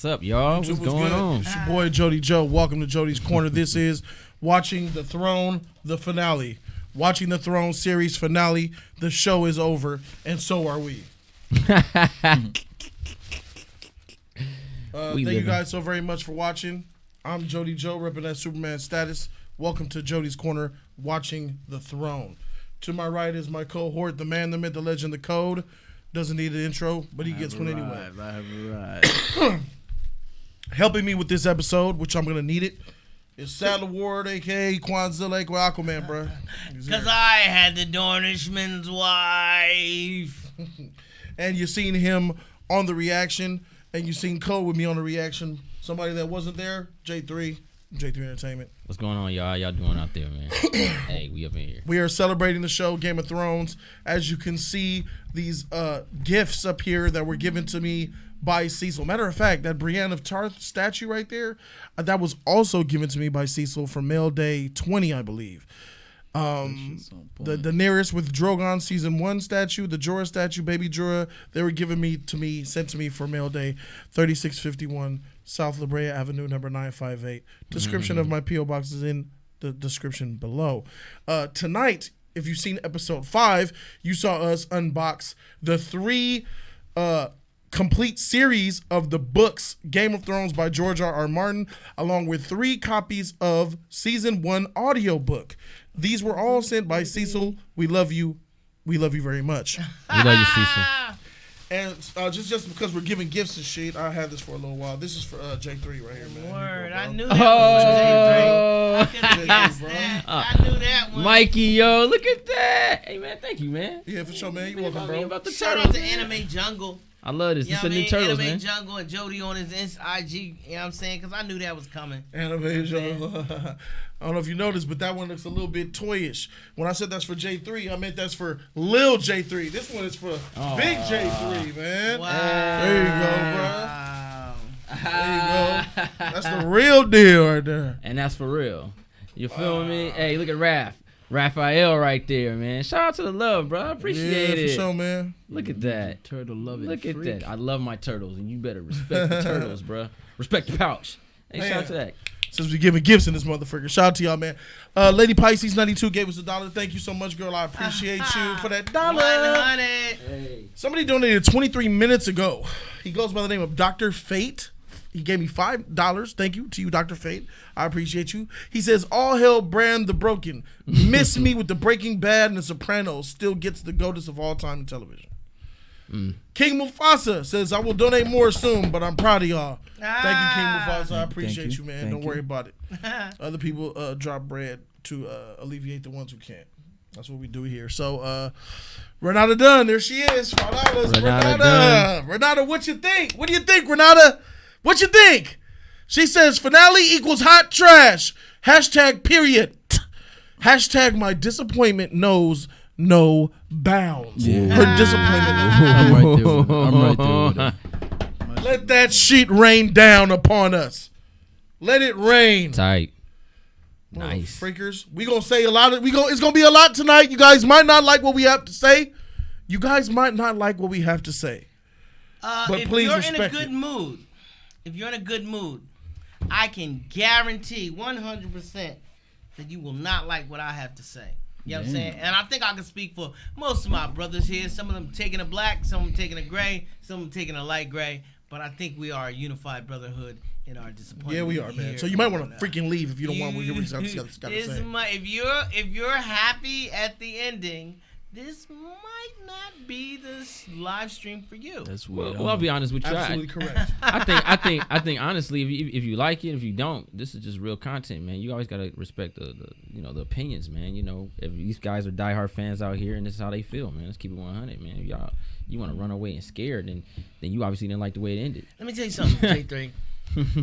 What's up, y'all? What's going on? It's your boy Jody Joe. Welcome to Jody's Corner. This is Watching the Throne, the finale. Watching the Throne series finale. The show is over, and so are we. Thank you guys so very much for watching. I'm Jody Joe, repping that Superman status. Welcome to Jody's Corner, Watching the Throne. To my right is my cohort, the man, the myth, the legend, the code. Doesn't need an intro, but he gets one anyway. I have arrived. Helping me with this episode, which I'm going to need it, is Saddle Ward, a.k.a. Quanzilla, a.k.a. Aquaman, bro. Because I had the Dornishman's wife. And you've seen him on the reaction, and you've seen Code with me on the reaction. Somebody that wasn't there, J3 Entertainment. What's going on, y'all? How y'all doing out there, man? Hey, we up in here. We are celebrating the show Game of Thrones. As you can see, these gifts up here that were given to me by Cecil. Matter of fact, that Brienne of Tarth statue right there, that was also given to me by Cecil for Mail Day 20, I believe. The Daenerys with Drogon season 1 statue, the Jorah statue, baby Jorah, they were sent to me for Mail Day 3651, South La Brea Avenue, number 958. Description of my P.O. box is in the description below. Tonight, if you've seen episode 5, you saw us unbox the 3 complete series of the books Game of Thrones by George R.R. Martin, along with 3 copies of season 1 audiobook. These were all sent by Cecil. We love you. We love you very much. We love you, Cecil. And just because we're giving gifts and shit, I had this for a little while. This is for J3 right here, man. Word, I knew that was J3. I knew that one. Mikey, yo, look at that. Hey, man, thank you, man. Yeah, for sure, man. You're welcome, bro. About the Shout turtles, out to man. Anime Jungle. I love this. You know It's the new turtles, Anime man. Jungle and Jody on his IG. You know what I'm saying? Because I knew that was coming. Anime Jungle. I don't know if you noticed, but that one looks a little bit toyish. When I said that's for J3, I meant that's for Lil J3. This one is for Big J3, man. Wow. There you go, bro. There you go. That's the real deal right there. And that's for real. You feeling me? Hey, look at Raphael right there, man. Shout out to the love, bro. I appreciate it. For sure, man. Look at that. Turtle loving Look at that. I love my turtles, and you better respect the turtles, bro. Respect the pouch. Hey, shout out to that. Since we giving gifts in this motherfucker. Shout out to y'all, man. Lady Pisces 92 gave us $1. Thank you so much, girl. I appreciate you for that $1. 100. Hey. Somebody donated 23 minutes ago. He goes by the name of Dr. Fate. He gave me $5. Thank you to you, Dr. Fate. I appreciate you. He says, all hell Bran the Broken. Miss me with the Breaking Bad and the Sopranos. Still gets the GOATest of all time in television. King Mufasa says, I will donate more soon, but I'm proud of y'all. Thank you, King Mufasa. I appreciate you, man. Don't worry about it. Other people drop bread to alleviate the ones who can't. That's what we do here. So, Renata Dunn, there she is. $5. Renata, what you think? What do you think, Renata? What you think? She says, finale equals hot trash. # period. # my disappointment knows no bounds. Yeah. Her disappointment knows I'm right there with her. Let that shit rain down upon us. Let it rain. Tight. Nice. Freakers. We gonna say a lot of it's gonna be a lot tonight. You guys might not like what we have to say. But if please you're respect in a good it. mood, I can guarantee 100% that you will not like what I have to say. You know what I'm saying? And I think I can speak for most of my brothers here. Some of them taking a black, some of them taking a gray, some of them taking a light gray. But I think we are a unified brotherhood in our disappointment. Yeah, we are, man. So you might want to freaking leave if you don't want what you're got to say. If you're happy at the ending, this might not be the live stream for you. That's weird. Well, I'll be honest with you. Absolutely correct. I think honestly, if you like it, if you don't, this is just real content, man. You always gotta respect the the opinions, man. You know, if these guys are diehard fans out here, and this is how they feel, man. Let's keep it 100, man. If you want to run away and scared, then you obviously didn't like the way it ended. Let me tell you something, J3.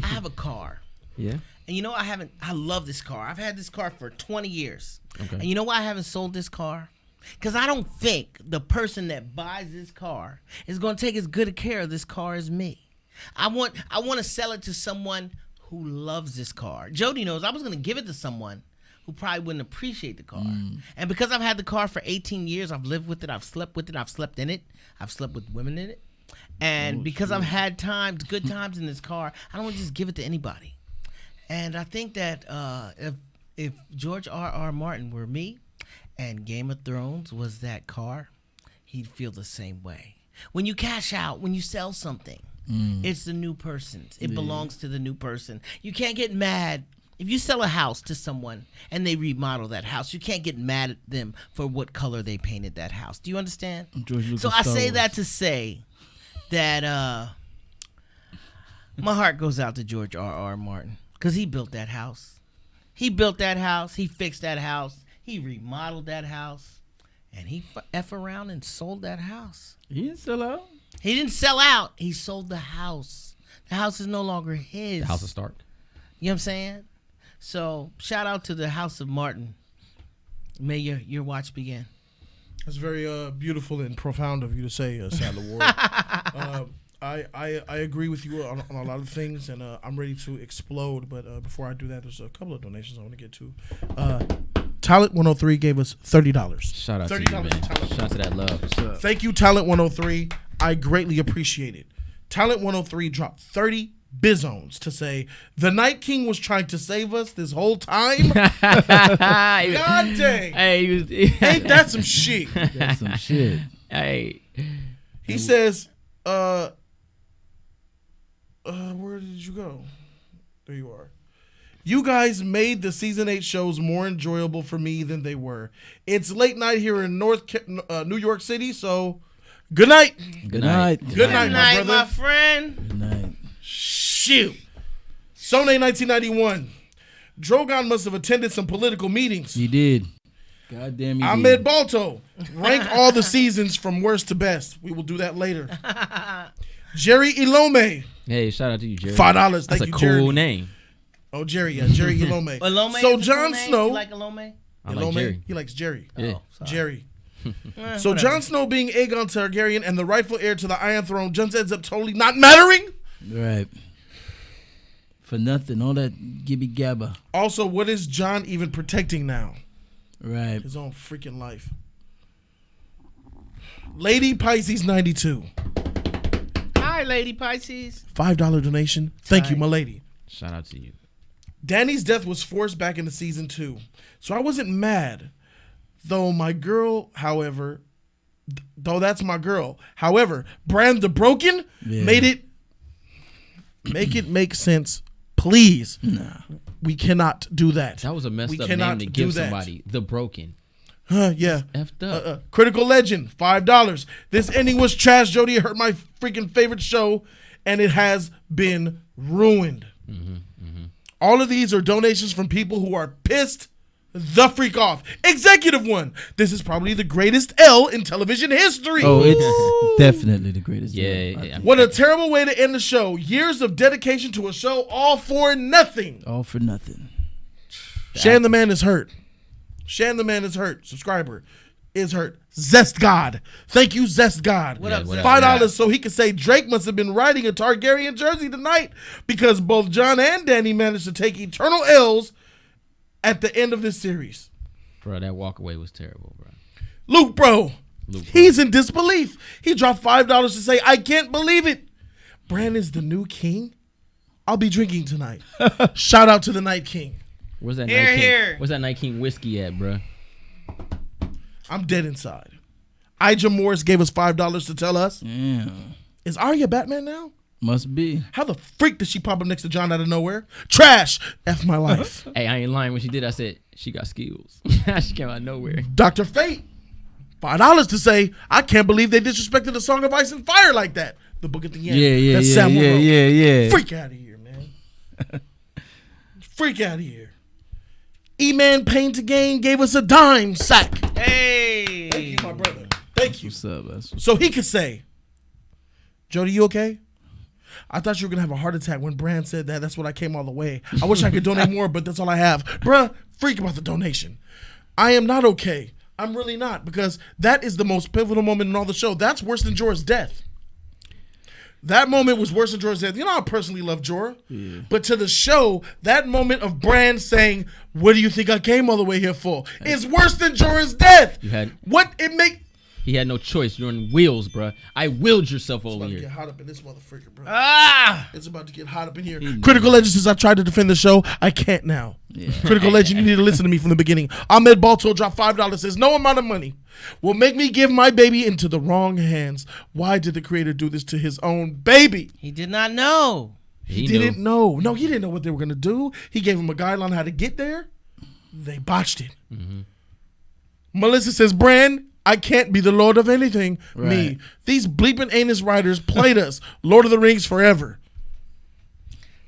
I have a car. Yeah. And you know I love this car. I've had this car for 20 years. Okay. And you know why I haven't sold this car? Because I don't think the person that buys this car is going to take as good a care of this car as me. I want to sell it to someone who loves this car. Jody knows I was going to give it to someone who probably wouldn't appreciate the car. And because I've had the car for 18 years, I've lived with it, I've slept with it, I've slept in it, I've slept with women in it. And because I've had good times in this car, I don't want to just give it to anybody. And I think that if George R.R. Martin were me and Game of Thrones was that car, he'd feel the same way. When you cash out, when you sell something, it's the new person's. It belongs to the new person. You can't get mad. If you sell a house to someone and they remodel that house, you can't get mad at them for what color they painted that house. Do you understand? So I say that to say that my heart goes out to George R.R. Martin because he built that house. He built that house. He fixed that house. He remodeled that house. And he F around and sold that house. He didn't sell out. He didn't sell out. He sold the house. The house is no longer his. The House of Stark. You know what I'm saying? So shout out to the House of Martin. May your watch begin. That's very beautiful and profound of you to say, Sadler Ward. I agree with you on a lot of things, and I'm ready to explode. But before I do that, there's a couple of donations I want to get to. Talent 103 gave us $30. Shout out to you, $30 man. Shout out to that love. Thank you, Talent 103. I greatly appreciate it. Talent 103 dropped 30 bizones to say the Night King was trying to save us this whole time. God dang. Hey, Ain't that some shit? That's some shit. Hey. He says, where did you go? There you are. You guys made the season 8 shows more enjoyable for me than they were. It's late night here in New York City, so good night. Good night. Good night, my brother. my friend. Good night. Shoot. Sunday 1991. Drogon must have attended some political meetings. He did. God damn he Ahmed did. Balto. Rank all the seasons from worst to best. We will do that later. Jerry Ilome. Hey, shout out to you, Jerry. $5. That's Thank a you, cool Jerry. name. Oh, Jerry. Yeah, Jerry Ilome. Alome So is a Jon cool name? Snow. You like Alome? I like Ilome, Jerry. he likes Jerry. Yeah. Oh, sorry. Jerry. So Jon Snow being Aegon Targaryen and the rightful heir to the Iron Throne just ends up totally not mattering. Right. For nothing. All that gibby gabba. Also, what is Jon even protecting now? Right. His own freaking life. Lady Pisces 92. Hi, Lady Pisces. $5 donation. Thank you, Tight. my lady. Shout out to you. Danny's death was forced back into season 2. So I wasn't mad. Though my girl, however, though that's my girl. However, Bran the Broken make it make sense. Please. Nah. We cannot do that. That was a messed We up cannot name to do give that. somebody. The Broken. Yeah. Effed up. Critical Legend, $5. This ending was trash, Jody. It hurt my freaking favorite show, and it has been ruined. All of these are donations from people who are pissed the freak off. Executive one. This is probably the greatest L in television history. Oh, it's definitely the greatest. Yeah. What a terrible way to end the show. Years of dedication to a show, all for nothing. All for nothing. Shan the Man is hurt. Shan the Man is hurt. Subscriber is hurt. Zest God. Thank you, Zest God. What up, Zest $5 God? so he could say Drake must have been riding a Targaryen jersey tonight because both Jon and Danny managed to take eternal L's at the end of this series. Bro, that walkaway was terrible, bro. Luke, bro. He's in disbelief. He dropped $5 to say, I can't believe it. Bran is the new king? I'll be drinking tonight. Shout out to the Night King. Where's that Here, Night King? here. Where's that Night King whiskey at, bro? I'm dead inside. Ija Morris gave us $5 to tell us. Yeah. Is Arya Batman now? Must be. How the freak did she pop up next to Jon out of nowhere? Trash. F my life. Hey, I ain't lying. When she did, I said, she got skills. She came out of nowhere. Dr. Fate. $5 to say, I can't believe they disrespected the Song of Ice and Fire like that. The book at the end. Yeah. That's Samuel wrote. Yeah. Freak out of here, man. Freak out of here. E-Man Pain to Gain gave us a dime sack. Hey. Thank you, my brother. Thank you. What's up? So he could say, Jody, you okay? I thought you were going to have a heart attack when Bran said that. That's what I came all the way. I wish I could donate more, but that's all I have. Bruh, freak about the donation. I am not okay. I'm really not, because that is the most pivotal moment in all the show. That's worse than Jorah's death. That moment was worse than Jorah's death. You know, I personally love Jorah. Yeah. But to the show, that moment of Bran saying, what do you think I came all the way here for? Is worse than Jorah's death. You had What it make... He had no choice. You're on wheels, bro. I willed yourself It's over about to here. get hot up in this motherfucker, bro. Ah! It's about to get hot up in here. Critical Legend says, I've tried to defend the show. I can't now. Yeah. Critical Legend, you need to listen to me from the beginning. Ahmed Balto dropped $5, says, no amount of money will make me give my baby into the wrong hands. Why did the creator do this to his own baby? He did not know. He didn't know. No, he didn't know what they were going to do. He gave him a guideline how to get there. They botched it. Mm-hmm. Melissa says, Bran, I can't be the Lord of anything. Right. Me. These bleeping anus writers played us. Lord of the Rings forever.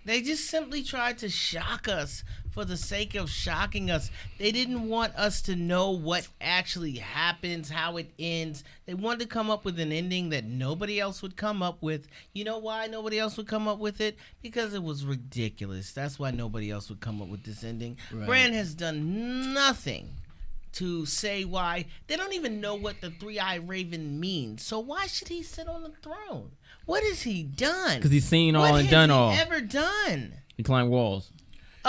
They just simply tried to shock us for the sake of shocking us. They didn't want us to know what actually happens, how it ends. They wanted to come up with an ending that nobody else would come up with. You know why nobody else would come up with it? Because it was ridiculous. That's why nobody else would come up with this ending. Right. Bran has done nothing to say why. They don't even know what the three-eyed raven means. So why should he sit on the throne? What has he done? Because he's seen all What and has done he all. ever done? He climbed walls.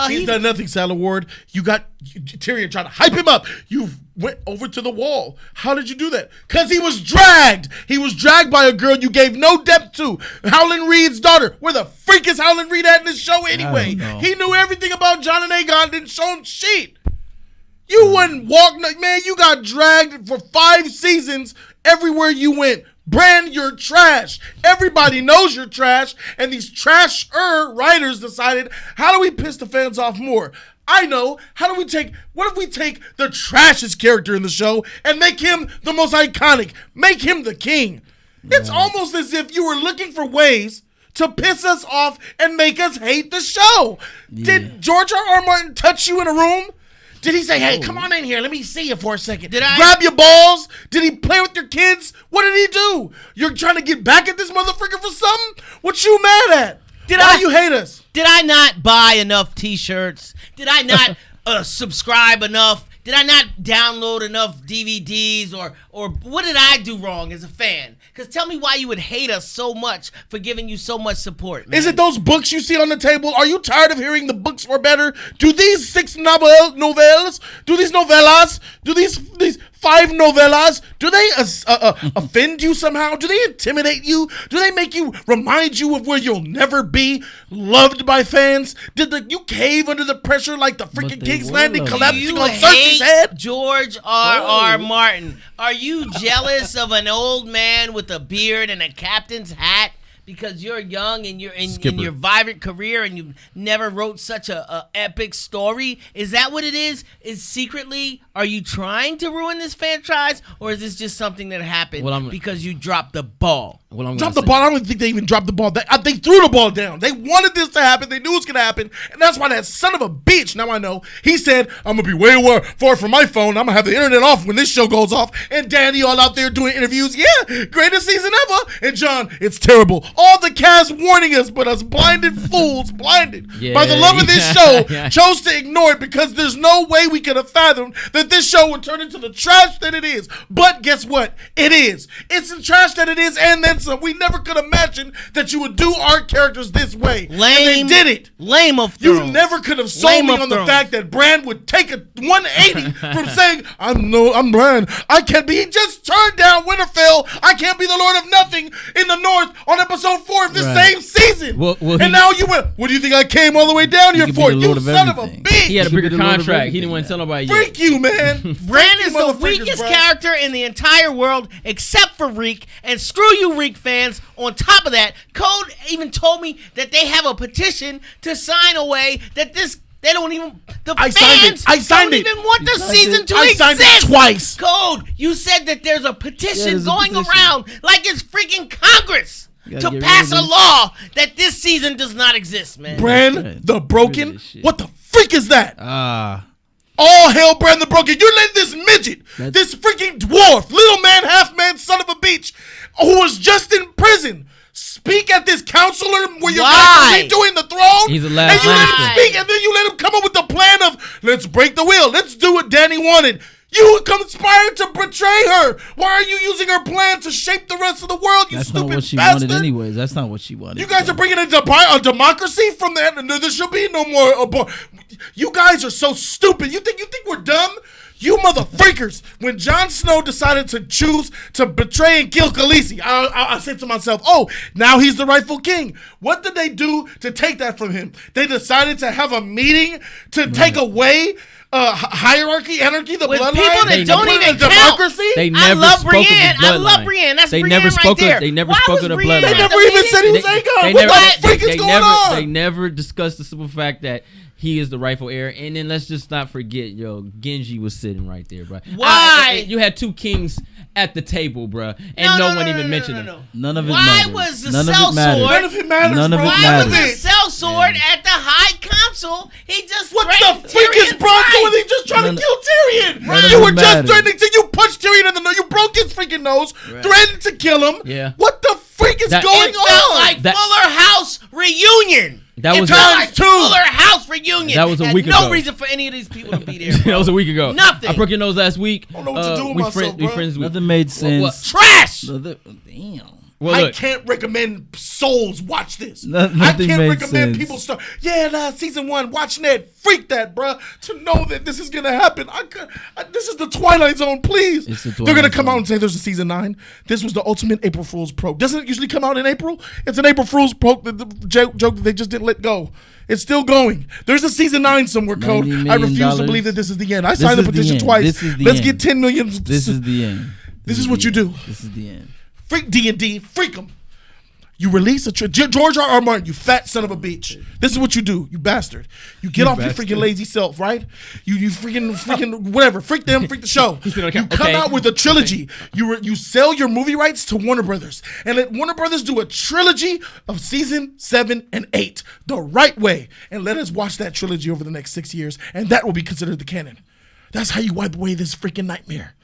He's done nothing, Salah Ward. You got Tyrion trying to hype him up. You went over to the wall. How did you do that? Because he was dragged. He was dragged by a girl you gave no depth to. Howland Reed's daughter. Where the freak is Howland Reed at in this show anyway? He knew everything about Jon and Aegon, didn't show him shit. You wouldn't walk, man. You got dragged for 5 seasons everywhere you went. Bran, you're trash. Everybody knows you're trash. And these trash-er writers decided, how do we piss the fans off more? I know. What if we take the trashest character in the show and make him the most iconic? Make him the king. Yeah. It's almost as if you were looking for ways to piss us off and make us hate the show. Yeah. Did George R.R. Martin touch you in a room? Did he say, hey, come on in here, let me see you for a second? Grab your balls? Did he play with your kids? What did he do? You're trying to get back at this motherfucker for something? What you mad at? Why you hate us? Did I not buy enough t-shirts? Did I not subscribe enough? Did I not download enough DVDs or what did I do wrong as a fan? Because tell me why you would hate us so much for giving you so much support, man. Is it those books you see on the table? Are you tired of hearing the books were better? Do these 6 novellas, do these novellas, do these 5 novellas, do they offend you somehow? Do they intimidate you? Do they make you remind you of where you'll never be loved by fans? Did you cave under the pressure like the freaking King's Landing collapsing on Cersei's head? George R.R. Martin, are you jealous of an old man with a beard and a captain's hat because you're young and you're in your vibrant career and you never wrote such a epic story? Is that what it is? Is secretly, are you trying to ruin this franchise, or is this just something that happened because you dropped the ball? Dropped the ball? I don't think they even dropped the ball. They threw the ball down. They wanted this to happen. They knew it was going to happen. And that's why that son of a bitch, now I know, he said, I'm going to be way far from my phone. I'm going to have the internet off when this show goes off. And Danny all out there doing interviews. Yeah, greatest season ever. And Jon, it's terrible. All the cast warning us, but us blinded fools, blinded by the love of this show, chose to ignore it because there's no way we could have fathomed that this show would turn into the trash that it is. But guess what? It is. It's the trash that it is, and then some. We never could imagine that you would do our characters this way. Lame. And they did it. Lame of Thrones. You never could have sold me on the fact that Bran would take a 180 from saying, I'm Bran. I can't be. He just turned down Winterfell. I can't be the Lord of Nothing in the North on episode 4 of this same season. And now you went, what do you think I came all the way down here for? You son of a bitch. He had a bigger contract. He didn't want to tell nobody yet. Freak you, man. Bran is the weakest character in the entire world except for Reek. And screw you, Reek fans. On top of that, Code even told me that they have a petition to sign away that this. They don't even. I signed it. Even want the season to exist. I signed it twice. Code, you said that there's a petition going around like it's freaking Congress to pass a law that this season does not exist, man. Bran the Broken. What the freak is that? All hail Bran the Broken. You're letting this midget, this freaking dwarf, little man, half man, son of a bitch, who was just in prison, speak at this counselor where you're redoing the throne. He's a last and you let him speak, and then you let him come up with the plan of let's break the wheel. Let's do what Danny wanted. You conspired to betray her. Why are you using her plan to shape the rest of the world, you stupid bastard? That's not what she wanted anyways. That's not what she wanted. You guys are bringing a democracy from that. There should be no more. You guys are so stupid. You think we're dumb? You motherfuckers. When Jon Snow decided to choose to betray and kill Khaleesi, I said to myself, oh, now he's the rightful king. What did they do to take that from him? They decided to have a meeting to take away hierarchy, anarchy, the with bloodline. people that don't even democracy. They I never love spoke of the Brienne. I love bloodline. Brienne. That's They Brienne never right spoke there. of. They never Why spoke was of the Brienne bloodline. at They never the even meeting? said he was Aegon. What the freak is going on? They never discussed the simple fact that he is the rightful heir. And then let's just not forget, Genji was sitting right there, bro. Why? You had two kings at the table, bro, and no one even mentioned them. None of it Why matters. was the None of cell it matters. sword? None of it matters, None of bro. it Why matters. was the cell sword at the High Council? He just What threatened the freak is Tyrion's Bron life. doing? He just trying None- to kill Tyrion. none of You it were just matters. threatening to. You punched Tyrion in the nose. You broke his freaking nose. Threatened to kill him. Yeah. What the freak is That- going It felt on? like That- Fuller House reunion. That it was felt times like two. Fuller House reunion. That was a Had week no ago. reason for any of these people to be there. That Bro. was a week ago. Nothing. I broke your nose last week. I don't know what to do with we myself, we bro. friends with. Nothing made sense. Trash. Damn. Well, I look, can't recommend souls watch this. Nothing I can't made recommend sense. people start. Yeah, season 1, watching that. Freak that, bruh. To know that this is gonna happen. This is the Twilight Zone. Please. It's the They're gonna Twilight come Zone. out and say there's a season 9. This was the ultimate April Fool's joke. Doesn't it usually come out in April? It's an April Fool's joke. The joke that they just didn't let go. It's still going. There's a season 9 somewhere, Code. $90 I refuse to million. believe that this is the end. I This signed the is the petition end. twice. This is the Let's end. get 10 million. This is the end. This is what you do. This is the end. Freak D&D, freak them. You release a George R. Martin, you fat son of a bitch. This is what you do, you bastard. You get off your freaking lazy self, right? You freaking whatever. Freak them, freak the show. You come out with a trilogy. You sell your movie rights to Warner Brothers and let Warner Brothers do a trilogy of season 7 and 8 the right way, and let us watch that trilogy over the next 6 years, and that will be considered the canon. That's how you wipe away this freaking nightmare.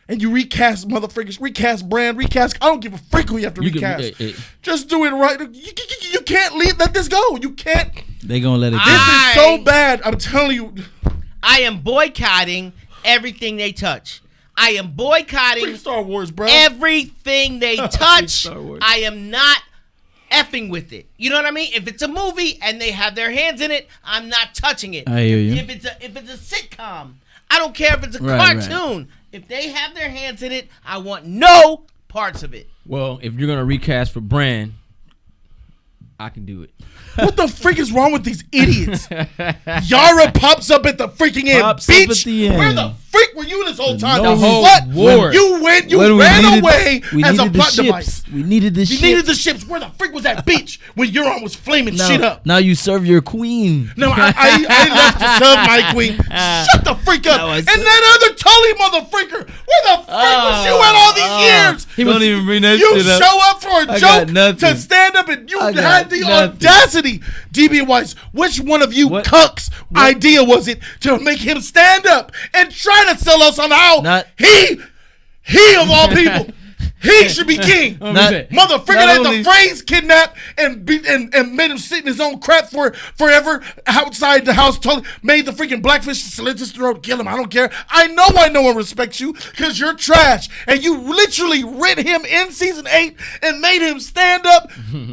And you recast motherfuckers, recast Bran, recast. I don't give a freak who you have to recast. Just do it right. You can't let this go. You can't. They gonna let it go. This is so bad. I'm telling you. I am boycotting everything they touch. I am boycotting Freak Star Wars, bro. everything they touch. Star Wars. I am not effing with it. You know what I mean? If it's a movie and they have their hands in it, I'm not touching it. I hear you. If it's a sitcom, I don't care if it's a Right, cartoon. If they have their hands in it, I want no parts of it. well, if you're gonna recast for Bran, I can do it. What the freak is wrong with these idiots? Yara pops up at the freaking end. Pops up Bitch, at the end. where the freak were you this whole time? The whole what? war. You went, you When we ran needed- away we as a needed the plot ships. device. We needed the You ships. needed the ships. Where the freak was that bitch when Euron was flaming shit up? Now you serve your queen. No, I left to serve my queen. Shut the freak up. No, I And said- that other Tully motherfucker. Where the freak was you at all these years? Don't even bring that You shit up. show up for a I got joke nothing. to stand up and you I got had the nothing. audacity. DB Weiss, which one of you What? cucks idea was it to make him stand up and try to sell us on how Not- he of all people, he should be king. Not- Motherfucker not that only- the phrase kidnapped and beat and made him sit in his own crap for forever outside the house. Made the freaking blackfish slit his throat, kill him. I don't care. I know no one respects you because you're trash. And you literally rid him in season 8 and made him stand up.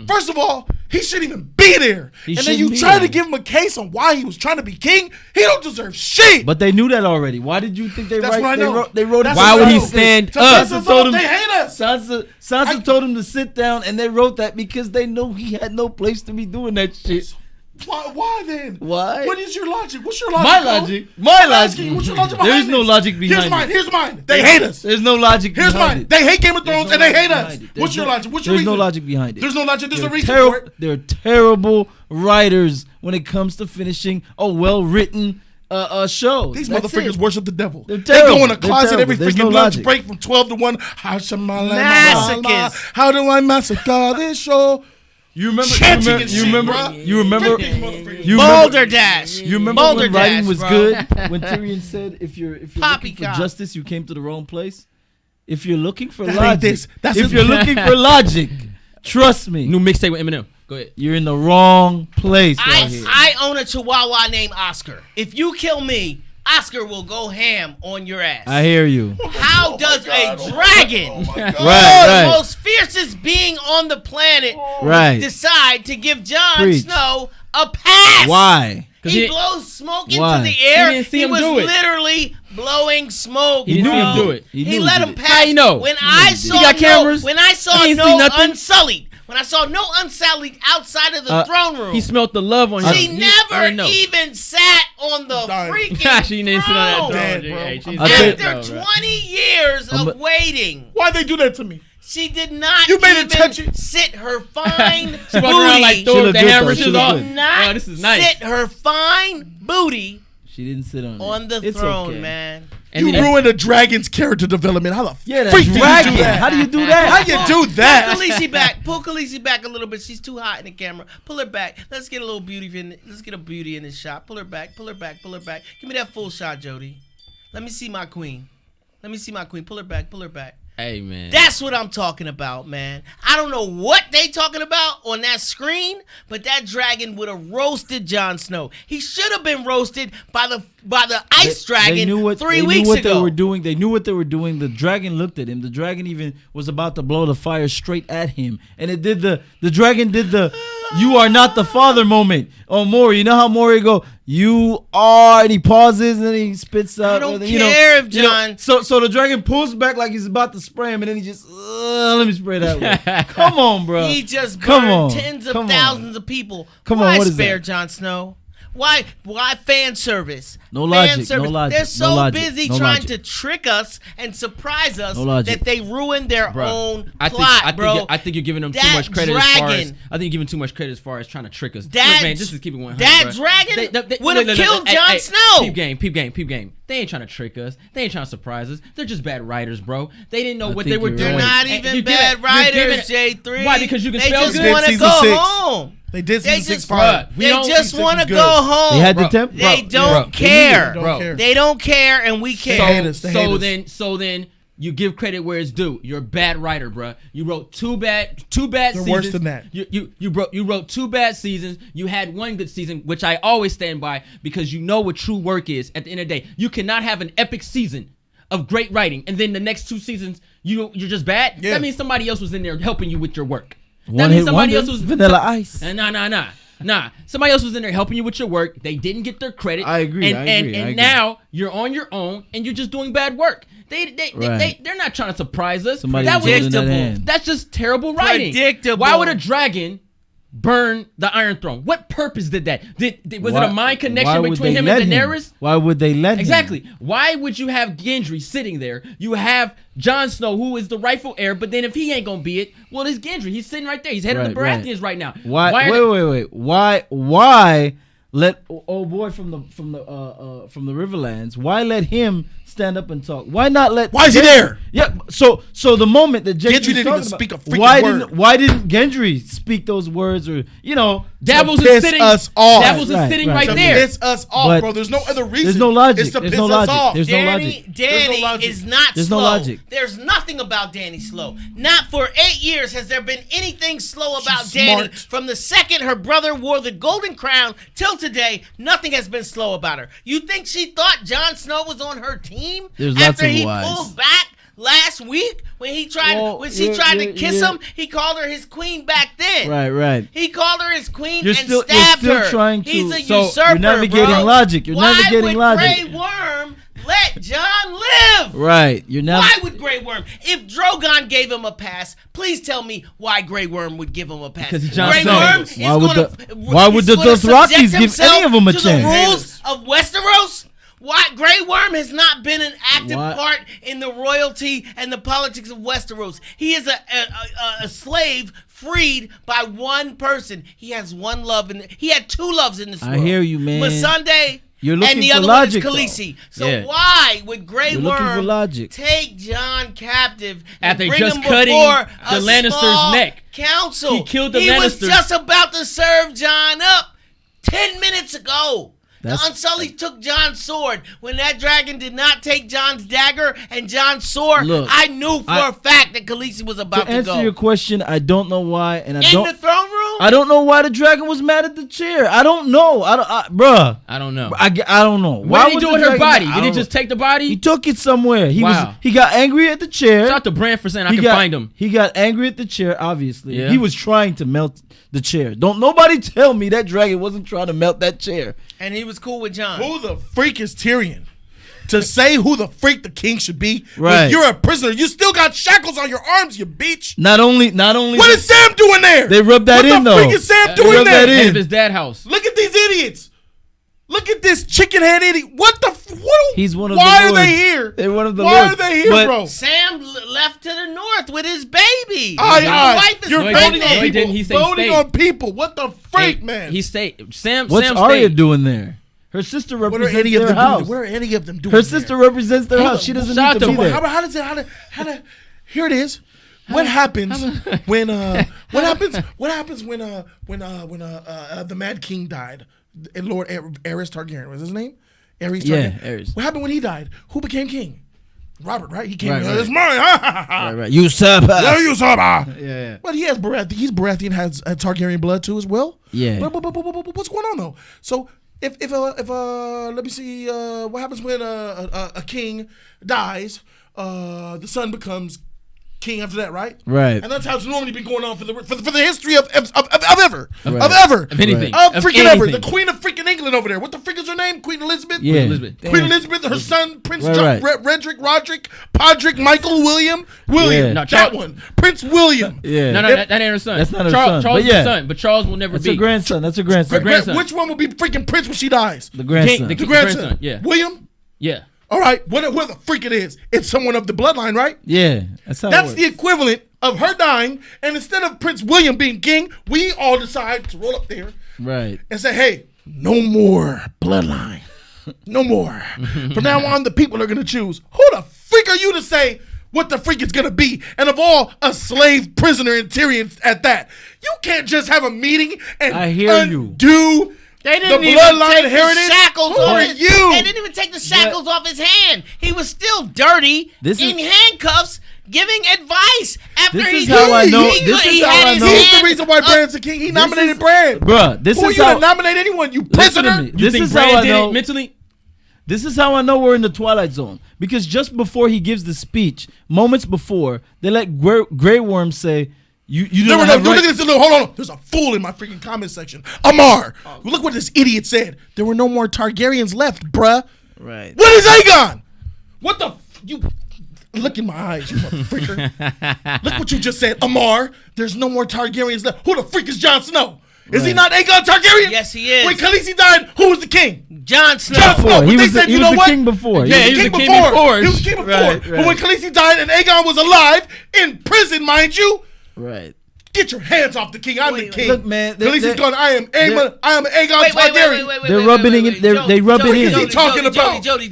First of all, he shouldn't even be there. He And then shouldn't you be try to there. give him a case on why he was trying to be king. He don't deserve shit. But they knew that already. Why did you think they That's what I know. They wrote That's it. Why what would I he know. stand To up? piss us told off, him- they hate us. Sansa told him to sit down, and they wrote that because they know he had no place to be doing that shit. Why then? Why? What is your logic? What's your logic? My Cole? logic. My I'm asking you, logic. what's your logic There behind is no this? logic behind Here's mine. it. Here's mine. They hate us. There's no logic Here's behind mine. it. They hate Game of Thrones There's and no they hate logic us. behind it. What's your logic? What's your There's reason? no logic behind it. There's no logic. There's a They're reason for it. They're terrible writers when it comes to finishing a well-written show. These That's motherfuckers it. worship the devil. They're They go terrible. in a They're closet terrible. every There's freaking no lunch logic. break from 12 to 1. Masochist. How do I massacre this show? You remember? Chanting and shit, You remember? bruh. You remember? Freak these motherfuckers. You Boulder remember? Dash. You remember Boulder when writing Dash, was bro. good? When Tyrion said, "If you're looking for Poppycock. justice, you came to the wrong place. If you're looking for That ain't logic, this. That's if his- you're looking for logic, trust me, New mixtape with Eminem. Go ahead. you're in the wrong place right here." I own a Chihuahua named Oscar. If you kill me, Oscar will go ham on your ass. I hear you. How does a dragon, Right, the right, most fiercest being on the planet, right. decide to give Jon Preach. Snow a pass? Why? He blows smoke Why? into the air. He didn't see him was do it. literally blowing smoke. He didn't see him bro. do it. He let him pass. How you know? When I saw got cameras? when I saw He didn't see no nothing? Unsullied, when I saw no Unsullied outside of the throne room, He smelt the love on she him. never even sat on the Dying. freaking She didn't sit on that throne. throne. Dead, bro. Hey, she's I'll tell you- dead, After bro. 20 years of waiting, Why'd they do that to me? she did not You made it even touchy. sit her fine She walked around like booty. Thor look with the good, hammer. though. She She was look all, good. Not oh, this is nice. sit her fine booty She didn't sit on it. on the It's throne, okay. man. And You then- ruined a dragon's character development. How the Yeah, freak that did dragon. you do that? How do you do that? How you do Pull that? Khaleesi back. Pull Khaleesi back a little bit. She's too hot in the camera. Pull her back. Let's get a little beauty in. Let's get a beauty in this shot. Pull her back. Pull her back. Pull her back. Give me that full shot, Jody. Let me see my queen. Let me see my queen. Pull her back. Pull her back. Hey, man. That's what I'm talking about, man. I don't know what they talking about on that screen, but that dragon would have roasted Jon Snow. He should have been roasted by the ice dragon They knew what, 3 they weeks knew what ago. They were doing. They knew what they were doing. The dragon looked at him. The dragon even was about to blow the fire straight at him. And it did the dragon did the "you are not the father" moment on Maury. You know how Maury go, "You are," and he pauses and then he spits out. I don't you know, care if you know, Jon- so the dragon pulls back like he's about to spray him, and then he just let me spray that way. Come on, bro. He just Come burned on. tens of Come on. thousands of people. Come on, Why what is spare that? Jon Snow? Why fan service? No Fan logic, no service. logic, They're no so logic, busy no trying logic. to trick us and surprise us No logic. that they ruin their Bruh, own I plot, bro. I think you're giving them too That much credit as far as dragon- I think you're giving too much credit as far as trying to trick us. That- Look, man, just to keep it 100. that bruh. dragon would've killed Jon Snow. Peep game. They ain't trying to trick us. They ain't trying to surprise us. They're just bad writers, bro. They didn't know what they think were you're doing. They're right. not And even you're bad giving- you're writers, giving- J3. Why? Because you can they spell just good? want to Season go 6. home. They did They season 6 just- fine. We They don't- just season want to six is go good. home. They had the Bro, temp. They bro, don't bro, care. Don't Bro. care. They don't care, and we care. hate us. They hate us. So then you give credit where it's due. You're a bad writer, bruh. You wrote two bad They're seasons. worse than that. You wrote 2 bad seasons. You had 1 good season, which I always stand by because you know what true work is. At the end of the day, you cannot have an epic season of great writing and then the next 2 seasons you're just bad. Yeah. That means somebody else was in there helping you with your work. That One means hit somebody wonder, else was Vanilla Ice. Nah. Somebody else was in there helping you with your work. They didn't get their credit. I agree, And, I agree, and I agree. now you're on your own and you're just doing bad work. They're not trying to surprise us. Somebody That was holding that predictable. hand. That's just terrible writing. Predictable. Why would a dragon burn the Iron Throne? What purpose did that? Was it a mind connection why would between they him let and Daenerys? Why would they let him? Exactly. Why would you have Gendry sitting there? You have Jon Snow, who is the rightful heir, but then if he ain't gonna be it, well, it's Gendry. He's sitting right there. He's head of the Right, Baratheons right now. Why? are they- Wait. Why let old boy from the Riverlands? Why let him stand up and talk? Why not let? Why is he there? Yeah. So the moment that Gendry Gendry didn't even speak a freaking word. Why didn't Gendry speak those words? Or Davos piss is sitting. us off. Davos is Right, sitting right. right To there. piss us off, But bro. There's no other reason. there's no logic. It's to There's piss no us logic. off. There's no logic. Danny logic. is not There's slow. no logic. There's nothing about Danny slow. Not for 8 years has there been anything slow about She's Danny. smart. From the second her brother wore the golden crown till today, nothing has been slow about her. You think she thought Jon Snow was on her team There's lots after of he whys. pulled back last week when he tried Well, when she yeah, tried to yeah, kiss yeah. him? He called her his queen back then. Right. He called her his queen You're and still- you're stabbed still her. trying to- He's a So, usurper, you're navigating bro. logic. You're Why navigating would logic. Grey Worm let Jon live? Right. You're now. Why would Grey Worm? If Drogon gave him a pass, please tell me why Grey Worm would give him a pass. Because Jon Grey Snow. Worm is Why would gonna, why would the he's gonna Dothrakis subject give himself any of them a to chance? the rules of Westeros? Why Grey Worm has not been an active Why- part in the royalty and the politics of Westeros. He is a slave freed by one person. He has one love he had 2 loves in this I world. hear you, man. Missandei You're looking and the for other logic, one is Khaleesi. So Yeah. why would Grey You're looking for Worm logic. take Jon captive and After bring just him cutting before the a Lannister's small neck? council? He killed the He was Lannisters. just about to serve Jon up 10 minutes ago. That's- The Unsullied took Jon's sword. When that dragon did not take Jon's dagger and Jon's sword, Look, I knew for a fact that Khaleesi was about To to answer go. your question, I don't know why, and I in don't. the throne room? I don't know why the dragon was mad at the chair. I don't know. Bruh. I don't know. I don't know. What did he do with her body? Did Did he just take the body? He took it somewhere. He Wow. he got angry at the chair. Shout out to Bran for saying I can find him. He got angry at the chair, obviously. Yeah. He was trying to melt the chair. Don't nobody tell me that dragon wasn't trying to melt that chair. And he was cool with Jon. Who the freak is Tyrion? To say who the freak the king should be, Right. when you're a prisoner, you still got shackles on your arms, you bitch. Not only. What is Sam doing there? They rubbed that in, though. What the freak is Sam They doing rubbed there? that in. Head of his dad house. Look at these idiots. Look at this chicken head idiot. What the? He's one of why the are they lords. here? They're one of the Why lords. are they here, But bro? Sam left to the north with his baby. Aye, His aye. wife is You're No, he voting didn't. on No, he people. didn't. He said Voting stay. on people. What the freak, Hey, man? He stayed. Sam. What's Sam Arya stayed. doing there? Her sister what are represents any of their them house. doing? What are any of them doing? Her there? sister represents their Hold house. on. She doesn't Shout need to out be to- there. How does it? Here it is. What happens when what happens when the Mad King died? And Lord Aerys Targaryen was his name. Aerys Targaryen. Yeah, Aerys. What happened when he died? Who became king? Robert, right? He came. Right, It's right. mine. Right. Usurper. Yeah, you saw Yeah. But he has Baratheon. He's Baratheon has Targaryen blood too as well. Yeah. But what's going on though? So if let me see what happens when a king dies, the son becomes king after that, right? Right. And that's how it's normally been going on for the history of ever. Right. Of ever. Of anything. Of Of freaking ever. anything. The Queen of freaking England over there. What the freak is her name? Queen Elizabeth? Yeah. Elizabeth. Queen Elizabeth, her son, Prince Right, John, Roderick, Podrick, Michael, William. Yeah. No, That Charles- one. Prince William. Yeah. No, that ain't her son. That's not her Charles, son, Charles but is yeah. her son, but Charles will never That's be. her grandson. That's her grandson. grandson. Which one will be freaking Prince when she dies? The grandson. The The grandson. grandson, yeah. William? Yeah. All right. What the freak it is? It's someone of the bloodline, right? Yeah. That's how That's it the works. equivalent of her dying, and instead of Prince William being king, we all decide to roll up there Right. and say, hey, no more bloodline. No more. From now on, the people are going to choose. Who the freak are you to say what the freak it's going to be? And of all, a slave prisoner in Tyrion at that. You can't just have a meeting and I hear you. undo They didn't the even bloodline take heritage. the shackles Who off. are you? They didn't even take the shackles off his hand. He was still dirty This in is- handcuffs, giving advice after This he. is how I know- He, this is he how had I his know- He's the hand reason why up. Bran's the king. He nominated is- Bran. Bruh, this Who are is you how. to nominate anyone, you Listen to prisoner? me. You This think is how Bran I did know. it mentally? This is how I know we're in the Twilight Zone. Because just before he gives the speech, moments before, they let Grey Worm say, "You There don't were no, have look right." at this. Hold on. There's a fool in my freaking comment section. Amar. Look what this idiot said. There were no more Targaryens left, bruh. Right. What is Aegon? What the you? Look in my eyes, you motherfucker. Look what you just said, Amar. There's no more Targaryens left. Who the freak is Jon Snow? Is he Right. not Aegon Targaryen? Yes, he is. When Khaleesi died, who was the king? Jon Snow. Jon Snow. He But they was the- said, he you was know the what? king before. Yeah, He was the king before. He was the king before. Right, But when Khaleesi died and Aegon was alive, in prison, mind you, Right. get your hands off the king. I'm Wait, the king. look, man, Khaleesi's gone. I am Aegon Wait, Targaryen. They're rubbing it- they rub it in. What is he talking about? Jody,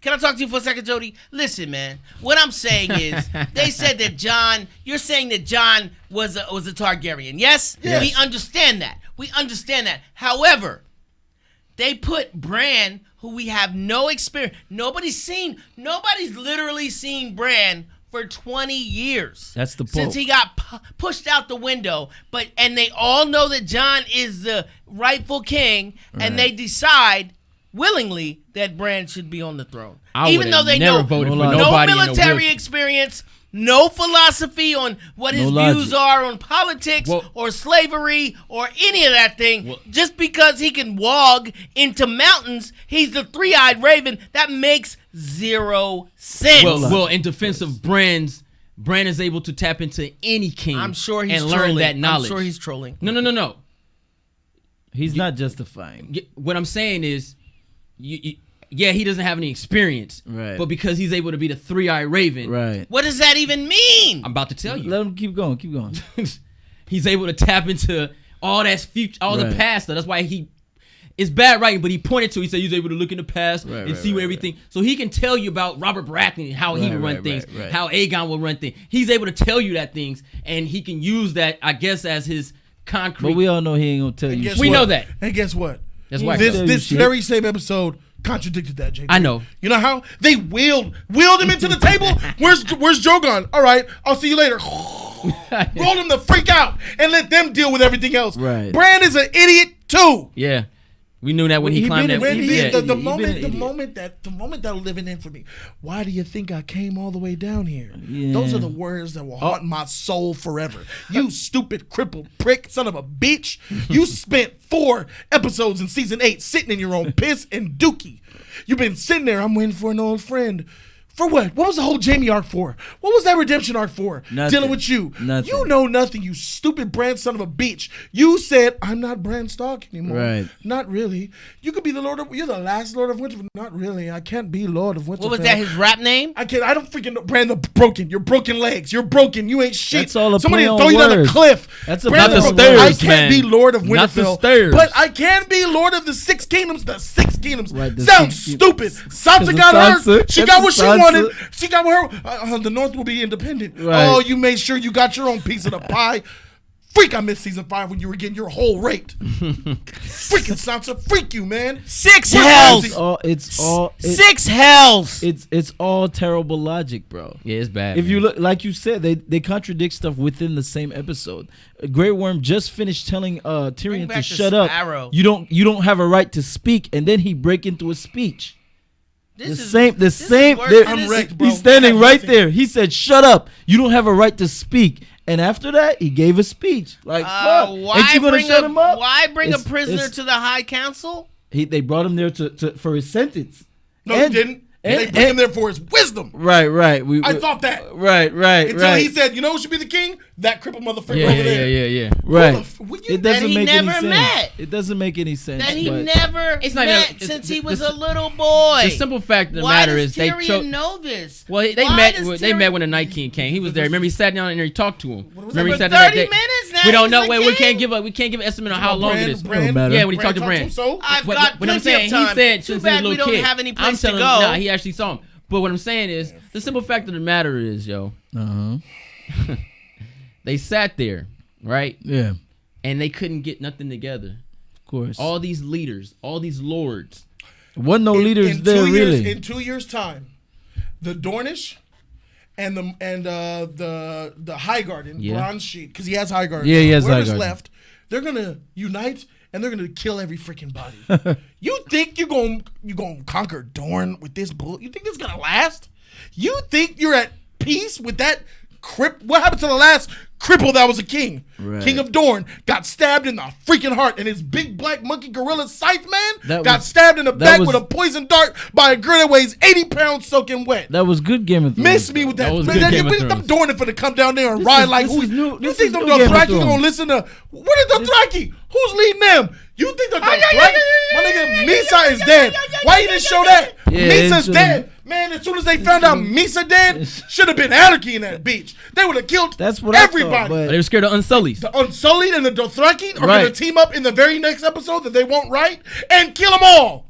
can I talk to you for a second, Jody? Listen, man. What I'm saying is, they said that Jon. You're saying that Jon was a Targaryen. Yes? Yes. We understand that. We understand that. However, they put Bran, who we have no experience. Nobody's literally seen Bran for 20 years. That's the Since Pope. he got pushed out the window, and they all know that Jon is the rightful king, and they decide willingly that Bran should be on the throne. I Even would've though they never know voted for No nobody in the military wheelchair. experience, no philosophy on what his No views logic. are on politics Well- or slavery or any of that thing. Well- Just because he can walk into mountains, he's the three-eyed raven. That makes zero sense. Well, in defense of Bran is able to tap into any king. I'm sure he's and trolling. learn that knowledge. I'm sure he's trolling. No. He's not justifying. What I'm saying is, yeah, he doesn't have any experience, Right. But because he's able to be the three-eyed raven, Right. What does that even mean? I'm about to tell you, Let him keep going. Keep going. he's able to tap into all that future, all the Right. past stuff. That's why it's bad writing, but he pointed to. He said he's able to look in the past Right, and right, see right, where everything. So he can tell you about Robert Baratheon and how he Right, would run right, things, right, right. how Aegon will run things. He's able to tell you that things, and he can use that, I guess, as his concrete. But we all know he ain't gonna tell you. Guess We what? know that. And guess what? That's why. This tell you this shit. very same episode contradicted that, JP. I know. You know how they wheeled him into the table? Where's Drogon? All right, I'll see you later. Roll them the freak out and let them deal with everything else. Right. Bran is an idiot too. Yeah. We knew that when he climbed that. When Yeah. the moment that living in for me. Why do you think I came all the way down here? Yeah. Those are the words that will haunt my soul forever. You stupid crippled prick, son of a bitch. You spent 4 episodes in season 8 sitting in your own piss and dookie. You've been sitting there. I'm waiting for an old friend. For what? What was the whole Jamie arc for? What was that redemption arc for? Nothing. Dealing with you. Nothing. You know nothing, you stupid Bran son of a bitch. You said, I'm not Bran Stark anymore. Right. Not really. You could be the you're the last Lord of Winterfell. Not really. I can't be Lord of Winterfell. What was that? His rap name? I can't. I don't freaking know. Bran the broken. You're broken legs. You're broken. You ain't shit. That's all a Somebody play on throw you down a words. cliff. That's a Bran play the on broken. words, I can't be Lord of Not the Winterfell. stairs. But I can be Lord of the 6 Kingdoms. The 6 Kingdoms. Right, the Sounds 6 stupid. Sansa Because got of her. Sansa. She That's got what she Sansa. wanted. She got what her. The North will be independent. Right. Oh, you made sure you got your own piece of the pie. Freak, I missed season 5 when you were getting your whole raped. Freaking Sansa, freak you, man. 6 Where's hells. Ramsay? 6 hells. It's all terrible logic, bro. Yeah, it's bad. If man. you look, like you said, they contradict stuff within the same episode. Grey Worm just finished telling Tyrion back to the shut up. Sparrow. You don't have a right to speak, and then he break into a speech. This The is same. worse There- than I'm this. wrecked, bro. He's standing I have right nothing. there. He said, "Shut up! You don't have a right to speak." And after that, he gave a speech. Like, fuck. Ain't you gonna shut him up? Why bring a It's- prisoner it's- to the High Council? They brought him there to for his sentence. No, And- he didn't. They and- put him there for his wisdom. Right. I thought that. Right. Until he said, you know who should be the king? That crippled motherfucker Yeah, over yeah, there. yeah. Right. Would It doesn't That he make any never sense. met. It doesn't make any sense. That he but- never It's not met even- since the- he was the- a little boy. The simple fact of the Why matter does is they Tyrion chose. know this? Well, they Why met. does They Tyrion- met when the Night King came. He was there. Remember, he sat down and he talked to him. Remember, he For sat down. 30 minutes now. We don't he's know. a Wait, we king? can't give an estimate on how long it is. Bran, matter. Yeah, when he Bran talked to Bran. So I've What- got what I'm plenty saying, of time. he said Too since he was a bad we little don't kid. have any I'm place to telling go. him, nah, he actually saw him. But what I'm saying is, the simple fact of the matter is, yo, they sat there, right, Yeah, and they couldn't get nothing together. of course. All these leaders, all these lords. Wasn't no leaders in there 2 years, really. in 2 years' time, the Dornish and the Highgarden, Yeah. Bronze Sheet, because he has Highgarden. Yeah, he has whoever's Highgarden. left, they're gonna unite and they're gonna kill every freaking body. You think you gonna conquer Dorne with this bull? You think this is gonna last? You think you're at peace with that what happened to the last cripple that was a king? Right. King of Dorne got stabbed in the freaking heart, and his big black monkey gorilla scythe man That got was- stabbed in the that back was- with a poison dart by a girl that weighs 80 pounds soaking wet. That was good Game of Thrones. Miss me with that. That was Man, good that- Game of I'm Thrones. doing it for to come down there and This ride is- like this who? is new- You this think is the new Game of Dothraki Thrones. gonna listen to? What is Dothraki? Who's leading them? You think the Dothraki? My nigga Misa is dead. Why you didn't show that? Yeah, Misa's it dead. Man, as soon as they found out Misa dead, should have been anarchy in that beach. They would have killed That's what I everybody. thought, But they were scared of Unsullied. The Unsullied and the Dothraki are Right. gonna team up in the very next episode that they won't write and kill them all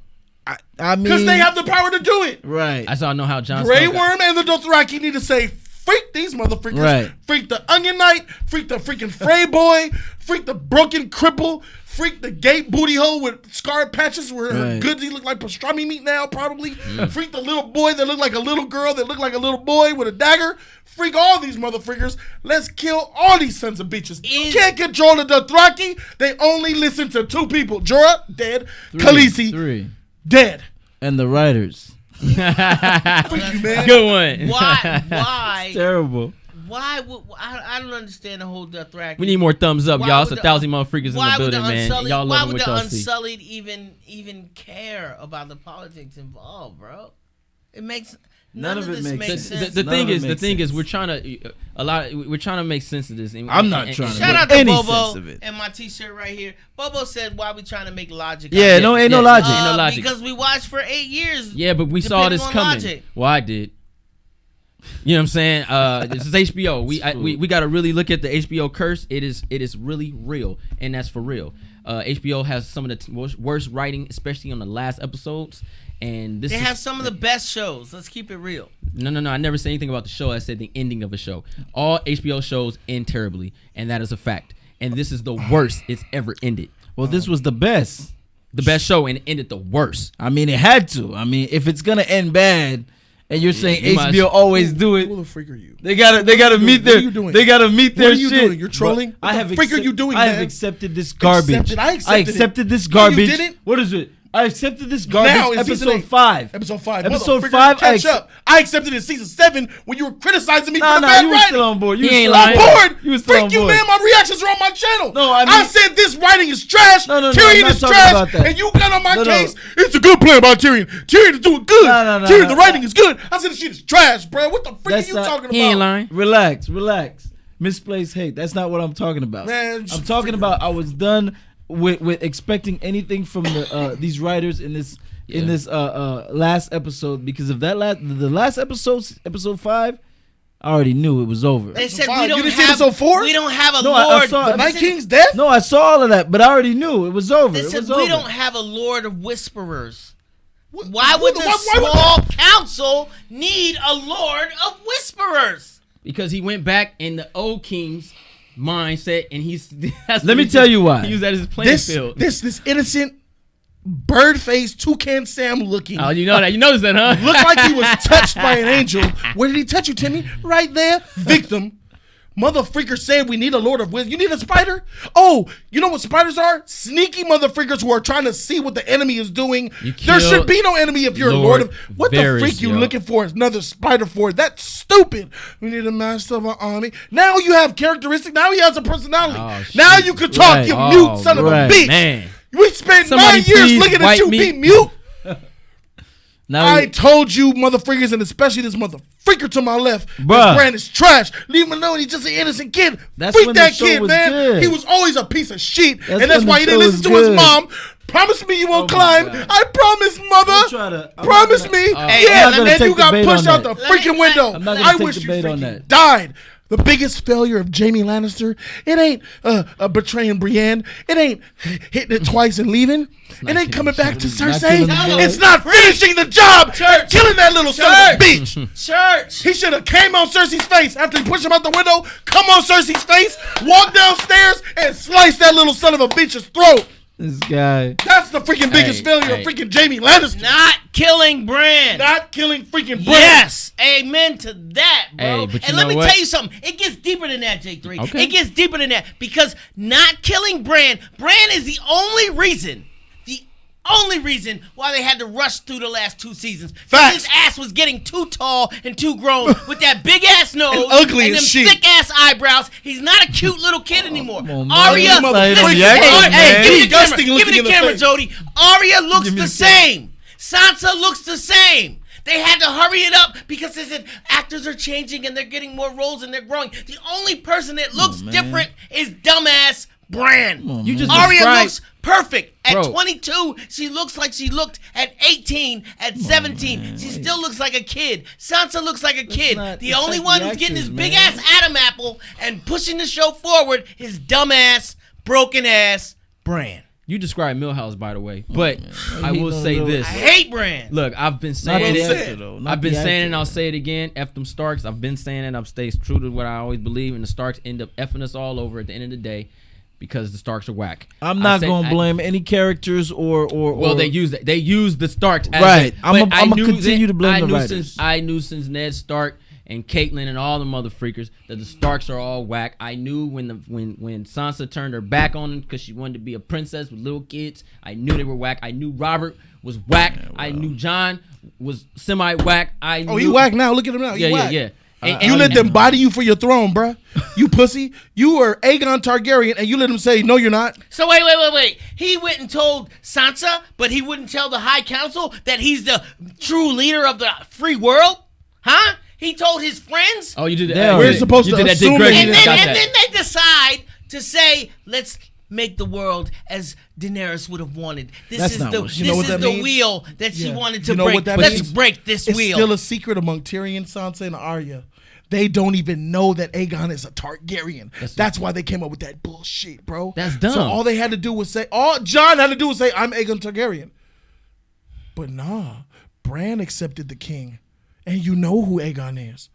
I mean, because they have the power to do it. right. I saw know how Jon Grey Snow got- Worm and the Dothraki need to say, freak these motherfuckers. Right. Freak the Onion Knight. Freak the freaking Frey Boy. Freak the broken cripple. Freak the gate booty hole with scar patches where her Right. goodsy look like pastrami meat now, probably. Freak the little boy that looked like a little girl that looked like a little boy with a dagger. Freak all these motherfuckers. Let's kill all these sons of bitches. You can't control the Dothraki. They only listen to 2 people. Jorah, dead. Khaleesi, Three. dead. And the writers. Freak you, man. Good one. Why? Terrible. Why would I don't understand the whole Dothraki. We need more thumbs up, Why y'all. would It's the- 1,000 motherfuckers in Why the would the building, man. Unsullied? Y'all Why loving would what the y'all see. Unsullied even care about the politics involved, bro? It makes none of it this makes makes sense. sense. The None thing of it is, the makes thing is, sense. we're trying to make sense of this. And- I'm not and- trying to Shout make out to any Bobo sense of it. and my T-shirt right here. Bobo said, "Why we trying to make logic?" Yeah, out no, of it?" ain't no Yeah, logic. ain't no logic. Because we watched for 8 years. Yeah, but we saw Depending this on coming. logic. Well, I did. You know what I'm saying? This is HBO. We got to really look at the HBO curse. It is really real, and that's for real. HBO has some of the worst writing, especially on the last episodes. And this They is, have some of the best shows. Let's keep it real. No. I never said anything about the show. I said the ending of a show. All HBO shows end terribly, and that is a fact. And this is the worst it's ever ended. Well, this was the best. The best show, and it ended the worst. I mean, it had to. I mean, if it's gonna end bad, and you're saying you might- HBO always do it. Who the freak are you? They gotta meet What their. are you doing? They gotta meet What their are you shit. doing? You're trolling? But What the freak are you doing, I have man? accepted this garbage. I accepted it. this No, you garbage. didn't? What is it? I accepted this garbage. Now in season Episode 8. 5. Episode 5. Episode Motherfucker, 5, Catch up. I accepted it in season 7 when you were criticizing me for the Nah, bad you were writing. still on board. You He was ain't still on lying. I'm bored. You was still on Freak you, board. man. My reactions are on my channel. No, I mean- said this writing is trash. No, Tyrion I'm not is talking trash. about that. And you got on my No. case. It's a good plan by Tyrion. Tyrion is doing good. No, Tyrion, the writing is good. I said the shit is trash, bro. What the freak That's are you not- talking about? He ain't lying. Relax. Misplaced hate. That's not what I'm talking about. Man, I'm talking about I was done with expecting anything from the these writers in this last episode, because of that the last episode 5, I already knew it was over. They said Fine. we don't You didn't see have episode 4? We don't have a No, I Lord. saw it. The Night King's death? No, I saw all of that, but I already knew it was over. They It said was we over. don't have a Lord of Whisperers. What- Why would the why small council need a Lord of Whisperers? Because he went back in the old king's mindset, and he's. Let me tell you why. He used that as his playing This field. this innocent bird-faced toucan Sam looking Oh, you know that. You noticed that, huh? looked like he was touched by an angel. Where did he touch you, Timmy? Right there. Victim. Motherfreaker said we need a Lord of Wisdom. You need a spider? Oh, you know what spiders are? Sneaky motherfreakers who are trying to see what the enemy is doing. You There should killed be no enemy if you're a Lord Lord of... What Varys, the freak you yo. looking for is another spider for? That's stupid. We need a master of our army. Now you have characteristics. Now he has a personality. Oh, now shit. you can talk, Right. you Oh, mute son of a right. bitch. Man. We spent Somebody 9 years please looking at wipe you me. be mute. Now I told you, motherfreakers, and especially this motherfreaker to my left, Bruh. that Bran is trash. Leave him alone. He's just an innocent kid. That's Freak when that the show kid, was man. good. He was always a piece of shit, That's and that's when why the he didn't show listen to was his good. mom. Promise me you won't Oh my climb. God. I promise, Don't mother. try to- I'm Promise not me. gonna- Hey, Yeah, I'm not and gonna then you take got the bait pushed on out the that. freaking window. I'm not gonna I take wish the you bait on freaking that. died. The biggest failure of Jaime Lannister, it ain't betraying Brienne. It ain't hitting it twice and leaving. It ain't coming back to not Cersei. killing the It's not finishing the job. Killing that little son of a bitch. Church. He should have came on Cersei's face after he pushed him out the window. Come on Cersei's face, walk downstairs, and slice that little son of a bitch's throat. This guy. That's the freaking biggest failure of freaking Jaime Lannister. Not killing Bran. Not killing freaking Bran. Yes, amen to that, bro. Hey, but you and let know me what? tell you something. It gets deeper than that, J3. Okay. It gets deeper than that because not killing Bran is the only reason why they had to rush through the last 2 seasons. Facts. His ass was getting too tall and too grown with that big ass nose And ugly and as them shit. thick ass eyebrows. He's not a cute little kid anymore. on, man. Arya, Motherfucker, listen, reaction, hey, man. give me the Disgusting camera. Give looking me in the the camera, face. Jody. Arya looks Give me the the same. Sansa looks the same. They had to hurry it up because they said actors are changing and they're getting more roles and they're growing. The only person that looks man. different is dumbass Bran. You just Arya described- looks perfect. At Bro. 22, she looks like she looked at 18, at 17. She still looks like a kid. Sansa looks like a kid. not- The it's only not one the who's getting his actors, big man. ass Adam apple and pushing the show forward is dumbass, broken ass Bran. You described Millhouse, by the way, but I He will don't say know. this. I hate Bran. Look, I've been Not saying the it. actor, though. Not I've been the saying it actor. and I'll say it again. F them Starks. I've been saying it. I've stayed true to what I always believe. And the Starks end up effing us all over at the end of the day because the Starks are whack. I'm I not said- gonna blame any characters or Well, they use that. They use the Starks. As Right. but I'ma I knew continue that- to blame I the knew writers. I knew since Ned Stark and Caitlyn and all the mother freakers that the Starks are all whack. I knew when Sansa turned her back on them because she wanted to be a princess with little kids. I knew they were whack. I knew Robert was whack. I knew Jon was semi whack. I Oh, knew, he whack now. Look at him now. He Yeah, whack. yeah. You let them body you for your throne, bruh. You pussy. You were Aegon Targaryen, and you let him say, no, you're not. So wait. He went and told Sansa, but he wouldn't tell the High Council that he's the true leader of the free world? Huh? He told his friends? Oh, you did that. Yeah, you we're did- supposed you to did that assume Dick Grayson. that he And didn't then, Got and that. then they decide to say, let's make the world as Daenerys would have wanted. This That's is not the what she- this You know what is that the means? wheel that she Yeah. wanted to You know break. what that Let's means? break this It's wheel. still a secret among Tyrion, Sansa, and Arya. They don't even know that Aegon is a Targaryen. That's why they came up with that bullshit, bro. That's dumb. So all they had to do was say, all Jon had to do was say, I'm Aegon Targaryen. But nah, Bran accepted the king, and you know who Aegon is.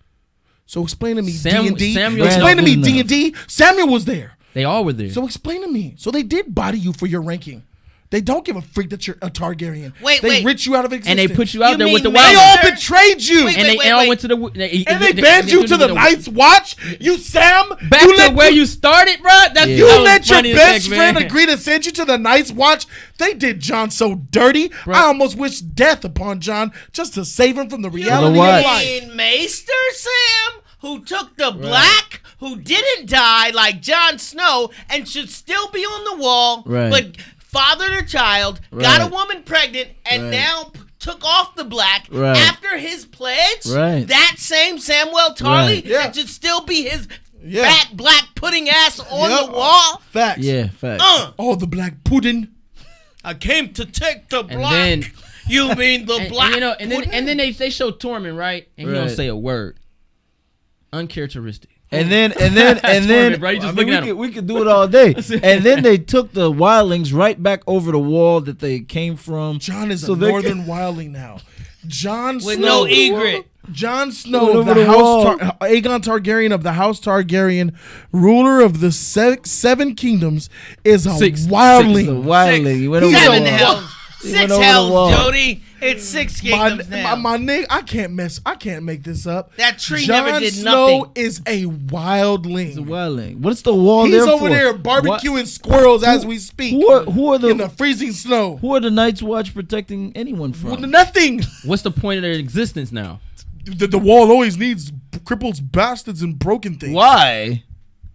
So explain to me D&D. Samuel- Explain to me Brandon. D&D. Samuel was there. They all were there. So explain to me. So they did body you for your ranking. They don't give a freak that you're a Targaryen. Wait, they wait. rich you out of existence. And they put you out You there with the mean They wild. all Maester? betrayed you. Wait, And wait, they all wait. went to the. And they banned you to the Night's Watch. You, Sam. Back you to where you started, bro. That's Yeah. You that was let your funny as best heck, friend man. agree to send you to the Night's Watch. They did Jon so dirty. Bro. I almost wished death upon Jon just to save him from the You reality what? of life. mean Maester, Sam, who took the black, who didn't die like Jon Snow, and should still be on the wall, Right. but fathered a child, got a Right. woman pregnant, and Right. now took off the black Right. after his pledge. Right. That same Samuel Tarly Right. Yeah. that should still be his Yeah. fat black pudding ass on Yep. the wall. Facts. Yeah, fact. Oh, the black pudding. I came to take the black. then- You mean the And, black? and then they show Tormund, right? And he don't Right. say a word. Uncharacteristic. And then Torment, bro. You just I mean, looking at him. we could do it all day. And then they took the wildlings right back over the wall that they came from. Jon is So a they- northern wildling now. Jon with Snow. no egret. Jon Snow Went of over the the House wall. Aegon Targaryen of the House Targaryen, ruler of the seven kingdoms, is a Six. He's a wildling. wildling. He went over Seven the wall. hells. He Six went over the hells, wall. Jody. It's six kingdoms now. My nigga, I can't make this up. That tree Jon never did Snow nothing. is a wildling. He's a wildling. What's the wall He's there over for? there barbecuing squirrels as we speak. Who are in the the freezing snow? who are the Night's Watch protecting anyone Well, from? nothing. What's the point of their existence now? The wall always needs cripples, bastards, and broken things. Why?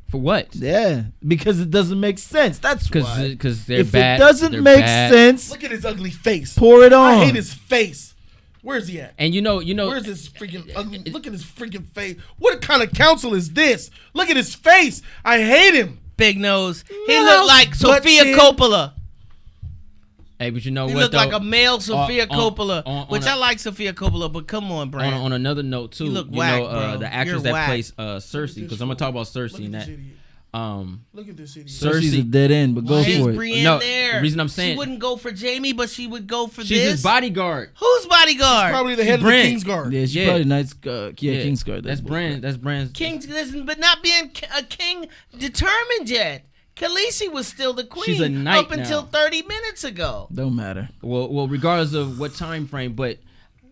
For what? Yeah, because it doesn't make sense. That's why. Because they're If bad. it doesn't they're make bad. sense, Look at his ugly face. pour it on. I hate his face. Where's he at? And you know. Where's his freaking ugly? Look at his freaking face. What kind of council is this? Look at his face. I hate him. Big nose. He No, looked like butt Sophia chin. Coppola. Hey, but you know He what? looked though? like a male Sophia on- Coppola, on which a- I like Sophia Coppola, but come on, Brand. On another note too, You look whack, bro. the actress You're that whack. plays Cersei, because I'm gonna talk about Look Cersei at in this that. idiot. Look at this idiot. Cersei's a Cersei, dead end, but go Why is for it. Brienne No, there? the reason I'm saying- she wouldn't go for Jamie, but she would go for she's this. his bodyguard. Whose bodyguard? Probably the head of the Bran. Kingsguard. Yeah, she's Yeah. probably Knight's Kingsguard. That's Bran. That's Bran's. King's listen, but not being a king determined yet. Khaleesi was still the queen She's a knight up until now. 30 minutes ago. Don't matter. Well, regardless of what time frame, but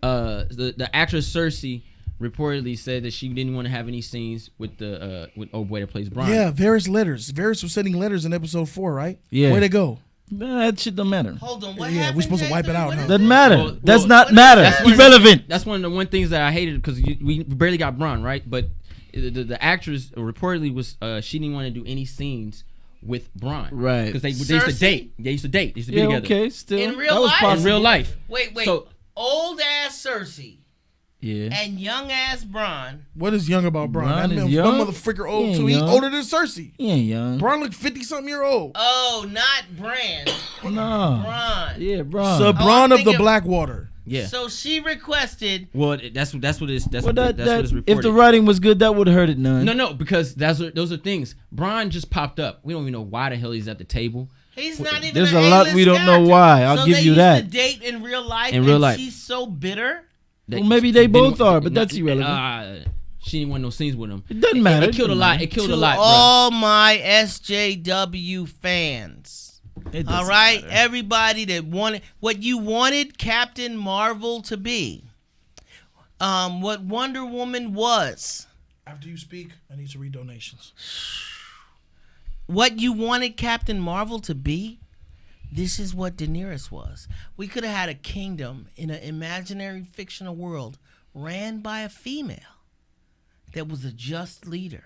the actress Cersei reportedly said that she didn't want to have any scenes with the with old boy that plays Bran. Yeah, Varys letters. Varys was sending letters in episode 4, right? Yeah. Where'd they go? Nah, that shit don't matter. Hold on, what Yeah, happened? we're supposed to wipe it Jason? out, What huh? is Doesn't it? matter. Well, That's well, not matter. That's one of Irrelevant. That's one of the one things that I hated because we barely got Bran, right? But the actress reportedly was she didn't want to do any scenes with Bran, Right. Because they used to Cersei? date. They used to date. They used to be Yeah, together. okay, still. In real that was life? In possible. real life. Wait. So- Old ass Cersei Yeah. and young ass Bronn. What is young about Bron? Bron That is man, young? one motherfucker He old ain't too. He's young. older than Cersei. He ain't young. Bron look 50-something year old. Oh, not Bran. No. Bronn. Yeah, bro. So I'm Bron of the thinking- Blackwater. Yeah. So she requested. Well, that's what it's that's Well, what it's reported. if the writing was good, that would have hurt it none. No, because those are things. Bron just popped up. We don't even know why the hell he's at the table. He's not even. There's an a lot A-list we don't know character. why. I'll So give they you used that. To date in real life. In real and life. she's so bitter. Well, maybe they Didn't both want- are, but that's irrelevant. She didn't want no scenes with him. It doesn't matter. It killed a lot. It killed To a lot, bro. all my SJW fans. It All doesn't right, matter. everybody that wanted what you wanted Captain Marvel to be. What Wonder Woman was. After you speak, I need to read donations. What you wanted Captain Marvel to be, this is what Daenerys was. We could have had a kingdom in an imaginary fictional world ran by a female that was a just leader.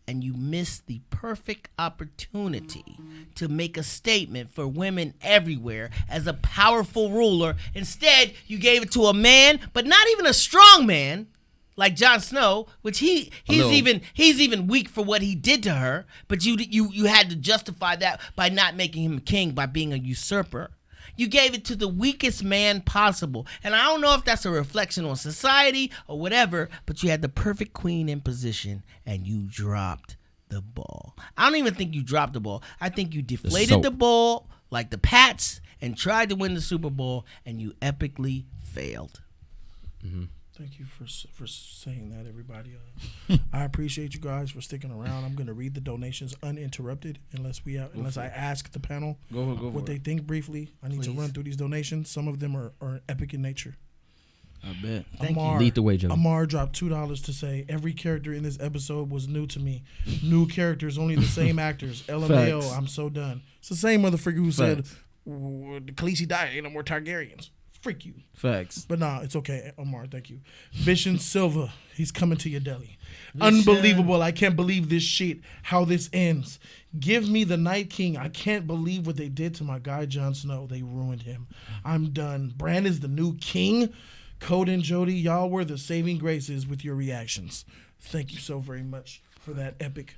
And you missed the perfect opportunity to make a statement for women everywhere as a powerful ruler. Instead, you gave it to a man, but not even a strong man, like Jon Snow, which he's even weak for what he did to her. But you had to justify that by not making him king by being a usurper. You gave it to the weakest man possible. And I don't know if that's a reflection on society or whatever, but you had the perfect queen in position and you dropped the ball. I don't even think you dropped the ball. I think you deflated the ball like the Pats and tried to win the Super Bowl and you epically failed. Thank you for saying that, everybody. I appreciate you guys for sticking around. I'm gonna read the donations uninterrupted, unless I ask the panel what they think briefly. I need to run through these donations. Some of them are epic in nature. I bet. Thank you. Lead the way, Joe. Amar dropped $2 to say every character in this episode was new to me. New characters, only the same actors. LMAO, Facts. I'm so done. It's the same motherfucker who said the Khaleesi died. Ain't no more Targaryens. Freak you. Facts. But nah, it's okay, Omar. Thank you. Vision Silva, he's coming to your deli. Unbelievable. I can't believe this shit. How this ends. Give me the Night King. I can't believe what they did to my guy Jon Snow. They ruined him. I'm done. Bran is the new king. Code and Jody, y'all were the saving graces with your reactions. Thank you so very much for that epic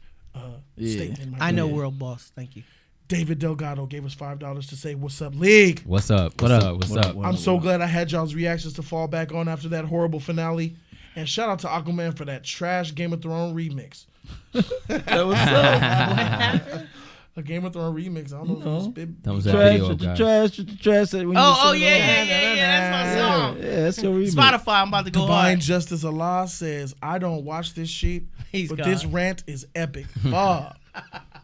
statement. I know, world boss. Thank you. David Delgado gave us $5 to say, "What's up, League?" What's up? What's up? I'm so glad I had y'all's reactions to fall back on after that horrible finale. And shout out to Aquaman for that trash Game of Thrones remix. That was up. A Game of Thrones remix. I don't know if it was big. That was that Trash video, with the guy. trash with the trash. When you Oh sing yeah. That's my song. Yeah, that's your remix. Spotify, I'm about to go Divine on. Justice Allah says, "I don't watch this shit, He's but gone. this rant is epic." Fuck.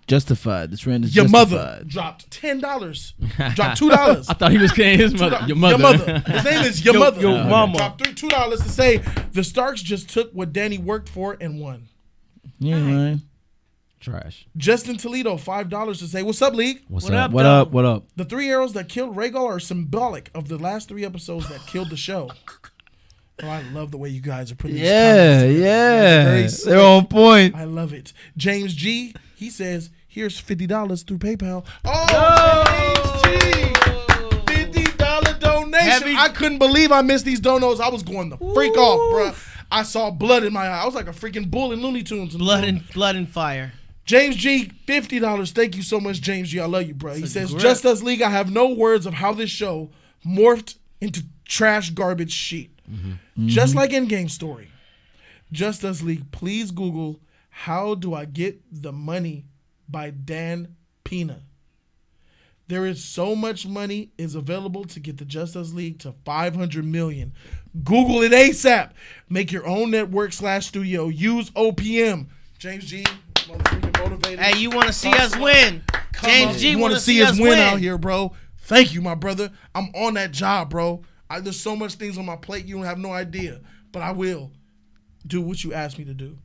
Justified. This rant is Your mother justified. dropped $10. Dropped $2. I thought he was saying his mother. Your mother. Your mother. His name is Your Mother. Yo, mama. Dropped $2 to say the Starks just took what Danny worked for and won. Yeah, man. Trash. Justin Toledo, $5 to say, "What's up, League?" What's What up? up? What Dog. up? What up? The 3 arrows that killed Rhaegal are symbolic of the last 3 episodes that killed the show. Oh, I love the way you guys are putting these Yeah, comments. yeah. Very slick. They're on point. I love it. James G, he says, "Here's $50 through PayPal." Oh, James G! $50 donation. Heavy. I couldn't believe I missed these donos. I was going the freak off, bruh. I saw blood in my eye. I was like a freaking bull in Looney Tunes. Blood and fire. James G, $50. Thank you so much, James G. I love you, bro. He That's says, a grip. "Just Us League, I have no words of how this show morphed into trash garbage shit. Just like in-game story. Just Us League, please Google, How Do I Get the Money by Dan Pena. There is so much money is available to get the Just Us League to 500 million. Google it ASAP. Make your own network/studio. Use OPM." James G, motherfucking motivated. Hey, you want to see us win? James G You want to see us win win out here, bro. Thank you, my brother. I'm on that job, bro. There's so much things on my plate you don't have no idea, but I will do what you asked me to do.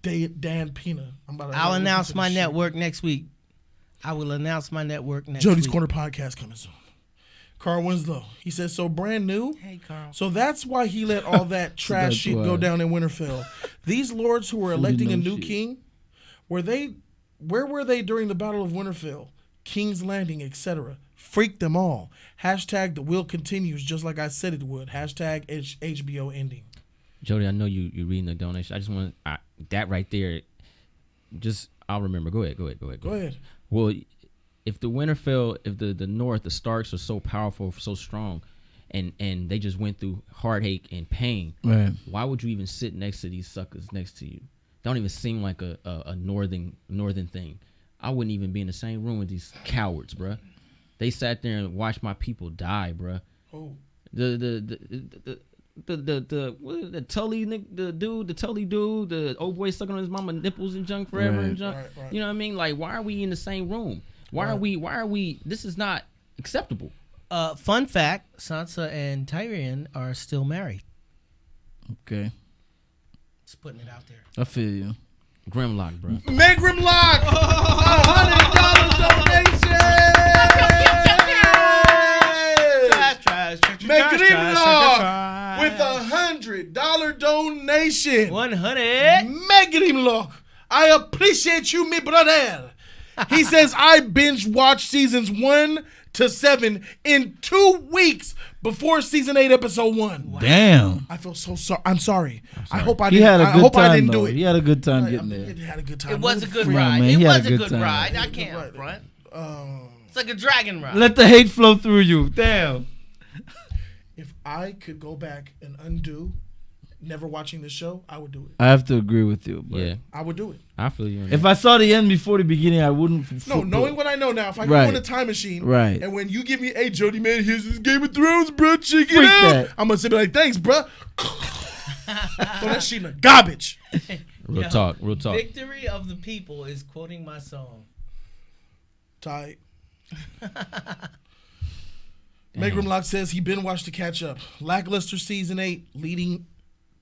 Dan Pena. I'll announce my network next week. I will announce my network next Jody's week. Corner podcast coming soon. Carl Winslow. He says, "So brand new. Hey, Carl. So that's why he let all that trash that's shit why. go down in Winterfell. These lords who were electing a no new shit. king, where were they during the Battle of Winterfell, King's Landing, etc.? Freak them all. Hashtag the wheel continues just like I said it would. Hashtag HBO ending." Jody, I know you reading the donation. I just want that right there. Just I'll remember. Go ahead. Go ahead. Well, if the Winterfell, if the North, the Starks are so powerful, so strong, and they just went through heartache and pain, Right. why would you even sit next to these suckers next to you? Don't even seem like a northern thing. I wouldn't even be in the same room with these cowards, bruh. They sat there and watched my people die, bruh. Oh. The Tully the Tully dude, the old boy sucking on his mama nipples and junk forever and junk. Right. You know what I mean? Like, why are we in the same room? Why are we? This is not acceptable. Fun fact: Sansa and Tyrion are still married. Okay. Just putting it out there. I feel you. Grimlock, bro. Meg Grimlock, $100 donation. Meg Grimlock with $100 donation. 100. Meg Grimlock, I appreciate you, me brother. He says, "I binge watched seasons 1 to 7 in 2 weeks before season 8, episode 1. Damn. I feel so sorry. I'm sorry. I hope I He didn't. had a I good hope I time, didn't though. do it. He had a good time I getting there. It had a good time. It was a good Yeah, ride. man, It he had was a a good good time. ride. I It was a can't good front. ride. It's like a dragon ride. Let the hate flow through you. Damn. If I could go back and undo never watching the show, I would do it. I have to agree with you. But Yeah, I would do it. I feel you. On if that. I saw the end before the beginning, I wouldn't. No, knowing what I know now, if I Right. go in a time machine, Right. and when you give me, hey, Jody, man, here's this Game of Thrones, bro, check it Freak out. that. I'm going to be like, thanks, bro. Throw that shit in the garbage. Real talk. Victory of the People is quoting my song. Tight. Megrim Lock says he been watched to catch up. Lackluster season 8 leading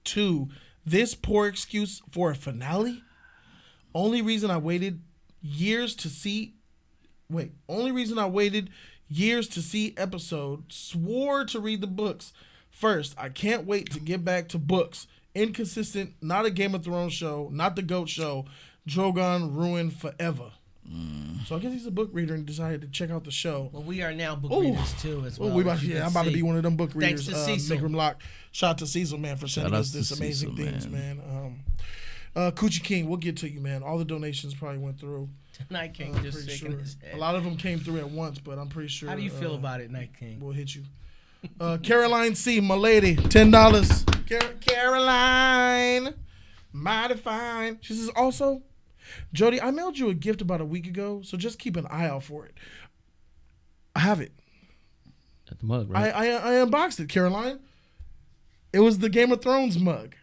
to this poor excuse for a finale. Only reason I waited years to see episode. Swore to read the books first. I can't wait to get back to books. Inconsistent. Not a Game of Thrones show. Not the GOAT show. Drogon ruined forever. So I guess he's a book reader and decided to check out the show. Well, we are now book Ooh. readers too, as well. I'm about to be one of them book Thanks readers. to Cecil. Megrim Lock. Shout out to Cecil, man, for sending Shout us out to this amazing Cecil, things, man. Coochie King, we'll get to you, man. All the donations probably went through. Night King I'm just pretty shaking sure. his head. A lot of them came through at once, but I'm pretty sure. How do you feel about it, Night King? We'll hit you. Caroline C, my lady, $10. Caroline, mighty fine. She says also, Jody, I mailed you a gift about a week ago, so just keep an eye out for it. I have it. At the mug, right? I unboxed it, Caroline. It was the Game of Thrones mug.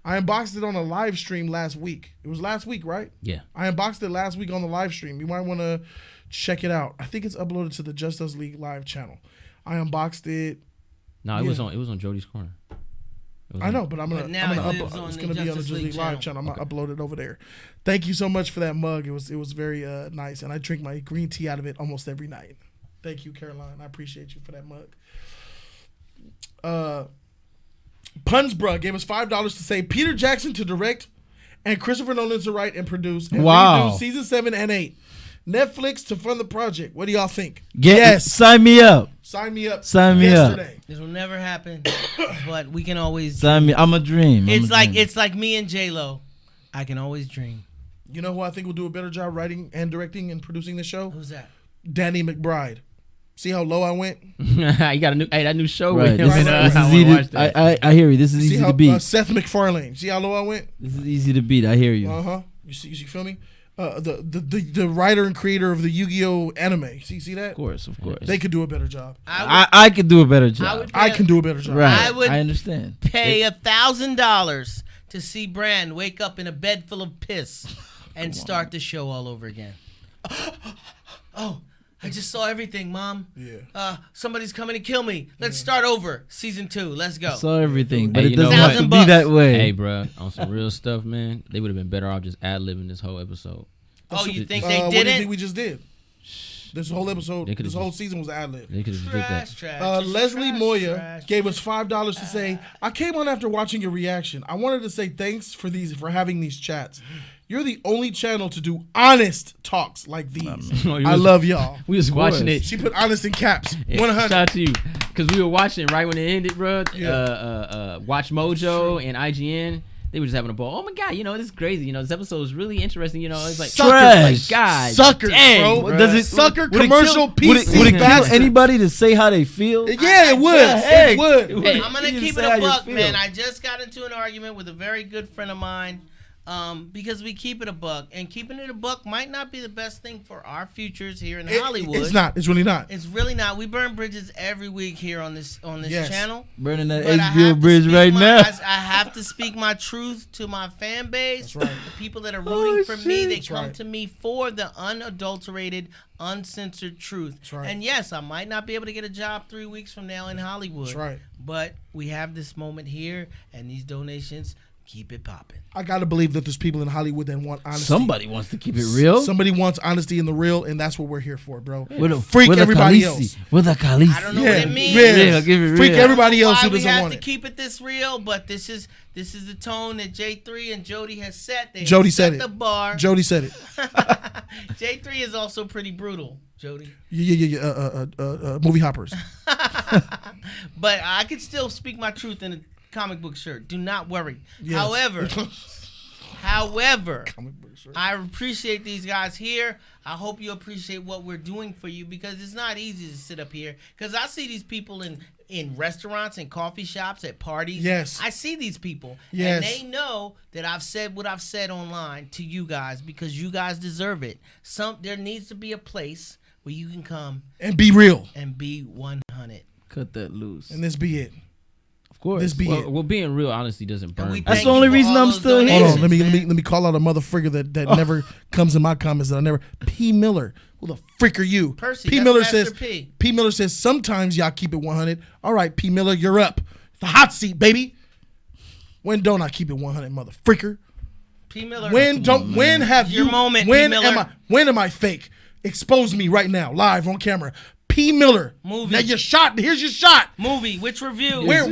I unboxed it on a live stream last week. It was last week, right? Yeah. I unboxed it last week on the live stream. You might want to check it out. I think it's uploaded to the Just Us League live channel. I unboxed it. No, it was on Jody's Corner. I know, but I'm gonna now it lives upload. on It's the gonna be on the Justice Just League League live channel. channel. I'm gonna upload it over there. Thank you so much for that mug. It was very nice, and I drink my green tea out of it almost every night. Thank you, Caroline. I appreciate you for that mug. Punsbruh gave us $5 to say Peter Jackson to direct and Christopher Nolan to write and produce. And Wow. redo season 7 and 8. Netflix to fund the project. What do y'all think? Sign me up. Sign me up. Sign me up. yesterday. It'll never happen, but we can always. Sign me. I'm a dream. It's like me and J-Lo. I can always dream. You know who I think will do a better job writing and directing and producing the show? Who's that? Danny McBride. See how low I went? You got that new show Right. with him. This is, and, this I is wanna easy. watch that. I hear you. This is See easy how to beat. Seth MacFarlane. See how low I went? This is easy to beat. I hear you. Uh-huh. You feel me? The writer and creator of the Yu-Gi-Oh anime. See that? Of course. They could do a better job. I could do a better job. I can do a better job. Right. I would I understand. pay $1,000 to see Bran wake up in a bed full of piss and start the show all over again. Oh, I just saw everything, Mom. Yeah. Somebody's coming to kill me. Let's start over. Season 2. Let's go. I saw everything, but Hey, it you know doesn't what? have to be $1,000. that way. Hey, bro, on some real stuff, man, they would have been better off just ad-libbing this whole episode. Oh, you think What they do you think didn't? we just did? This whole episode, They could've this whole just- season was ad lib. They could have just did that. Trash. Leslie trash, Moya trash. gave us $5 to say, I came on after watching your reaction. I wanted to say thanks for having these chats. You're the only channel to do honest talks like these. I love y'all. We was watching it. She put honest in caps. Yeah, 100. Shout out to you, because we were watching right when it ended, bro. Yeah. Watch Mojo and IGN. They were just having a ball. Oh my god, this is crazy. This episode is really interesting. It's like Trash. God, Suckers, dang, bro. Does it Sucker would it commercial kill, would it PC kill bastards. anybody to say how they feel? Yeah, it would. heck? It would. Hey, I'm gonna You keep say it how a you buck, feel. man. I just got into an argument with a very good friend of mine. Because we keep it a buck, and keeping it a buck might not be the best thing for our futures here in Hollywood. It's not. It's really not. It's really not. We burn bridges every week here on this Yes. channel. Burning that But I HBO have to bridge speak right now. I have to speak my truth to my fan base. That's right. The people that are rooting for me, they That's come right. to me for the unadulterated, uncensored truth. That's right. And yes, I might not be able to get a job 3 weeks from now in Hollywood. That's right. But we have this moment here, and these donations keep it popping. I gotta believe that there's people in Hollywood that want honesty. Somebody wants to keep it real. Somebody wants honesty in the real, and that's what we're here for, bro. Freak everybody else. With a Khaleesi. I don't know what it means. Real. Give it Freak real. everybody else Why who we doesn't have want to it. keep it this real, but this is the tone that J3 and Jody has set. They Jody have said set it. the bar. Jody said it. J3 is also pretty brutal, Jody. Yeah. Movie hoppers. But I can still speak my truth in a comic book shirt. Do not worry. Yes. However, Comic book shirt. I appreciate these guys here. I hope you appreciate what we're doing for you, because it's not easy to sit up here. Because I see these people in in restaurants and coffee shops, at parties. Yes. I see these people. Yes. And they know that I've said what I've said online to you guys because you guys deserve it. There needs to be a place where you can come and be real and be 100. Cut that loose. and this be it. Of course. This be it. Well, being real honestly doesn't burn. we people. That's the only reason I'm still here. Hold on, let donations, me man. let me call out a motherfucker that never comes in my comments that I never. P Miller, who the frick are you? Percy, P that's Miller Master says. P. P Miller says sometimes y'all keep it 100. All right, P Miller, you're up. The hot seat, baby. When don't I keep it 100, motherfricker? P. Miller. When have Your you? moment, P. When Miller. am I fake? Expose me right now, live on camera. P. Miller. Movie. Now your shot. Here's your shot. Movie. Which review? Which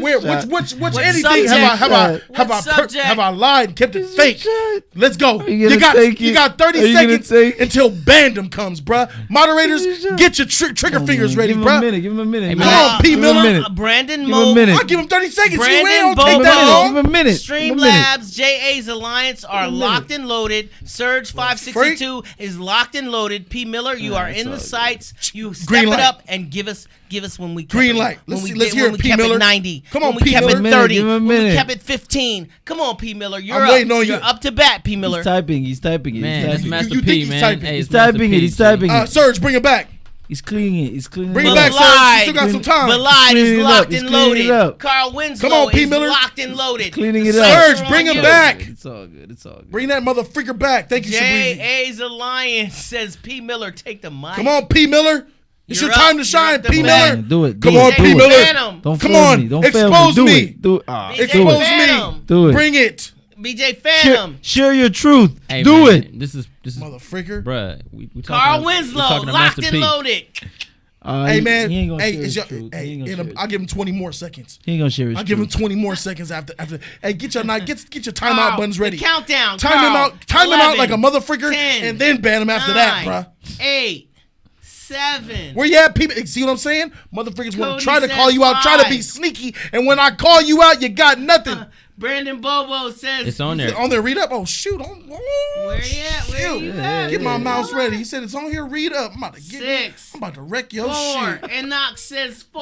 What anything subject? have I lied and kept it fake? shot? Let's go. Are you You gonna got take you it? got Are 30 you gonna seconds take it? until Bandom comes, bruh. Moderators, get your trigger fingers ready, Give him a bruh. minute. Give him a minute. Hey, Come man. on, P. Give him a Miller. minute. Brandon Give him a Moe. minute. I'll give him 30 seconds. Brandon You ain't Bobo. take that long. Give him a minute. Give him a minute. Streamlabs, JA's Alliance are locked and loaded. Surge 562 is locked and loaded. P. Miller, you are in the sites. You step Green it light. up and give us when we kept Green it, light. When Let's we see- let's did- hear when it, we P. kept Miller. it 90. Come on, when we P. kept Miller. it 30. Give him a When we minute. kept it 15. Come on, P. Miller. You're I'm up. waiting on you. You're up to bat, P. Miller. He's typing. He's typing it. Man, He's that's typing it. Master You P, think he's man. typing? Hey, He's it's Master typing P, it. He's G. typing it. Serge, bring it back. He's cleaning it. He's cleaning Bring it. it But back, Serge. You still got lied. some time. But lied Clean is it up. locked He's and cleaning it loaded. up. Carl Winslow Come on, P. is Miller. locked and loaded. Cleaning it The up. search Serge, are bring on him you. back. It's all good. It's all good. Bring that motherfreaker back. Thank you, Sabrina. JA's Alliance says P. Miller, take the mic. Come on, P. Miller. It's You're your time up. to shine, You're up P. to Miller. bat. Do it. Come do on, it, P. do it. Miller. Phantom. Don't Come fail on, me. Don't expose fail me. me. Do it. Do it. BJ Expose Phantom. me. Do it. Bring it, BJ Share, Phantom. share your truth. Hey, do man, it. This is motherfricker. bruh. We talking, Carl we Winslow, talking to locked Master and P. loaded. Hey man, he ain't gonna hey, share it's his your, truth. hey, He ain't gonna share I'll give him 20 more seconds. He ain't gonna share his I'll give him truth. 20 more seconds after. Hey, get your timeout Carl, buttons ready. the countdown. Time him Carl, out. Time him out 11, like a motherfreaker, 10, and then ban him after that, 9, bruh. 8, 7. Where you at, people? See what I'm saying? Motherfuckers want Cody to try to says call you out, try to be 5. sneaky, and when I call you out, you got nothing. Brandon Bobo says. It's on Is it there. on there, read up. Oh shoot! Where you at? Where you at? Get my mouse ready. He said it's on here. Read up. I'm about to get. 6, I'm about to wreck your 4. shit. Enoch says 4.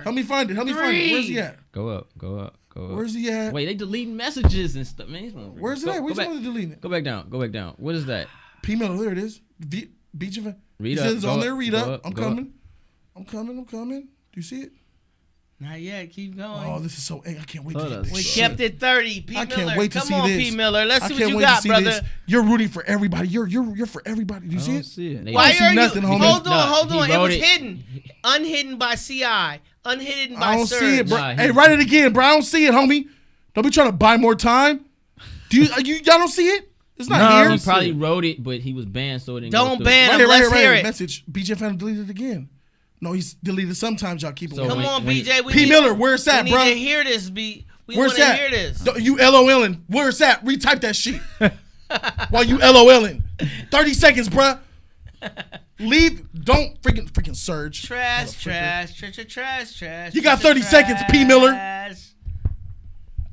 Help me find it. Help me find it. Where's he at? Go up. Go up. Go up. Where's he at? Wait, they deleting messages and stuff, man. Where's it at? Where's go he back, deleting it? go back down. Go back down. What is that? P Miller, there it is. Beach event. Read He up, says it's go on up, there. Read go up. up, I'm go coming. I'm coming. I'm coming. Do you see it? Not yet. Keep going. Oh, this is so. I can't wait to Oh, get that's this we shit. kept it 30. P. I Miller. can't wait to Come see on, this. P. Miller. Let's I see can't what you wait got, to see brother. this. You're rooting for everybody. You're for everybody. Do you I see don't it? see it. They- Why see are nothing, you? homie. Hold on, Nah, hold he on. It wrote was it. hidden. Unhidden by CI. Unhidden by I don't Surge. see it, bro. Nah, Hey, he- write it again, bro. I don't see it, homie. Don't be trying to buy more time. Do y'all don't see it? It's not No, here. He probably wrote it, but he was banned, so it didn't Don't go through. ban Right him. here, Let's hear it. Message. BJ Fan deleted it again. No, he's deleted. Sometimes y'all keep it. So with Come him. when- on, when- BJ. We P. need, Miller, where's that, we bro? need to hear this, B. We Where's want to that? hear this. You LOLing. Where's that? Retype that shit. While you LOLing. 30 seconds, bruh. Leave. Don't freaking surge. Trash, Motherfucker. trash. You got 30 seconds, P. Miller.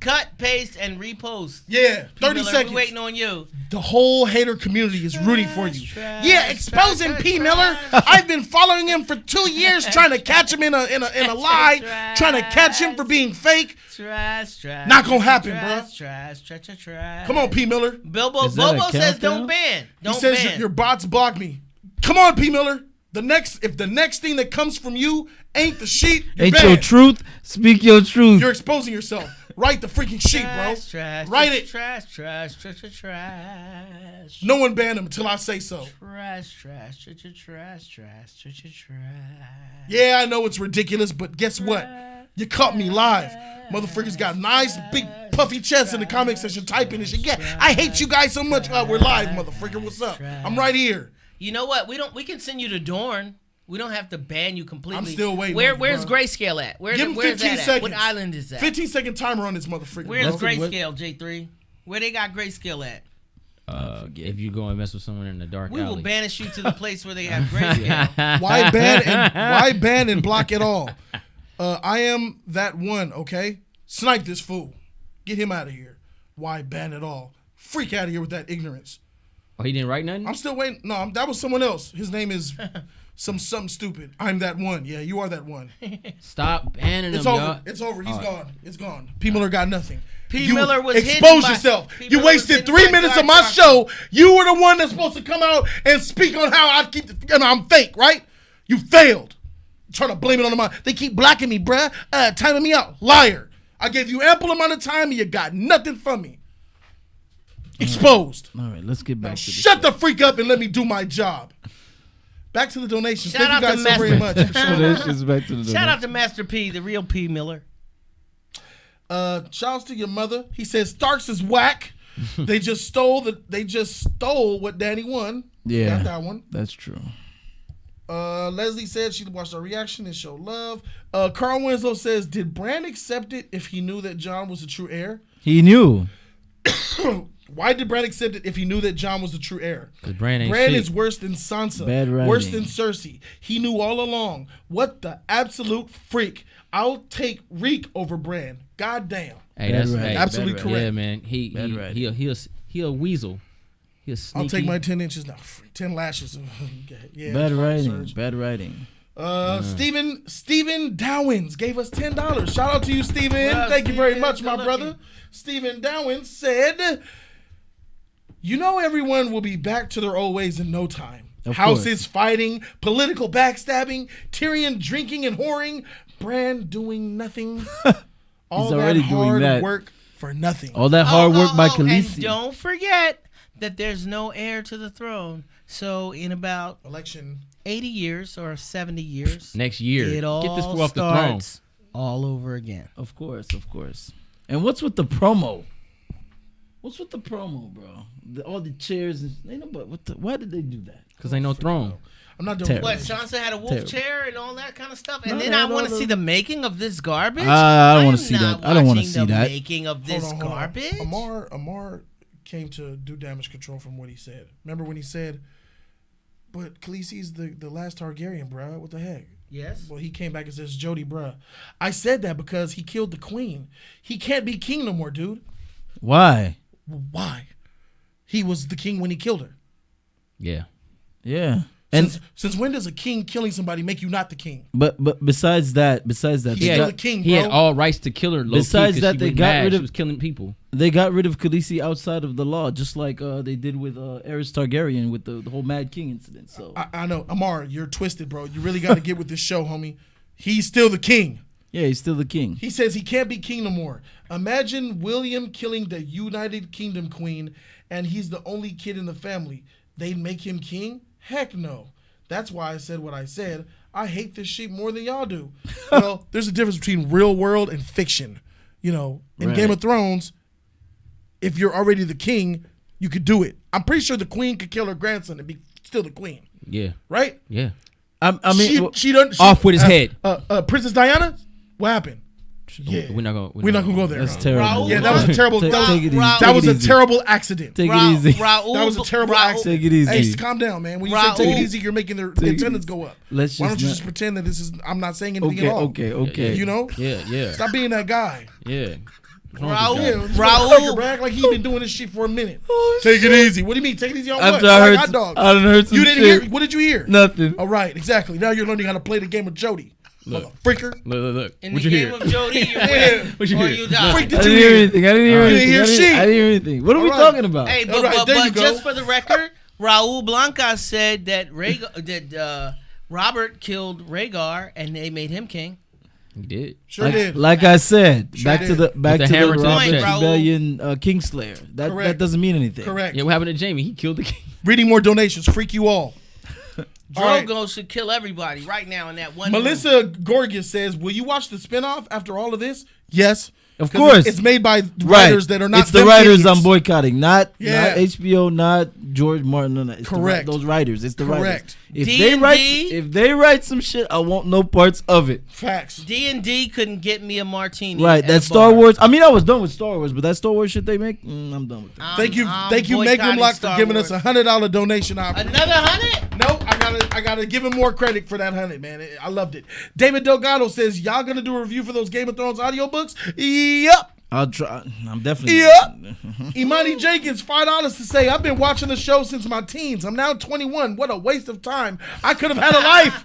Cut, paste, and repost. Yeah, P. 30 Miller, seconds. We waiting on you. The whole hater community is rooting for you. Trash, Yeah, exposing trash, P. trash, Miller. trash. I've been following him for 2 years, trying to catch him in a lie, trying to catch him for being fake. Trash. Not gonna happen, Trash. Come on, P. Miller. Bilbo Is that a Bobo says countdown? don't ban. He Don't says ban. your bots block me. Come on, P. Miller. If the next thing that comes from you ain't the sheet, you're Ain't banned. your truth? Speak your truth. You're exposing yourself. Write the freaking sheet, bro. Trash. Write it. Trash. No one banned him until I say so. Trash. Yeah, I know it's ridiculous, but guess what? You caught me live. Motherfuckers got nice, big, puffy chests in the comment section typing and shit. Yeah, I hate you guys so much. We're live, motherfucker. What's up? I'm right here. You know what? We can send you to Dorn. We don't have to ban you completely. I'm still waiting on you, Where's bro. Grayscale at? Give him where's 15 that at? seconds. What island is that? 15-second timer on this motherfucker. Where's bro. Grayscale, J3? Where they got Grayscale at? If you go and mess with someone in the dark We will alley. banish you to the place where they have Grayscale. Why ban and block it all? I am that one, okay? Snipe this fool. Get him out of here. Why ban it all? Freak out of here with that ignorance. Oh, he didn't write nothing? I'm still waiting. No, that was someone else. His name is something stupid. I'm that one. Yeah, you are that one. Stop banning It's him, over. y'all. It's over. He's gone. It's gone. P. Miller got nothing. P. You Miller was expose hidden by- yourself. P. You Miller was wasted hidden 3 by minutes of Jack my Johnson. show. You were the one that's supposed to come out and speak on how I keep I'm fake, right? You failed. Trying to blame it on they keep blocking me, bruh. Timing me out. Liar. I gave you ample amount of time and you got nothing from me. Exposed. All right, let's get back Now to shut the freak up and let me do my job. Back to the donations. Shout Thank you out guys to so very Master. much. for showing up. donations. Back to the Shout out to Master P, the real P. Miller. Shouts to your mother. He says Starks is whack. They just stole what Danny won. Yeah, Got that one. that's true. Leslie said she watched our reaction and showed love. Carl Winslow says, did Bran accept it if he knew that Jon was the true heir? He knew. Why did Bran accept it if he knew that Jon was the true heir? Because Bran ain't Bran shit. is worse than Sansa. Bad writing. Worse than Cersei. He knew all along. What the absolute freak. I'll take Reek over Bran. God damn. Hey, Bad that's writing. hey, Absolutely bad correct. Yeah, man. Bad writing. He'll weasel. He'll sneaky. I'll take my 10 inches now. 10 lashes. Yeah, Bad writing. Surge. Bad writing. Steven Dowins gave us $10. Shout out to you, Steven. Well, Thank you very Steven, much, good my looking. brother. Steven Dowins said, you know everyone will be back to their old ways in no time. Of Houses fighting, political backstabbing, Tyrion drinking and whoring, Bran doing nothing. All He's already that doing hard that. work for nothing. All that hard work by And Khaleesi. don't forget that there's no heir to the throne. So in about Election. 80 years or 70 years, Next year. it all Get this fool off the throne. starts all over again. Of course, of course. And what's with the promo? What's with the promo, bro? All the chairs and ain't nobody. Why did they do that? Because ain't no throne. I'm not doing Terrible. What, Sansa had a wolf Terrible. chair and all that kind of stuff? And No, then they I had want all to see the- the making of this garbage? I don't wanna am see not that. I don't wanna watching see the that. making of this Hold on. garbage? Amar came to do damage control from what he said. Remember when he said, but Khaleesi's the last Targaryen, bruh. What the heck? Yes. Well, he came back and says, Jody, bruh. I said that because he killed the queen. He can't be king no more, dude. Why? Why? He was the king when he killed her. Yeah. Yeah. And Since when does a king killing somebody make you not the king? but besides that, He's they still got, the king, He had bro. all rights to kill her. Low Besides key, 'cause that, she they went got mad. rid She of- was killing people. they got rid of Khaleesi outside of the law, just like they did with Aerys Targaryen with the whole Mad King incident. So I know. Amar, you're twisted, bro. You really got to get with this show, homie. He's still the king. yeah, he's still the king. He says he can't be king no more. Imagine William killing the United Kingdom queen, and he's the only kid in the family. They'd make him king? Heck no. That's why I said what I said. I hate this shit more than y'all do. Well, there's a difference between real world and fiction. You know, in Right. Game of Thrones, if you're already the king, you could do it. I'm pretty sure the queen could kill her grandson and be still the queen, Yeah. right? Yeah. I mean, she done Off with his head. Princess Diana, what happened? Yeah. We're not gonna go there. that's huh? terrible. Raul- Yeah, that was a terrible. Take that was, it easy. Raul- that Take was it a easy. terrible accident. Take it easy. Raul, That was a terrible Raul- accident. Take it easy. Hey, calm down, man. When you Raul- say take it easy, you're making the Take it attendance easy. go up. Let's Why don't you not- just pretend that this is? I'm not saying anything Okay, at all. okay. You know, Yeah. stop being that guy. Yeah. Raul- Yeah, Raul- act like he been doing this shit for a minute. Take it easy. What do you mean? Take it easy on what? After I Like heard, hot dogs. I done heard some You didn't shit. hear? What did you hear? Nothing. All right, exactly. Now you're learning how to play the game of Jody. Look. Freaker. Look. In What the you game hear? of Jody, you Yeah. win What you or hear? you die. Freak I did didn't you hear hear? anything. I didn't hear You anything. didn't hear I shit. didn't hear anything. What are we All right. talking about? Hey, All right, there you go. just for the record, Raul Blanca said that Robert killed Rhaegar and they made him king. He did. Sure did. Like I said, Sure back did. to the hammer to the Robert chest. Rebellion Kingslayer. That Correct. doesn't mean anything. Correct. Yeah, what happened to Jamie? He killed the king. Reading more donations. Freak you all. All right. Drogo should kill everybody right now in that one room. Melissa Gorgias says, will you watch the spinoff after all of this? Yes. Of 'Cause course. It's made by Right. writers that are not It's the them writers idiots. I'm boycotting, not Yeah. HBO, not George Martin. No. It's Correct. those writers. It's the Correct. writers. If D&D? they write some shit, I want no parts of it. Facts. D&D couldn't get me a martini. Right. at That a Star bar. Wars. I mean, I was done with Star Wars, but that Star Wars shit they make, I'm done with that. Thank you, I'm Magnum boycotting Lock, for Star giving Wars. us $100 donation option. Another 100? No, I gotta give him more credit for that 100, man. I loved it. David Delgado says, y'all gonna do a review for those Game of Thrones audiobooks? Yep. I'll try. I'm definitely. Yeah. Imani Jenkins, $5 to say, I've been watching the show since my teens. I'm now 21. What a waste of time. I could have had a life.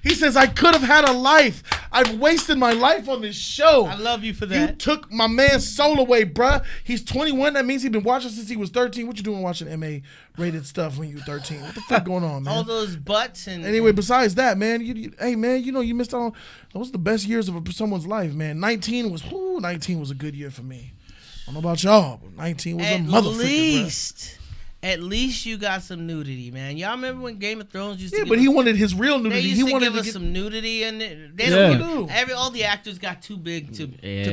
He says, I could have had a life. I've wasted my life on this show. I love you for that. You took my man's soul away, bruh. He's 21. That means he's been watching since he was 13. What you doing watching MA-rated stuff when you were 13? What the fuck going on, man? All those butts and... Anyway, besides that, man, hey, man, you missed out on... Those are the best years of someone's life, man. 19 was a good year for me. I don't know about y'all, but 19 was a motherfucker, bruh. At least you got some nudity, man. Y'all remember when Game of Thrones used to but he wanted his real nudity. They used to give us some nudity, and they don't give, all the actors got too big to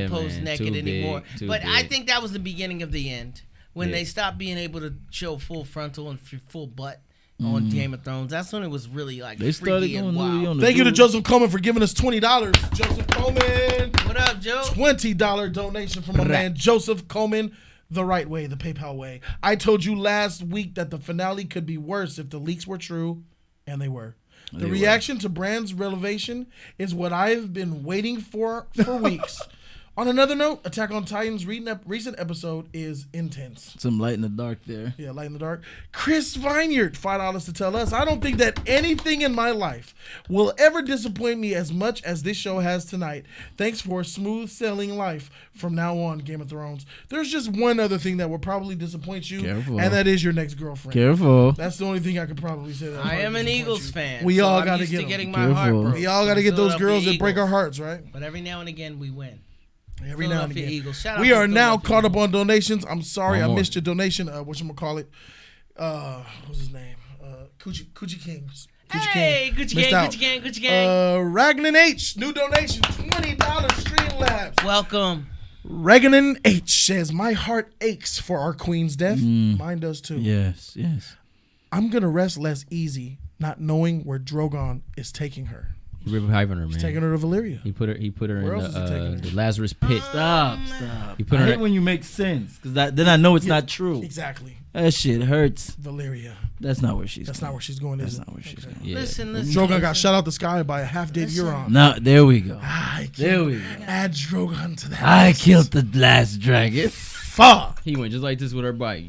pose naked anymore. But I think that was the beginning of the end when they stopped being able to show full frontal and full butt on Game of Thrones. That's when it was really like they started freaky and going nudity wild. on the Thank you to Joseph Coleman for giving us $20. Joseph Coleman. What up, Joe? $20 donation from my man Joseph Coleman. The right way, the PayPal way. I told you last week that the finale could be worse if the leaks were true, and they were. The reaction to Bran's revelation is what I've been waiting for weeks. On another note, Attack on Titan's recent episode is intense. Some light in the dark there. Yeah, light in the dark. Chris Vineyard, $5 to tell us, I don't think that anything in my life will ever disappoint me as much as this show has tonight. Thanks for a smooth sailing life from now on, Game of Thrones. There's just one other thing that will probably disappoint you, and that is your next girlfriend. Careful. That's the only thing I could probably say. That I am an Eagles fan. We all got to get my heart broken. We all got to get those girls that break our hearts, right? But every now and again, we win. Every now and again. Eagles. Shout out we to are now Philadelphia caught up on donations. I'm sorry I missed your donation. Whatchamacallit? What's his name? Coochie Kings. Hey, Gucci Gang. Ragnan H, new donation, $20 Streamlabs. Welcome. Ragnan H says, my heart aches for our queen's death. Mine does too. Yes. I'm going to rest less easy not knowing where Drogon is taking her. Reviving her, man. He's taking her to Valyria. He put her Where in else is he taking her? the Lazarus pit. Stop. He put I her hate when you make sense, because then I know it's not true. Exactly. That shit hurts. Valyria. That's not where she's That's going. not where she's going, is That's it? not where she's going. Yeah. Listen. Drogon got shot out the sky by a half-dead Euron. No, there we go. There we go. Add Drogon to that. I killed the last dragon. Fuck. He went just like this with her bike.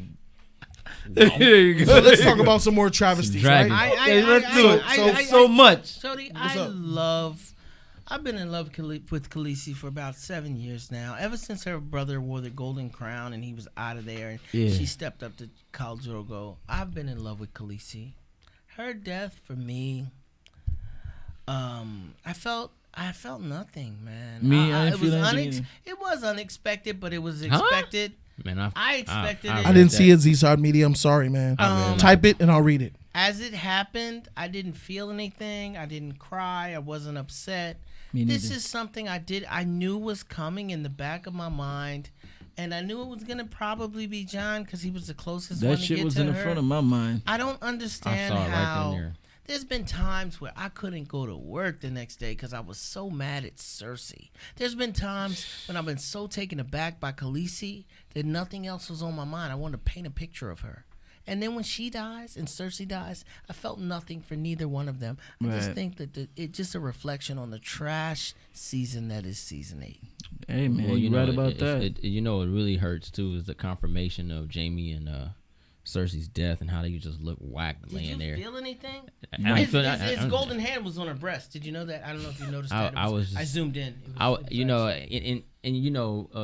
There you go. So let's talk about some more travesties, Dragon. right? Let's do it. So much. Jody, up? I've been in love with Khaleesi for about 7 years now. Ever since her brother wore the golden crown and he was out of there and she stepped up to Khal Drogo, I've been in love with Khaleesi. Her death for me, I felt nothing, man. It was unexpected, but it was expected. Man, I expected it. I didn't see it, Z-Side Media. I'm sorry, man. Type it and I'll read it. As it happened, I didn't feel anything. I didn't cry. I wasn't upset. This is something I knew was coming in the back of my mind, and I knew it was gonna probably be Jon because he was the closest one to get to her. That shit was in the front of my mind. I don't understand how. There's been times where I couldn't go to work the next day because I was so mad at Cersei. There's been times when I've been so taken aback by Khaleesi that nothing else was on my mind. I wanted to paint a picture of her. And then when she dies and Cersei dies, I felt nothing for neither one of them. I just think that it's just a reflection on the trash season that is season 8. Hey, man, well, you right about that. It really hurts, too, is the confirmation of Jaime and Cersei's death and how they just look whack laying there. Did you feel anything? His golden hand was on her breast. Did you know that? I don't know if you noticed that. I zoomed in.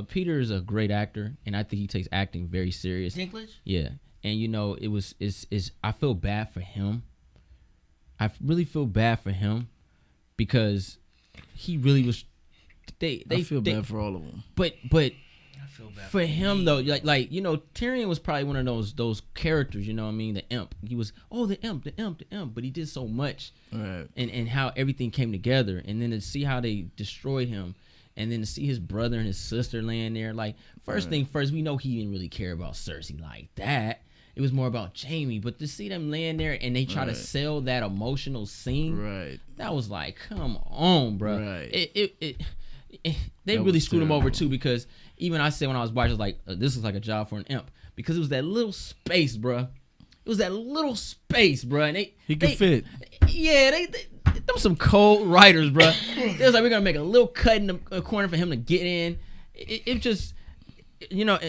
Peter is a great actor, and I think he takes acting very serious. Dinklage? Yeah. And I feel bad for him. I really feel bad for him because he really was. I feel bad for all of them. But I feel bad for him though. Like Tyrion was probably one of those characters. You know what I mean? The imp. He was the imp. But he did so much. Right. And how everything came together, and then to see how they destroyed him. And then to see his brother and his sister laying there, like thing first, we know he didn't really care about Cersei like that. It was more about Jaime, but to see them laying there and they try to sell that emotional scene, that was like, come on, bro. Right. They really screwed him over too, because even I said when I was watching, I was like, this looks like a job for an imp, because it was that little space, bro. It was that little space, bro. And he could fit. Yeah, them some cold writers, bro. They was like, we're gonna make a little cut in the corner for him to get in. It just, you know,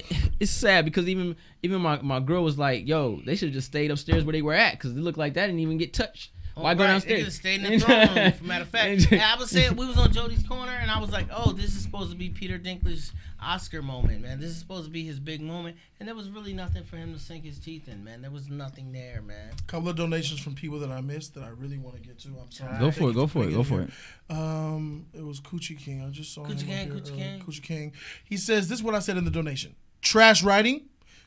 it's sad because even my girl was like, yo, they should have just stayed upstairs where they were at because it looked like that didn't even get touched. Why go downstairs? They could have stayed in the throne room. Matter of fact, I was saying we was on Jody's corner, and I was like, "Oh, this is supposed to be Peter Dinklage's Oscar moment, man. This is supposed to be his big moment." And there was really nothing for him to sink his teeth in, man. There was nothing there, man. A couple of donations from people that I missed that I really want to get to. I'm sorry. Go for it. It was Coochie King. I just saw Coochie him up King, here. Coochie King. Coochie King. He says, "This is what I said in the donation: trash writing,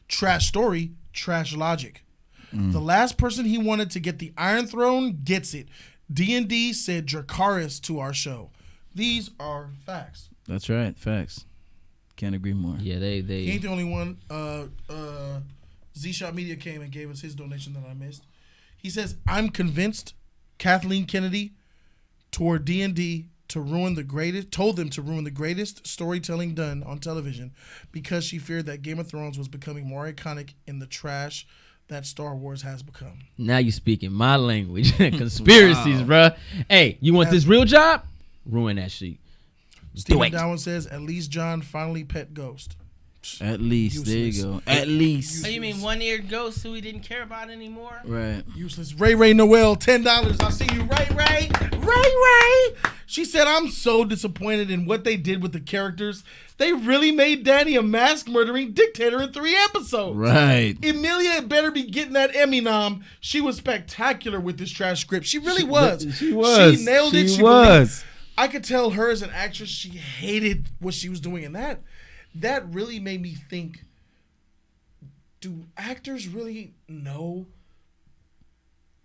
trash story, trash logic. The last person he wanted to get the Iron Throne gets it. D&D said Dracarys to our show. These are facts." That's right. Facts. Can't agree more. Yeah, they He ain't the only one. Z-Shot Media came and gave us his donation that I missed. He says, "I'm convinced Kathleen Kennedy told them to ruin the greatest storytelling done on television because she feared that Game of Thrones was becoming more iconic in the trash that Star Wars has become." Now you speaking my language. Conspiracies, bruh. Hey, you want this real job? Ruin that shit. Stephen Dowan says, "At least John finally pet Ghost." At least. There you go. At least. Oh, you mean one-eared ghost who we didn't care about anymore? Right. Useless. Ray Noel, $10. I see you, Ray. She said, "I'm so disappointed in what they did with the characters. They really made Danny a mask-murdering dictator in 3 episodes. Right. Emilia better be getting that Emmy nom. She was spectacular with this trash script. She really was. She was. She nailed it. She was. I could tell her as an actress, she hated what she was doing, and that really made me think, do actors really know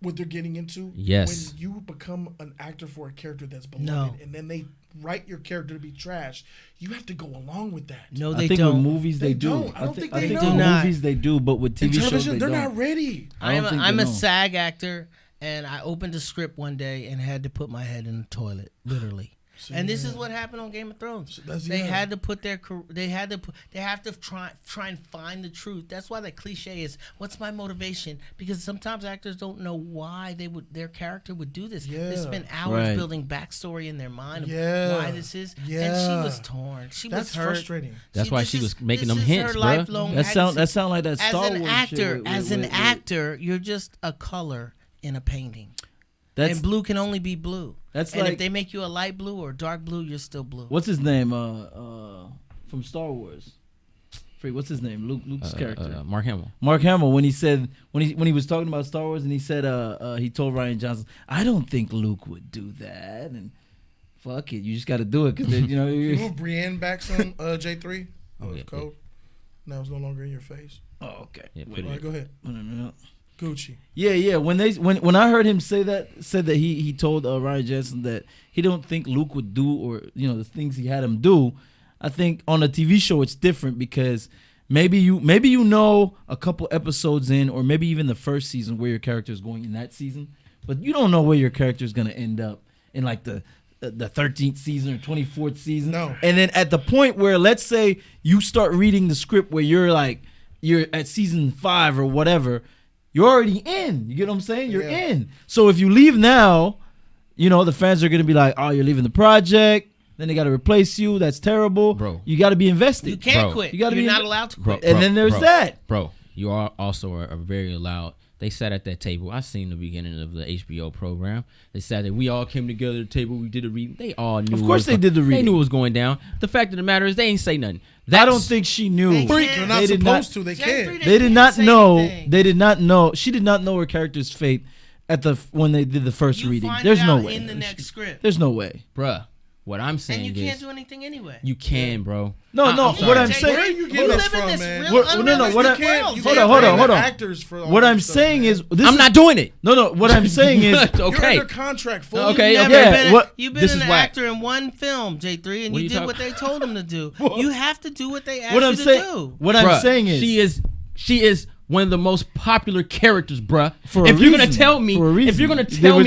what they're getting into? Yes. When you become an actor for a character that's beloved, No. and then they write your character to be trash, you have to go along with that. No, I they think don't. with movies they do. don't. I don't think they with know. movies they do, but with In TV shows television, they they're don't. not ready. I'm a SAG actor, and I opened a script one day and had to put my head in the toilet, literally. And this is what happened on Game of Thrones. They had to put they have to try and find the truth. That's why that cliche is, "What's my motivation?" Because sometimes actors don't know why their character would do this. They spend hours building backstory in their mind of why this is. And she was torn. That's was hurt. frustrating. That's why she was making them This is hints, her bro. lifelong That sound like that as Star an Wars actor, shit as an actor, you're just a color in a painting. And blue can only be blue. That's and like, if they make you a light blue or dark blue, you're still blue. what's his name? From Star Wars. What's his name? Luke's character. Mark Hamill. Mark Hamill, when he was talking about Star Wars, and he said he told Rian Johnson, "I don't think Luke would do that," and fuck it, you just got to do it because You moved Brienne back some J3. Oh, yeah, code. Now it's no longer in your face. Oh, okay. Yeah, All right, go ahead. Gucci. Yeah. When I heard him said that he told Rian Johnson that he don't think Luke would do, or the things he had him do. I think on a TV show it's different because maybe you know a couple episodes in, or maybe even the first season where your character is going in that season, but you don't know where your character is gonna end up in like the 13th season or 24th season. No. And then at the point where, let's say you start reading the script where you're at season 5 or whatever. You're already in. You get what I'm saying? You're in. So if you leave now, the fans are going to be like, "Oh, you're leaving the project. Then they got to replace you. That's terrible." Bro. You got to be invested. You can't quit. You're not allowed to quit. And then there's that. Bro, you also are very loud. They sat at that table. I seen the beginning of the HBO program. They sat there. We all came together at the table. We did a reading. They all knew. Of course they did the reading. They knew what was going down. The fact of the matter is they ain't say nothing. I don't think she knew. They're not supposed to. They can't. They did not know. They did not know. She did not know her character's fate when they did the first reading. There's no way. In the next script. There's no way. Bruh. What I'm saying is, and you can't do anything anyway. You can, bro. No. What I'm saying. Where are you getting this from, man? Hold on. What I'm saying is, I'm not doing it. No. What I'm saying is, okay. You're under contract. Okay. You've been an actor in one film, J3, and you did what they told him to do. You have to do what they asked you to do. What I'm saying is, she is one of the most popular characters, bruh. If you're gonna tell me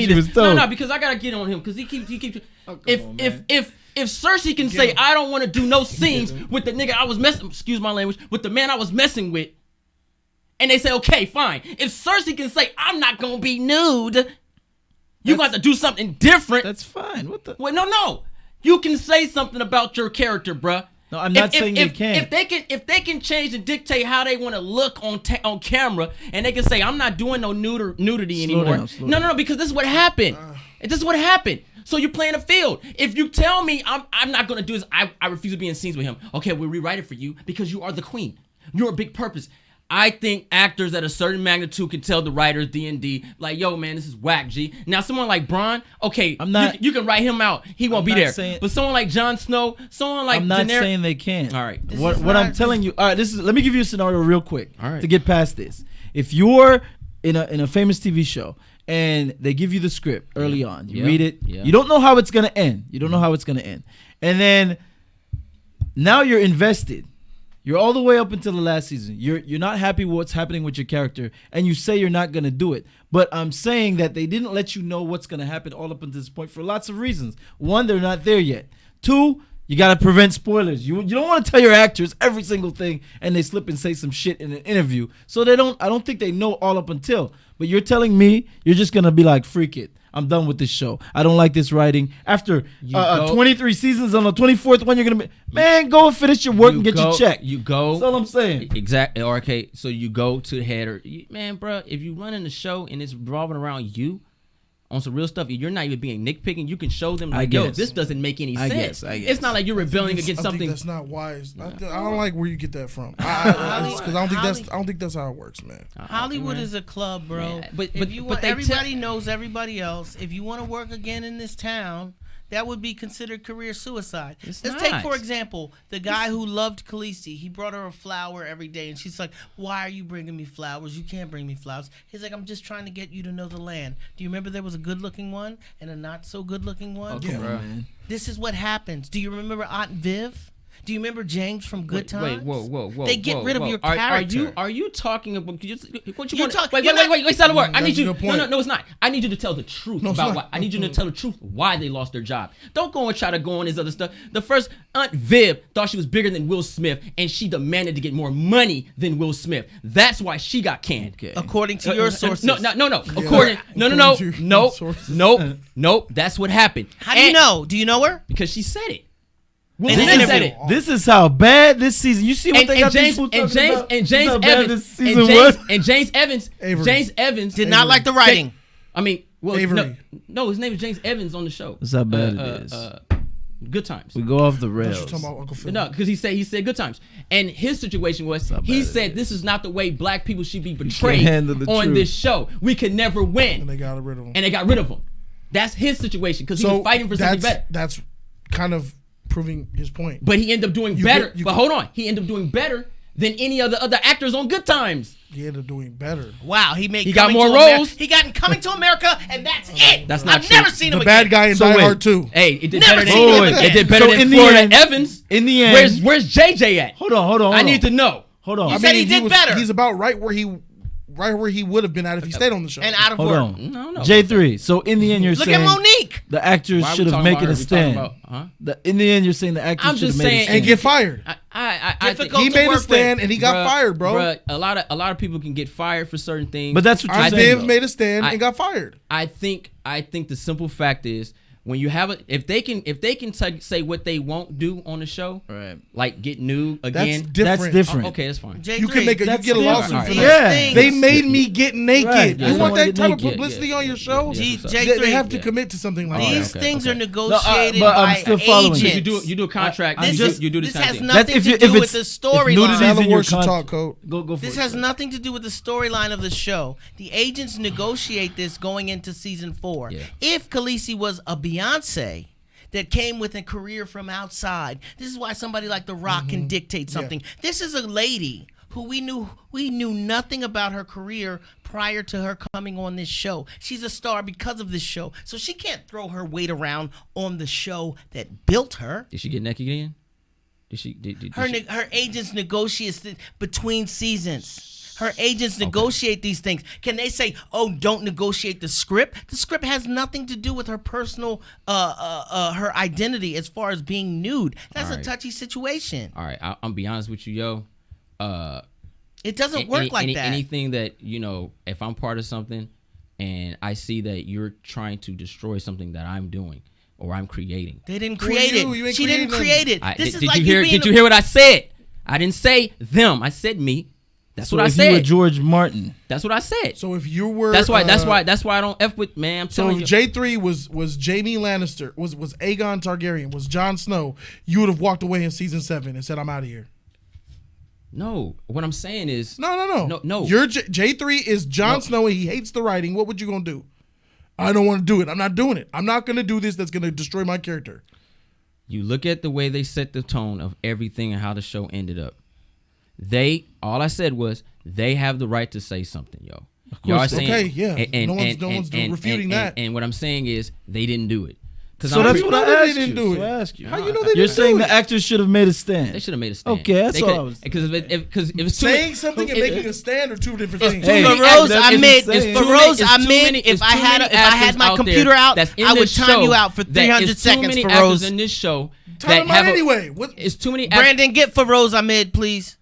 this, no, because I gotta get on him because he keeps. If Cersei can say I don't want to do no scenes with the nigga I was excuse my language, with the man I was messing with, and they say okay, fine. If Cersei can say I'm not gonna be nude, You got to do something different. That's fine. What the? Wait, no. You can say something about your character, bruh. No, I'm not saying they can't. If they can change and dictate how they want to look on camera, and they can say, I'm not doing no nudity anymore. No, because this is what happened. This is what happened. So you're playing a field. If you tell me I'm not gonna do this, I refuse to be in scenes with him. Okay, we'll rewrite it for you because you are the queen. You're a big purpose. I think actors at a certain magnitude can tell the writers D&D like, yo, man, this is whack, G. Now, someone like Bran, okay, you can write him out. He won't be there. But someone like Jon Snow, someone like I'm not saying they can't. All right. What I'm telling you, all right, let me give you a scenario real quick right. to get past this. If you're in a famous TV show and they give you the script early on, you read it, you don't know how it's going to end. And then now you're invested. You're all the way up until the last season. You're not happy with what's happening with your character, and you say you're not going to do it. But I'm saying that they didn't let you know what's going to happen all up until this point for lots of reasons. One, they're not there yet. Two, you got to prevent spoilers. You don't want to tell your actors every single thing, and they slip and say some shit in an interview. So I don't think they know all up until. But you're telling me you're just going to be like, freak it. I'm done with this show. I don't like this writing. After 23 seasons, on the 24th one, you're going to be, man, go and finish your work and get your check. You go. That's all I'm saying. Exactly. Okay, so you go to the header. Man, bro, if you running the show and it's revolving around you on some real stuff, you're not even being nitpicking. You can show them, like, yo, this doesn't make any sense. I guess. It's not like you're rebelling against something. I think that's not wise. I don't like where you get that from. Because I don't think that's how it works, man. Hollywood is a club, bro. Man, but if you want, everybody knows everybody else. If you want to work again in this town, that would be considered career suicide. Let's take, for example, the guy who loved Khaleesi. He brought her a flower every day, and she's like, why are you bringing me flowers? You can't bring me flowers. He's like, I'm just trying to get you to know the land. Do you remember there was a good-looking one and a not-so-good-looking one? Okay, man. This is what happens. Do you remember Aunt Viv? Do you remember James from Good Times? Whoa. They get rid of your character. Are you talking about? What you want? Wait. Stop the word. I need you. No, it's not. I need you to tell the truth about why. I need you to tell the truth why they lost their job. Don't go and try to go on this other stuff. The first Aunt Viv thought she was bigger than Will Smith, and she demanded to get more money than Will Smith. That's why she got canned. Okay. According to your sources. No. Nope. That's what happened. How do you know? Do you know her? Because she said it. This is how bad this season. You see what they got these people talking about? James Evans did not like the writing. Avery. No, his name is James Evans on the show. That's how bad it is. Good Times. We go off the rails. You're talking about Uncle Phil. No, because he said Good Times, and his situation was he said this is not the way black people should be portrayed on this show. We could never win, and they got rid of him. That's his situation because he was fighting for something better. That's kind of proving his point. But he ended up doing better. Hold on, he ended up doing better than any other actors on Good Times. He ended up doing better. Wow, he got more roles. He got in Coming to America, and that's it. That's not I've true. never seen him the bad guy in Die Hard 2. Hey, it did Never better seen him again. It did better than Florida Evans. In the end, where's JJ at? Hold on. I need to know. Hold on. You said he did better. He's about right where he would have been at if he stayed on the show. And out of Hold work. on. No. J3. So in the end, you're saying Look at Monique. the actors should have made a stand. In the end, you're saying the actors should have made a stand and get fired. I think he made a stand and he got fired, bro. Bruh, a lot of people can get fired for certain things. But that's what you're saying. Viv made a stand and got fired. I think the simple fact is when you have if they can say what they won't do on the show, right? Like get nude again. That's different. Okay, that's fine. J3, you can get a lawsuit for that. Yeah, they made me get naked. Right. You want that type of publicity on your show? J3, they have to commit to something like that. These things are negotiated but by I'm still following agents. You do a contract. You do the same thing. This has nothing to do with the storyline. Go for this it. has nothing to do with the storyline of the show. The agents negotiate this going into season 4. Yeah. If Khaleesi was a Beyonce that came with a career from outside, this is why somebody like The Rock can dictate something. Yeah. This is a lady who we knew nothing about her career prior to her coming on this show. She's a star because of this show, so she can't throw her weight around on the show that built her. Did she get naked again? Her agents negotiate between seasons. Her agents negotiate these things. Can they say, "Oh, don't negotiate the script"? The script has nothing to do with her personal, her identity as far as being nude. That's a touchy situation. All right, I'm be honest with you, yo. It doesn't work like that. Anything that if I'm part of something, and I see that you're trying to destroy something that I'm doing or I'm creating. They didn't create it. She didn't create it. This is did like you hear? Did you hear what I said? I didn't say them. I said me. That's what I said. You were George Martin. That's what I said. So if you were, that's why I don't f with, man. I'm so telling if you. J3 was Jaime Lannister, was Aegon Targaryen, was Jon Snow, you would have walked away in season 7 and said, "I'm out of here." No, what I'm saying is no. No. Your J3 is Jon Snow and he hates the writing. What would you gonna do? I don't want to do it. I'm not doing it. I'm not gonna do this. That's gonna destroy my character. You look at the way they set the tone of everything and how the show ended up. All I said was they have the right to say something, yo. Y'all are saying, okay, yeah. And, no one's refuting that. And what I'm saying is they didn't do it. So that's what I asked you. Do it. So I asked you. How you know they You're didn't saying do the it? actors should have made a stand. They should have made a stand. Okay, that's all I was. Because if it's saying something and making a stand are two different things. Hey, Feroz that's Ahmed, insane. Feroz Ahmed, if I had my computer out, I would time you out for 300 seconds, Too many Feroz. actors in this show Time that have anyway. It's too many actors. Brandon, get Feroz Ahmed, please.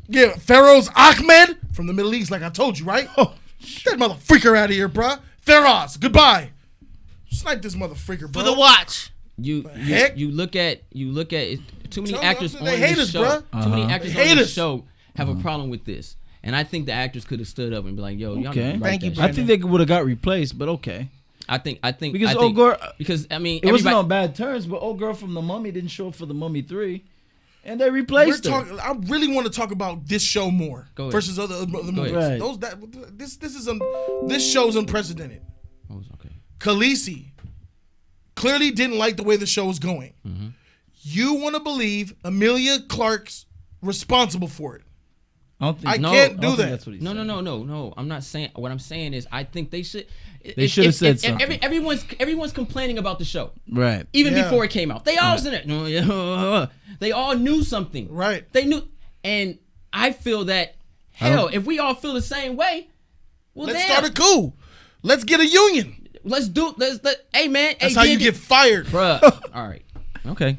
Yeah, Feroz Ahmed from the Middle East, like I told you, right? Oh, get that motherfreaker out of here, bruh. Feroz, goodbye. Snipe this motherfreaker, bro. For the watch. You look at too many Tell actors them on they hate this us, show. bruh. Too many actors They hate on this us. show have a problem with this, and I think the actors could have stood up and be like, "Yo, y'all Okay. need to write Thank you, that Brandon. I think they would have got replaced, but okay. I think Because I think, Ogor- because I mean It wasn't everybody- on bad terms, but old girl from The Mummy didn't show up for The Mummy 3, and they replaced her. I really want to talk about this show more Go ahead. versus other movies. Right. This show's unprecedented. Oh, okay. Khaleesi clearly didn't like the way the show was going. Mm-hmm. You want to believe Emilia Clarke's responsible for it. I can't can't do that. That's what he No, said. no. I'm not saying. What I'm saying is, I think they should. They should have said something. Everyone's complaining about the show, Right. even Yeah. before it came out. They all was in it. No, yeah. They all knew something. Right. They knew, and I feel that. Hell, if we all feel the same way, well, Let's damn. start a coup. Let's get a union. Hey man. That's hey, how you get fired. Bruh. All right. Okay.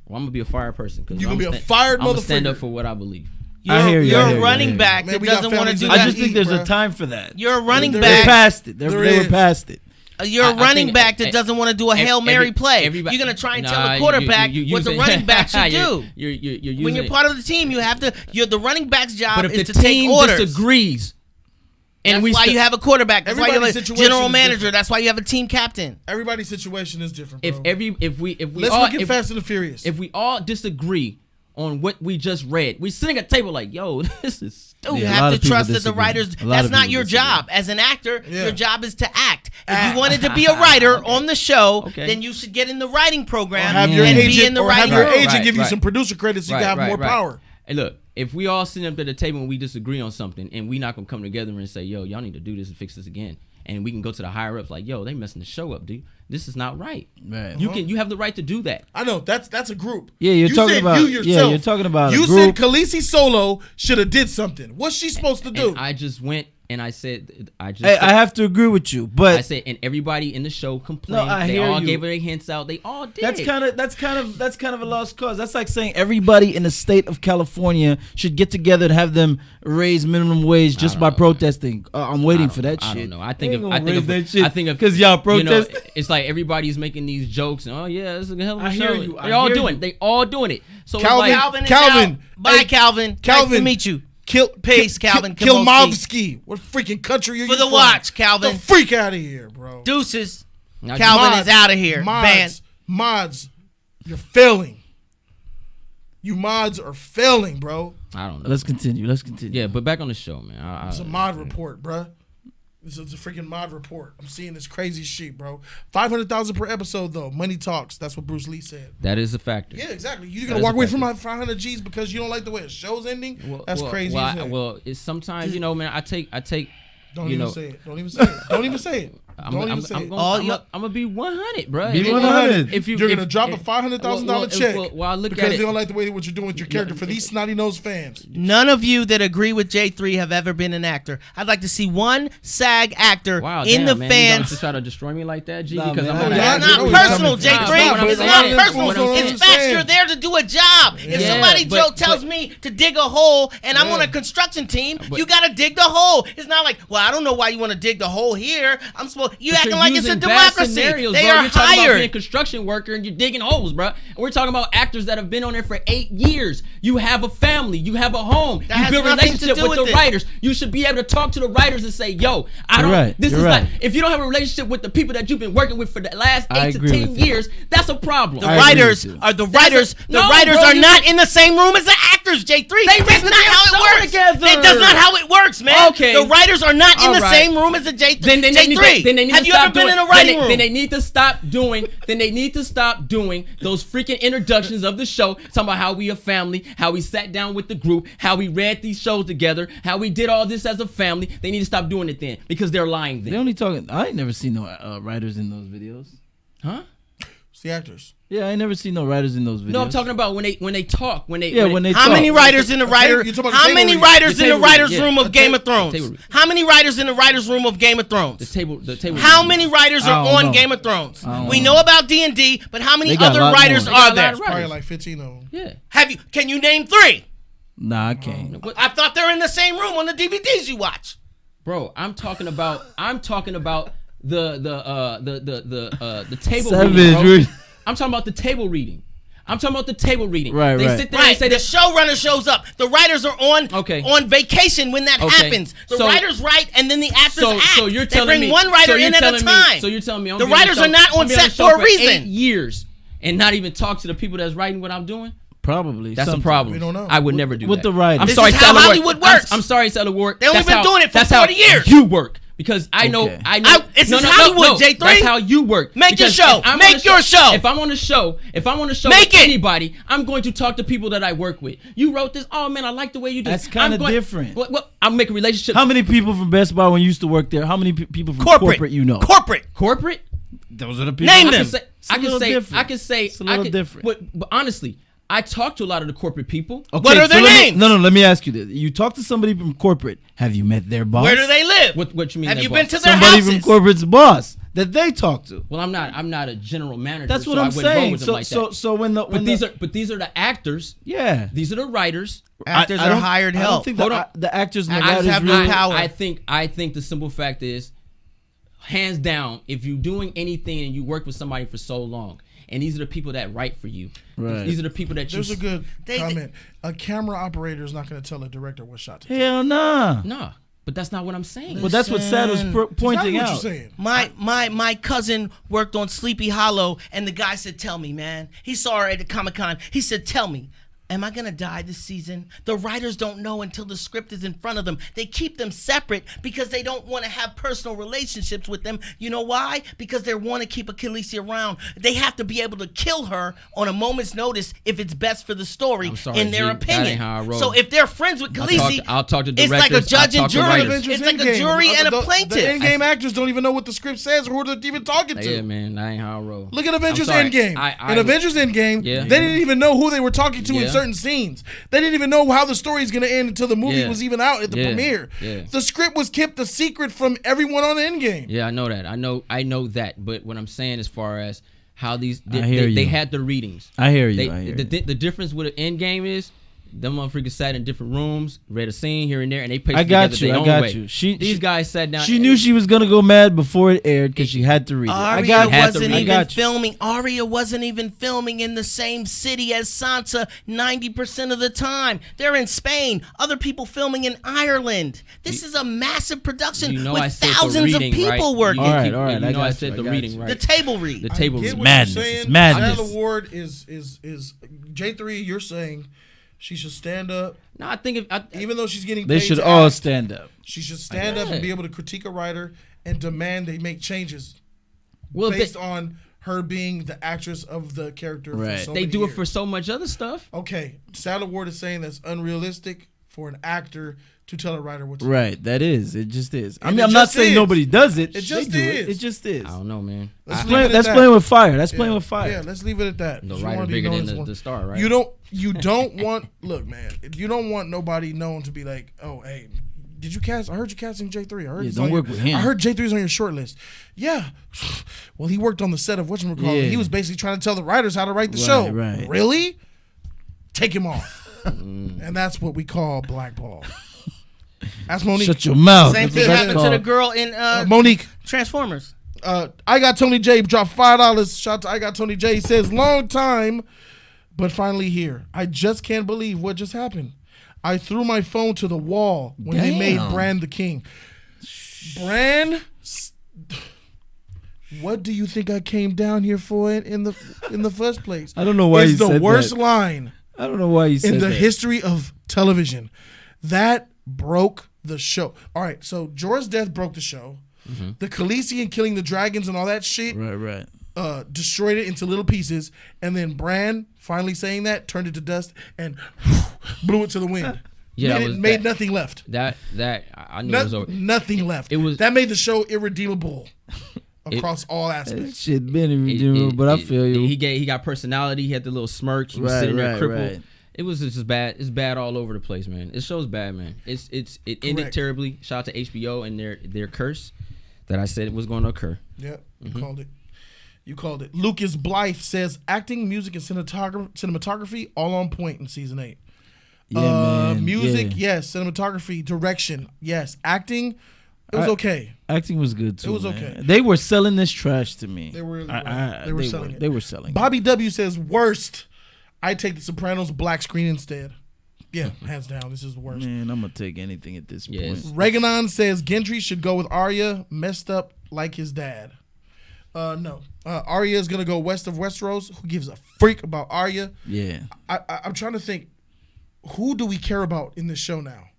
Well, I'm gonna be a fire person because You gonna be a fired I'm gonna stand motherfucker. up for what I believe. I hear you, You're I hear a you, running I hear you. back Man, that we got doesn't want to families do to I that. just think there's bruh. a time for that. You're a running There They back. passed it. They There were is. past it. You're a I running think- back that doesn't want to do a Hail Mary play. everybody- You're gonna try and Nah, tell the quarterback you what the using- running back should do. You're using When you're it. part of the team, you have to. The running back's job But if is the to take team orders. disagrees, and That's we why st- you have a quarterback. That's why you have a Everybody's situation general is manager. different. That's why you have a team captain. Everybody's situation is different, bro. if we Let's all look at if, Fast and the Furious. if we all disagree on what we just read, we sitting at a table like, yo, this is stupid. You Yeah, a lot have of to people trust that the disagree. writers. A lot That's of not people your disagree. job as an actor. Yeah. Your job is to act. If you wanted to be a writer on the show, Okay. then you should get in the writing program have your and be agent in the or have writing your room. agent Right, give you right. some producer credits so you can have more power. Hey, look, if we all sit up at the table and we disagree on something, and we not gonna come together and say, yo, y'all need to do this and fix this again, and we can go to the higher ups like, yo, they messing the show up, dude. This is not right. Right. You have the right to do that. I know that's a group. Yeah, you're You talking said about- you yeah, yourself. you're talking about a You group. said Khaleesi Solo should have did something. What's she supposed to do? And I just went and I said, I have to agree with you, I but said, and everybody in the show complained. No, I they hear all you. gave their hints out. They all did. that's kind of a lost cause. That's like saying everybody in the state of California should get together and have them raise minimum wage just by protesting. I'm waiting for that I shit. don't know. I They think ain't if, gonna I think raise if, that shit I think if 'cause y'all you know, protest. it's like everybody's making these jokes. And, oh yeah, it's a hell of a I show. hear you. They I all hear doing. you. They all doing it. So Calvin- it's like, Calvin is Calvin. out. Bye, Hey, Calvin. Nice Calvin. to meet you. Peace, Calvin Kilmovsky. What freaking country are you For the from? watch, Calvin. The freak out of here, bro. Deuces. Now, Calvin Mods, is out of here. Mods, mods, you're failing. You mods are failing, bro. I don't know. Let's continue. Yeah, but back on the show, man. It's a mod report, bro. This is a freaking mod report. I'm seeing this crazy shit, bro. 500,000 per episode, though. Money talks. That's what Bruce Lee said. That is a factor. Yeah, exactly. You're That gonna is walk a away factor. from my 500 G's because you don't like the way the show's ending. That's crazy. Well, as hell. well, it's sometimes, you know, man. I take. Don't you even know, say it. Don't even say it. Don't even say it. I'm Don't even say it. gonna be 100, bro. Be 100. If You're gonna drop a $500,000 check well, I look because at they it. don't like the way what you're doing with your character for these snotty nosed fans. None of you that agree with J3 have ever been an actor. I'd like to see one SAG actor Wow, in damn, the man, you gonna fans. just try to destroy me like that, G? Nah, Because man, I'm I- not. It's not I know personal, what you're J3. talking about. It's Nah, not but personal. what I'm It's facts. saying. You're there to do a job. If Yeah, somebody but- tells me to dig a hole and I'm on a construction team, you gotta dig the hole. It's not like, well, I don't know why you want to dig the hole here. I'm supposed you But acting you're like it's a using bad democracy. scenarios, They bro. are You're talking about being a hired. construction worker and you're digging holes, bro. And we're talking about actors that have been on there for 8 years. You have a family. You have a home. That You has build a nothing to relationship do with the with it. writers. You should be able to talk to the writers and say, yo, I don't. You're right. This You're is right. like, if you don't have a relationship with the people that you've been working with for the last I 8 to agree 10 with you. years, that's a problem. The I agree writers with you. are the That's writers. a- The No, writers bro, are you- not in the same room as the actors. J3. They That's making not their how show it works. together. That's not how it works, man. Okay. The writers are not in All the right. same room as the J3. Then they need J3. to, then they need Have to you stop ever been doing, in a writing room? Then they need to stop doing. Then they need to stop doing those freaking introductions of the show, talking about how we a family, how we sat down with the group, how we read these shows together, how we did all this as a family. They need to stop doing it then because they're lying They then. only talking. I ain't never seen no writers in those videos. Huh? It's the actors. Yeah, I ain't never seen no writers in those videos. No, I'm talking about when they talk, when they Yeah, when they How talk. many writers in the writer? You talking about the How table many read. writers The in the table read, writers' yeah. room of Game of table Thrones? read. How many writers in the writers' room of Game of Thrones? the table. How many writers I are don't on know. Game of Thrones? I don't We know. know about D&D, but how many They got other a lot writers more. They got are a lot there? of Probably writers. like 15 of them. Yeah. Have you? Can you name 3? Nah, I can't. What- I thought they're in the same room on the DVDs you watch. Bro, I'm talking about the table Savage, reading, bro. really. I'm talking about the table reading. Right, They right. sit there Right, and say the that. showrunner shows up. The writers are Okay. on vacation when that Okay. happens. The So- writers write and then the actors act. So you're they telling bring me one writer so you're in at a telling me- time. So you're telling me I'm the gonna be on writers show- are not I'm on gonna be set the show for a reason. 8 years and not even talk to the people that's writing what I'm doing. Probably. That's a sometimes. problem. We don't know. I would never do with that. the writers. I'm This sorry, is how Stella Ward. Hollywood works. I'm sorry, Stella Ward. They only That's been how- doing it for that's 40 how years. You work. Because I know, Okay. This is Hollywood, J3. That's how you work. Make your Because show. if I'm Make on a your show. If I'm on a show Make with it. anybody, I'm going to talk to people that I work with. You wrote this. Oh man, I like the way you did. That's kinda I'm going- different. What? I'm making relationships. How many people from Best Buy when you used to work there? How many people from corporate. corporate you know? Corporate. Corporate? Those are the people. Name I them. can say. It's a little different. It's a little different. But honestly, I talk to a lot of the corporate people. Okay, What are their names? No, let me ask you this. You talk to somebody from corporate. Have you met their boss? Where do they live? What you mean? Have their you boss? been to their Somebody houses? from corporate's boss that they talk to. Well, I'm not a general manager. That's what so I'm I wouldn't roll saying. with them So, like so, that. so when the But these are the actors. yeah, These are the writers. Actors I are don't- hired I help. don't think Hold on. the actors and the Actors writers have no really. power. I think the simple fact is, hands down, if you're doing anything and you work with somebody for so long, and these are the people that write for you. Right. These are the people that you. There's a good They- comment. A camera operator is not going to tell a director what shot to take. Hell nah. Nah, but that's not what I'm saying. But that's what Sad was Listen. pointing That's out. what you're saying. My cousin worked on Sleepy Hollow, and the guy said, "Tell me, man." He saw her at the Comic-Con. He said, "Tell me, am I gonna die this season?" The writers don't know until the script is in front of them. They keep them separate because they don't want to have personal relationships with them. You know why? Because they want to keep Khaleesi around. They have to be able to kill her on a moment's notice if it's best for the story, I'm sorry, in their G, that opinion. ain't how I roll. So if they're friends with Khaleesi, I'll talk to it's like a directors, judge I'll and talk to jury. writers. Avengers It's like a Endgame. jury and a The plaintiff. in-game actors don't even know what the script says or who they're even talking to. Yeah, man, that ain't how I roll. Look at Avengers sorry. Endgame. In Avengers Endgame, Yeah. they didn't even know who they were talking to in Yeah. certain scenes. They didn't even know how the story is going to end until the movie Yeah. was even out at the Yeah. premiere. Yeah. The script was kept a secret from everyone on Endgame. Yeah, I know that. I know that. But what I'm saying, as far as how these, I hear they you. had the readings. I hear you. They, I hear the, you. the difference with an end game is them motherfuckers sat in different rooms, read a scene here and there, and they paced I got together you. their I own got way. you. These guys sat down. She knew she was gonna go mad before it aired because she had to read it. I Arya got had to wasn't read it. even I got you. filming. Arya wasn't even filming in the same city as Sansa 90% of the time. They're in Spain. Other people filming in Ireland. This is a massive production You know with I said thousands the reading, of people right? working. You All right, keep- all right, You I know I got said you, the I got reading, you. right? The table read. The table I get read. what Madness. you're saying. It's madness. Stella Ward is J3. You're saying she should stand up, No, I think even though she's getting. They paid should to all act, stand up. She should stand up and be able to critique a writer and demand they make changes well, based on her being the actress of the character. Right. For so they many do it years. for so much other stuff. Okay, Stella Ward is saying that's unrealistic for an actor to tell a writer what to do. Right, that is. It just is. I And mean, it I'm not just saying is. nobody does it. It just They do is. It just is. I don't know, man. Let's leave it at That's that. playing with fire. That's playing Yeah. with fire. Yeah, let's leave it at that. The You writer wanna be bigger known than as one. the star, right? You don't want look, man. You don't want nobody known to be like, oh, hey, did you cast? I heard you casting J3. I heard he's don't on work your, with him. I heard J3's on your short list. Yeah. Well, he worked on the set of whatchamacallit. Yeah. He was basically trying to tell the writers how to write the Right, show. right. Really? Take him off. And that's what we call blackball. That's Monique. Shut your mouth. Same That's thing what that's happened to the called. girl in Monique. Transformers. I got Tony J dropped $5. Shout out to I got Tony J. He says, long time, but finally here. I just can't believe what just happened. I threw my phone to the wall when they made Damn. Bran the king. Bran, what do you think I came down here for in the first place? I don't know why it's you the said worst that. line I don't know why you said in the that. history of television. That broke the show. All right, so Jorah's death broke the show. The Khaleesi and killing the dragons and all that shit Right. destroyed it into little pieces, and then Bran finally saying that turned it to dust and blew it to the wind. Yeah, made, it was made that- nothing left. I knew it was over. Nothing left. It was- that made the show irredeemable across all aspects. That shit been irredeemable, but I feel you. He got personality. He had the little smirk. He was sitting there crippled. Right. It was just bad. It's bad all over the place, man. This show's bad, man. It ended Correct. terribly. Shout out to HBO and their curse that I said it was going to occur. Yep, you called it. You called it. Lucas Blythe says acting, music, and cinematography all on point in season 8. Yeah, man. Music, Yeah. yes. Cinematography, direction, yes. Acting, it was okay. Acting was good too. It was man. okay. They were selling this trash to me. They were- I- they were selling it. They were selling. Bobby W says worst. I take The Sopranos black screen instead. Yeah, hands down. This is the worst. Man, I'm gonna take anything at this Yes. point. Reganon says Gendry should go with Arya, messed up like his dad. No. Arya is gonna go west of Westeros. Who gives a freak about Arya? Yeah, I'm trying to think. Who do we care about in this show now?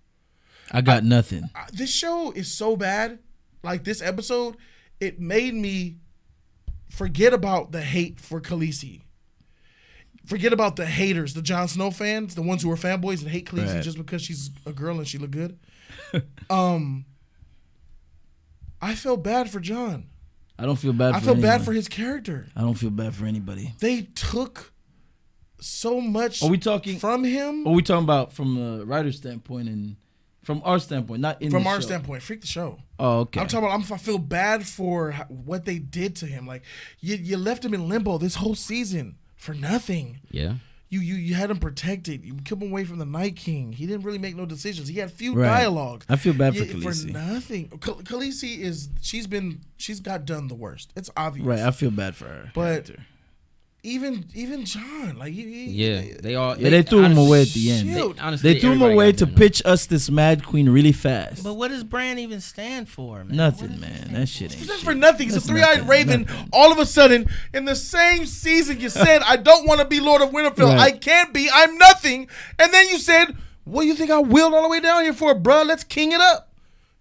I got nothing. This show is so bad. Like this episode, it made me forget about the hate for Khaleesi. Forget about the haters, the Jon Snow fans, the ones who are fanboys and hate Khaleesi Right. just because she's a girl and she look good. I felt bad for Jon. I don't feel bad. I for felt bad anyone. for his character. I don't feel bad for anybody. They took so much Are we talking? from him. Are we talking about from a writer's standpoint and from our standpoint, not in From the our show? standpoint, freak the show. Oh, okay. I'm talking about. I feel bad for what they did to him. Like you left him in limbo this whole season for nothing. Yeah. You had him protected. You kept him away from the Night King. He didn't really make no decisions. He had few Right. dialogues. I feel bad for For Khaleesi. nothing. Khaleesi she's got done the worst. It's obvious. Right, I feel bad for her. But character. even Jon, like Yeah. They all. Yeah, they threw him honestly- away at the end. Shoot. Honestly, They threw him everybody away got to done. pitch us this Mad Queen really fast. But what does Bran even stand for, man? Nothing, man. That shit ain't It's shit. for nothing. He's a That's three-eyed nothing, raven. nothing. All of a sudden, in the same season, you said, "I don't want to be Lord of Winterfell. Right. I can't be. I'm nothing." And then you said, "What do you think I wheeled all the way down here for, bruh? Let's king it up."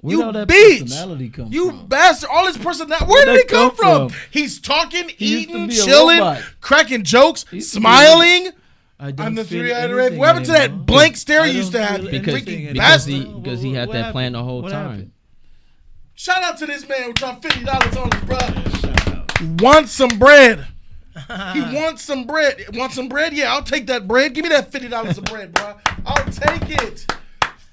Where'd You all that bitch. personality come You from? bastard. All his personality. Where Where'd did it that come come from? from? He's talking, He used to eating, be a chilling, robot. cracking jokes, He used to be a smiling. I don't I'm the feel three-eyed anything raven. What happened to that anymore. blank stare I you used don't to have? feel You Because freaking anything bastard. anymore. because he had What that plan the whole What time. happened? Shout out to this man who dropped $50 on us, bruh. Want some bread. He wants some bread. Want some bread? Yeah, I'll take that bread. Give me that $50 of bread, bro. I'll take it.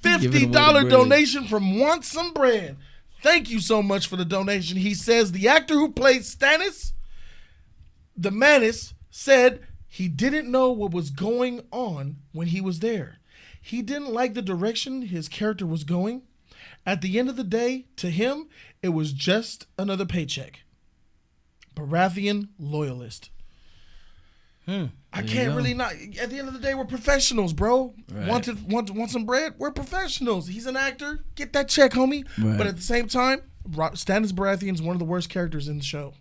Giving away $50 the bread. donation from Want Some Bread. Thank you so much for the donation. He says the actor who played Stannis, the Manus, said he didn't know what was going on when he was there. He didn't like the direction his character was going. At the end of the day, to him, it was just another paycheck. Baratheon loyalist. I can't really not. At the end of the day, we're professionals, bro. Right. Want some bread? We're professionals. He's an actor. Get that check, homie. Right. But at the same time, Stannis Baratheon is one of the worst characters in the show.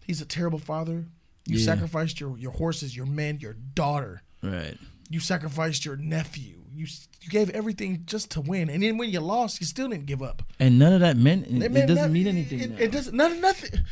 He's a terrible father. You Yeah. sacrificed your horses, your men, your daughter. Right. You sacrificed your nephew. You gave everything just to win, and then when you lost, you still didn't give up. And none of that meant. It meant doesn't nothing. mean anything. It doesn't. Nothing.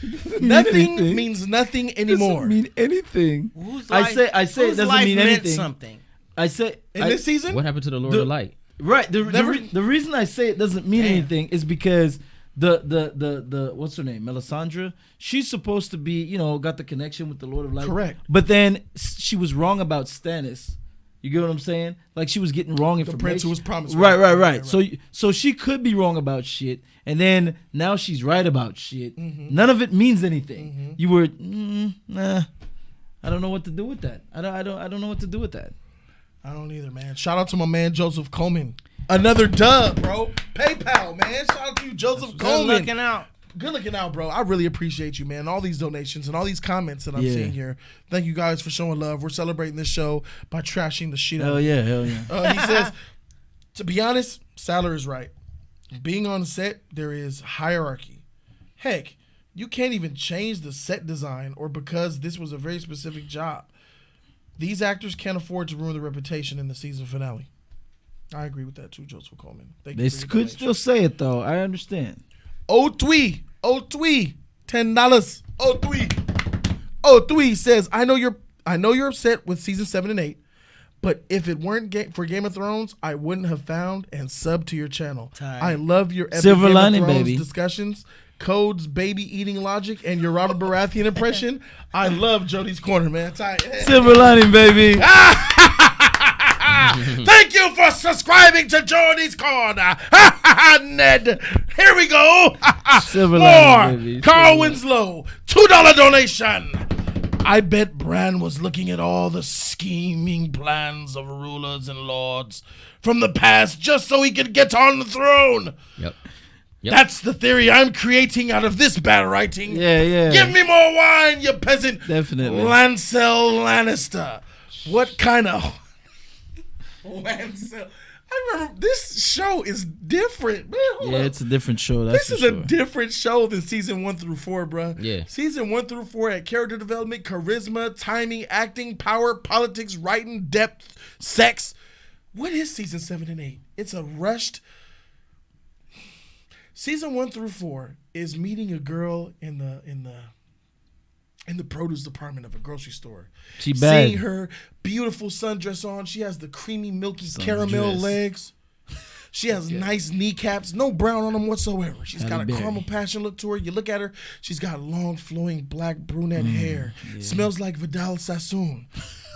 mean Nothing anything. means nothing It anymore. doesn't mean anything. Whose I life- say it whose doesn't life mean meant anything. something. I say In this season, What happened to the Lord of Light? Right. Never- The reason I say it doesn't mean anything is because the what's her name, Melisandre, she's supposed to be, got the connection with the Lord of Light. Correct. But then she was wrong about Stannis. You get what I'm saying? Like she was getting wrong information. The prince who was promised. Right. So she could be wrong about shit, and then now she's right about shit. Mm-hmm. None of it means anything. You were nah. I don't know what to do with that. I don't know what to do with that. I don't either, man. Shout out to my man Joseph Coleman. Another dub, bro. PayPal, man. Shout out to you, Joseph Coleman. Good looking out. Good looking out, bro. I really appreciate you, man. All these donations and all these comments that I'm seeing here. Thank you guys for showing love. We're celebrating this show by trashing the shit out. Hell yeah. He says, to be honest, Salar is right. Being on set, there is hierarchy. Heck, you can't even change the set design or because this was a very specific job. These actors can't afford to ruin the reputation in the season finale. I agree with that too, Joseph Coleman. They could still say it though. I understand. $10. O3 says, I know you're upset with season 7 and 8, but if it weren't for Game of Thrones, I wouldn't have found and subbed to your channel. I love your epic Silver Game lining, of Thrones baby. Discussions, codes, baby eating logic, and your Robert Baratheon impression. I love Jody's Corner, man. Silver lining, baby. Thank you for subscribing to Jody's Corner. Ned. Here we go. Silver More. lining, baby. Carl Winslow, $2 donation. I bet Bran was looking at all the scheming plans of rulers and lords from the past just so he could get on the throne. Yep. That's the theory I'm creating out of this bad writing. Yeah. Give me more wine, you peasant. Definitely. Lancel Lannister. What kind of... Lancel... I remember this show is different, man. Hold up. It's a different show. That's This is a different show than season 1 through 4, bro. Yeah. Season 1 through 4 had character development, charisma, timing, acting, power, politics, writing, depth, sex. What is season 7 and 8? It's a rushed. Season 1 through 4 is meeting a girl in the produce department of a grocery store. She bad. Seeing her beautiful sundress on. She has the creamy, milky caramel legs. She has nice kneecaps, no brown on them whatsoever. She's got a caramel passion look to her. You look at her, she's got long, flowing black brunette hair. Yeah. Smells like Vidal Sassoon.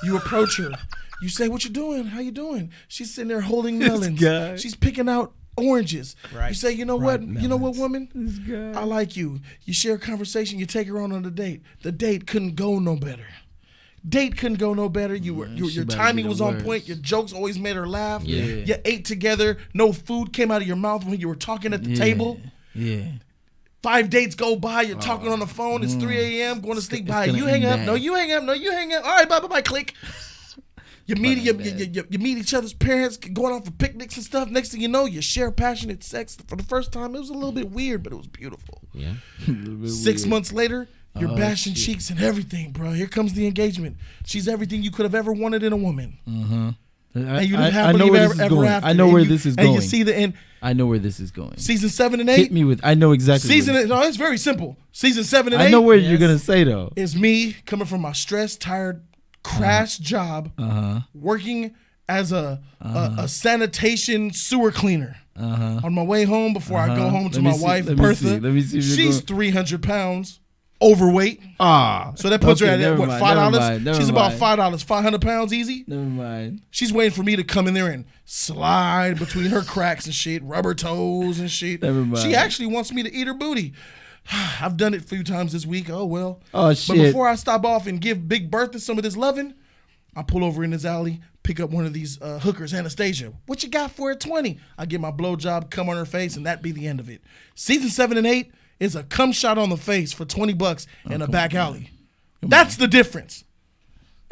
You approach her. You say, "What you doing? How you doing?" She's sitting there holding melons. She's picking out oranges. Right. You say, "You know what? Melons. You know what, woman? I like you." You share a conversation. You take her on a date. The date couldn't go no better. Your timing was on point. Your jokes always made her laugh. Yeah. You ate together. No food came out of your mouth when you were talking at the table. Yeah. 5 dates go by. You're talking on the phone. It's 3 a.m. Going to sleep. Bye. You hang up. No, you hang up. No, you hang up. All right. Bye. Click. You meet each other's parents, going out for picnics and stuff. Next thing you know, you share passionate sex for the first time. It was a little bit weird, but it was beautiful. Yeah. 6 months later, you're bashing cheeks and everything, bro. Here comes the engagement. She's everything you could have ever wanted in a woman. Mm-hmm. And you didn't happily ever after. I know where this is going. And you see the end. I know where this is going. Season 7 and 8. Hit me with. I know exactly. No, it's very simple. Season 7 and 8. I know where you're gonna say though. It's me coming from my stressed, tired, crash job, working as a sanitation sewer cleaner. On my way home before I go home to my wife, Bertha. Let me see she's 300 pounds. Overweight. So that puts her at what, $5? She's about $5. 500 pounds easy. Never mind. She's waiting for me to come in there and slide between her cracks and shit, rubber toes and shit. Never mind. She actually wants me to eat her booty. I've done it a few times this week. Oh well. Oh shit. But before I stop off and give Big Bertha some of this loving, I pull over in this alley, pick up one of these hookers, Anastasia. What you got for a 20? I get my blowjob, come on her face, and that be the end of it. Season 7 and 8 is a cum shot on the face for $20 in a back alley. That's the difference.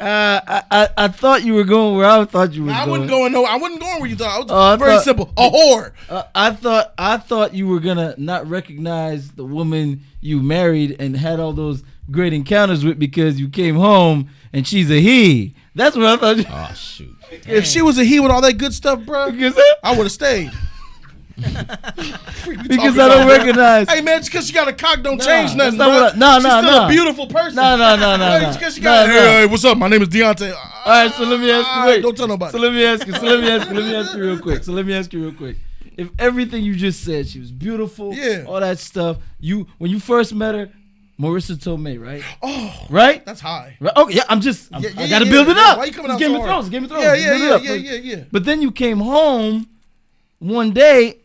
I thought you were going where I thought you were going. I wasn't going where you thought. I was very simple. A whore. I thought you were gonna not recognize the woman you married and had all those great encounters with because you came home and she's a he. That's what I thought. Oh shoot! If she was a he with all that good stuff, bro, I would have stayed. Because I don't recognize. Hey man, just because she got a cock don't change nothing. She's still a beautiful person. No. Just because she got. Hey, what's up? My name is Deontay. All right, so let me ask you. Wait, don't tell nobody. So let me ask you. Let me ask you real quick. If everything you just said, she was beautiful, all that stuff. When you first met her, Marissa Tomei, right? Oh, right. That's high. Right? Okay, I gotta build it up. Why you coming It's out Game so of hard? Thrones. Game of Thrones. Yeah. But then you came home one day,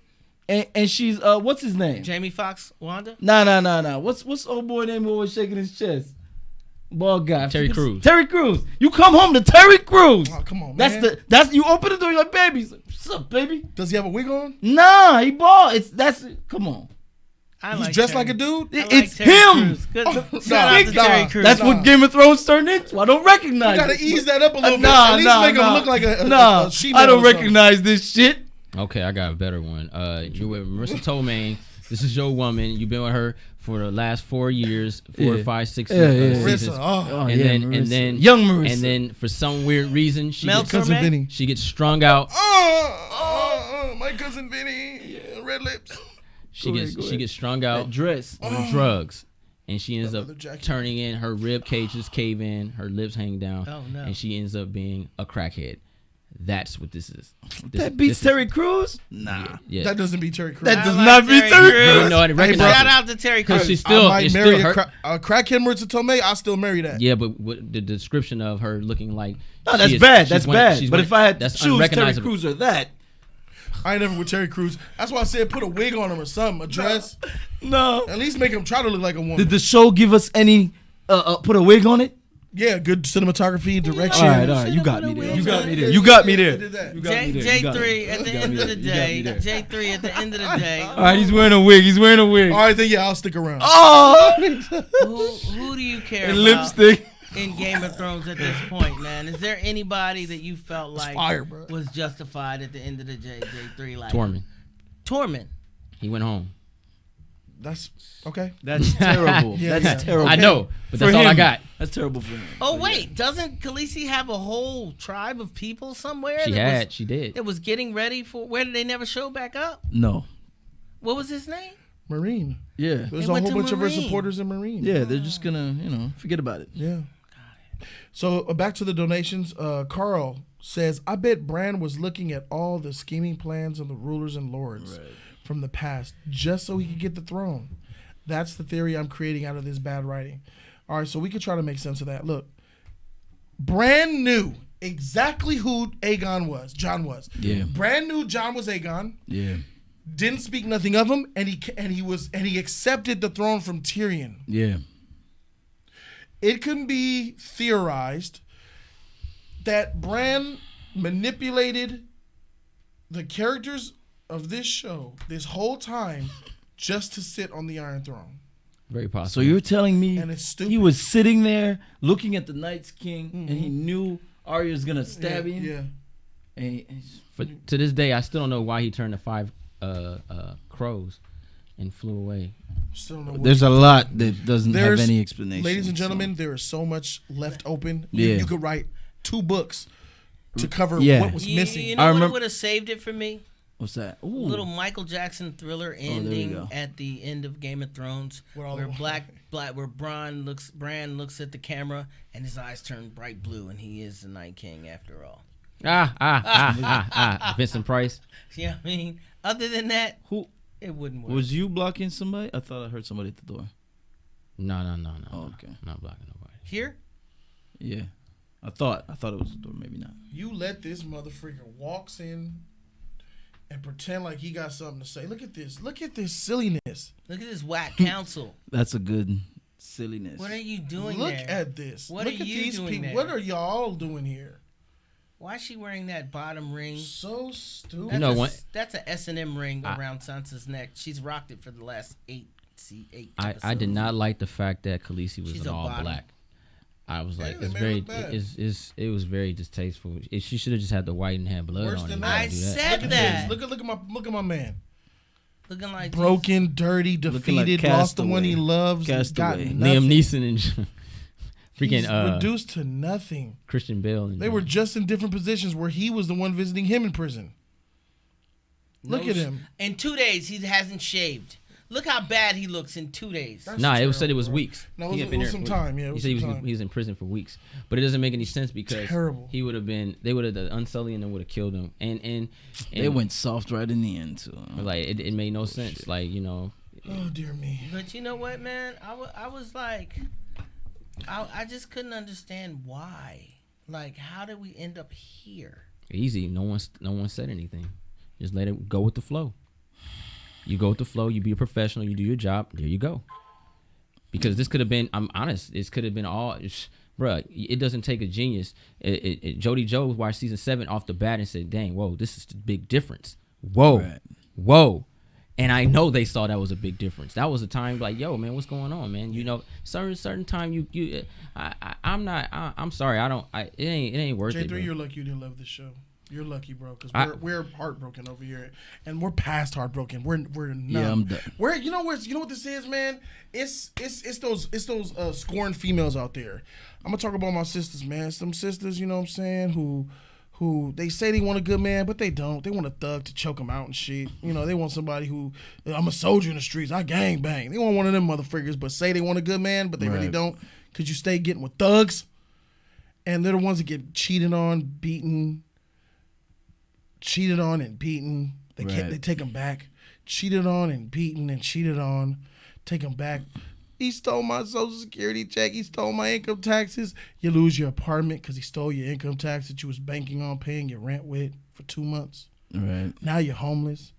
and she's what's his name? Jamie Foxx, Wanda. Nah. What's old boy name who always shaking his chest? Bald guy. Terry Crews. Terry Crews. You come home to Terry Crews. Oh, come on, man. That's you open the door. You're like, baby, what's up, baby? Does he have a wig on? Nah, he bald. Come on. He's dressed like a dude. It's him. Shout out to Terry Crews. That's what Game of Thrones turned into. I don't recognize. You gotta it. ease that up a little bit. At least make him look like a she-male I don't or something. recognize this shit. Okay, I got a better one. You're with Marissa Tomei. This is your woman. You've been with her for the last 4 years, 4, 5, 6 seasons. Marissa, And then young Marissa. And then for some weird reason, she Mel gets, Torme? Vinny. she gets strung out. My cousin Vinny, red lips. She gets strung out That dress. on drugs, and she ends up leather jacket. turning in. Her rib cages cave in, her lips hang down, Oh, no. and she ends up being a crackhead. That's what this is. That beats Terry Crews? Nah. Yeah. That doesn't beat Terry Crews. That does I like not beat Terry Terry Crews. Crews. No, I didn't recognize Shout it. out to Terry Because Crews. she's still, I might it's marry still her. a crackhead Marissa Tomei. I still marry that. Yeah, but what the description of her looking like? No, that's she is- bad. she's That's one- bad. she's But one- if I had to that's choose Terry unrecognizable. Crews or that, I ain't never with Terry Crews. That's why I said put a wig on him or something, a dress. no. At least make him try to look like a woman. Did the show give us any? Put a wig on it? Yeah, good cinematography, direction. All right. You got me there. You got me there. You got me there. You got me there. You got me J3 there. at the You got end me of there. the You got me day. there. J3 at the end of the day. All right, he's wearing a wig. All right, then yeah, I'll stick around. Oh, Who do you care and about lipstick. in Game of Thrones at this point, man? Is there anybody that you felt like fire, bro. was justified at the end of the J3? Like Tormund. He went home. That's okay. That's terrible. Yeah, That's yeah. terrible. I know, but For that's all I him. got. That's terrible for him. Oh wait, doesn't Khaleesi have a whole tribe of people somewhere? She did. That was getting ready for. Where did they never show back up? No. What was his name? Marine. Yeah. There's They a went whole to bunch of her Marine. supporters in Marine. Yeah, they're just gonna, forget about it. Yeah. So back to the donations. Carl says, I bet Bran was looking at all the scheming plans of the rulers and lords from the past just so he could get the throne. That's the theory I'm creating out of this bad writing. All right, so we could try to make sense of that. Look, Bran knew exactly who Jon was. Yeah. Bran knew Jon was Aegon. Yeah. Didn't speak nothing of him, and he accepted the throne from Tyrion. Yeah. It can be theorized that Bran manipulated the characters of this show this whole time just to sit on the Iron Throne. Very possible. So you're telling me And it's stupid. he was sitting there looking at the Night's King and he knew Arya's gonna stab him? Yeah. But to this day, I still don't know why he turned the 5 crows and flew away. Still don't know what There's a lot that doesn't have There's- any explanation. Ladies and so- gentlemen, there is so much left open. Yeah. You could write 2 books to cover Yeah. what was missing. You know I what remember- would have saved it for me? What's that? Ooh. Little Michael Jackson thriller ending go. at the end of Game of Thrones, With all where the- where Bran looks at the camera and his eyes turn bright blue, and he is the Night King after all. Vincent Price. You know what I mean? Other than that, Who it wouldn't work. was you blocking somebody? I thought I heard somebody at the door. No. Oh, okay. I'm not blocking nobody. Here? Yeah. I thought it was the door, maybe not. You let this motherfucker walks in and pretend like he got something to say. Look at this. Look at this silliness. Look at this whack council. That's a good silliness. What are you doing Look there? at this. What Look are at you these doing people. there? What are y'all doing here? Why is she wearing that bottom ring? So stupid. You know what? That's a S&M ring around Sansa's neck. She's rocked it for the last 8 episodes. I did not like the fact that Khaleesi was She's in a all bottom. black. I was like, they it's made her very, look bad. it was very distasteful. She should have just had the white and had blood Worse on it. than Why that. I do that? said Look at that. this. Look at my man. Looking like Broken, dirty, Looking like defeated, lost the Castaway. one he loves. Castaway. Got Liam nothing. Neeson and He's freaking reduced to nothing. Christian Bale. And They were just in different positions where he was the one visiting him in prison. Look at him. In 2 days, he hasn't shaved. Look how bad he looks in 2 days. That's Nah, it was said it terrible, was bro. weeks. No, He it had been was there some for- time. Yeah, it He was said some time. he was in prison for weeks, but it doesn't make any sense because Terrible. he would have been. They would have the Unsullied and would have killed him, and They went soft right in the end too. like it made no sense. Like Oh dear me. But you know what, man? I was like, I just couldn't understand why. Like, how did we end up here? easy. No one said anything. Just let it go with the flow. You go with the flow. You be a professional. You do your job. There you go. Because this could have been. I'm honest. This could have been all. Bruh, it doesn't take a genius. Jody Joe watched season 7 off the bat and said, "Dang, whoa, this is the big difference. Whoa, Right. whoa." And I know they saw that was a big difference. That was a time like, yo, man, what's going on, man? You know, certain time I'm sorry, it ain't worth it. J3, Bro. you're lucky you didn't love this show. You're lucky, bro, because I- we're heartbroken over here, and we're past heartbroken. We're numb. Yeah, I'm done. You know what this is, man? It's those scorned females out there. I'm gonna talk about my sisters, man. Some sisters, you know what I'm saying, who they say they want a good man, but they don't. They want a thug to choke them out and shit. You know, they want somebody who, I'm a soldier in the streets, I gang bang. They want one of them motherfuckers, but say they want a good man, but they really Right. don't, because you stay getting with thugs. And they're the ones that get cheated on, beaten, cheated on and beaten. Right. They take them back. Cheated on and beaten and cheated on. Take them back. He stole my Social Security check. He stole my income taxes. You lose your apartment because he stole your income tax that you was banking on paying your rent with for 2 months. Right. Now you're homeless.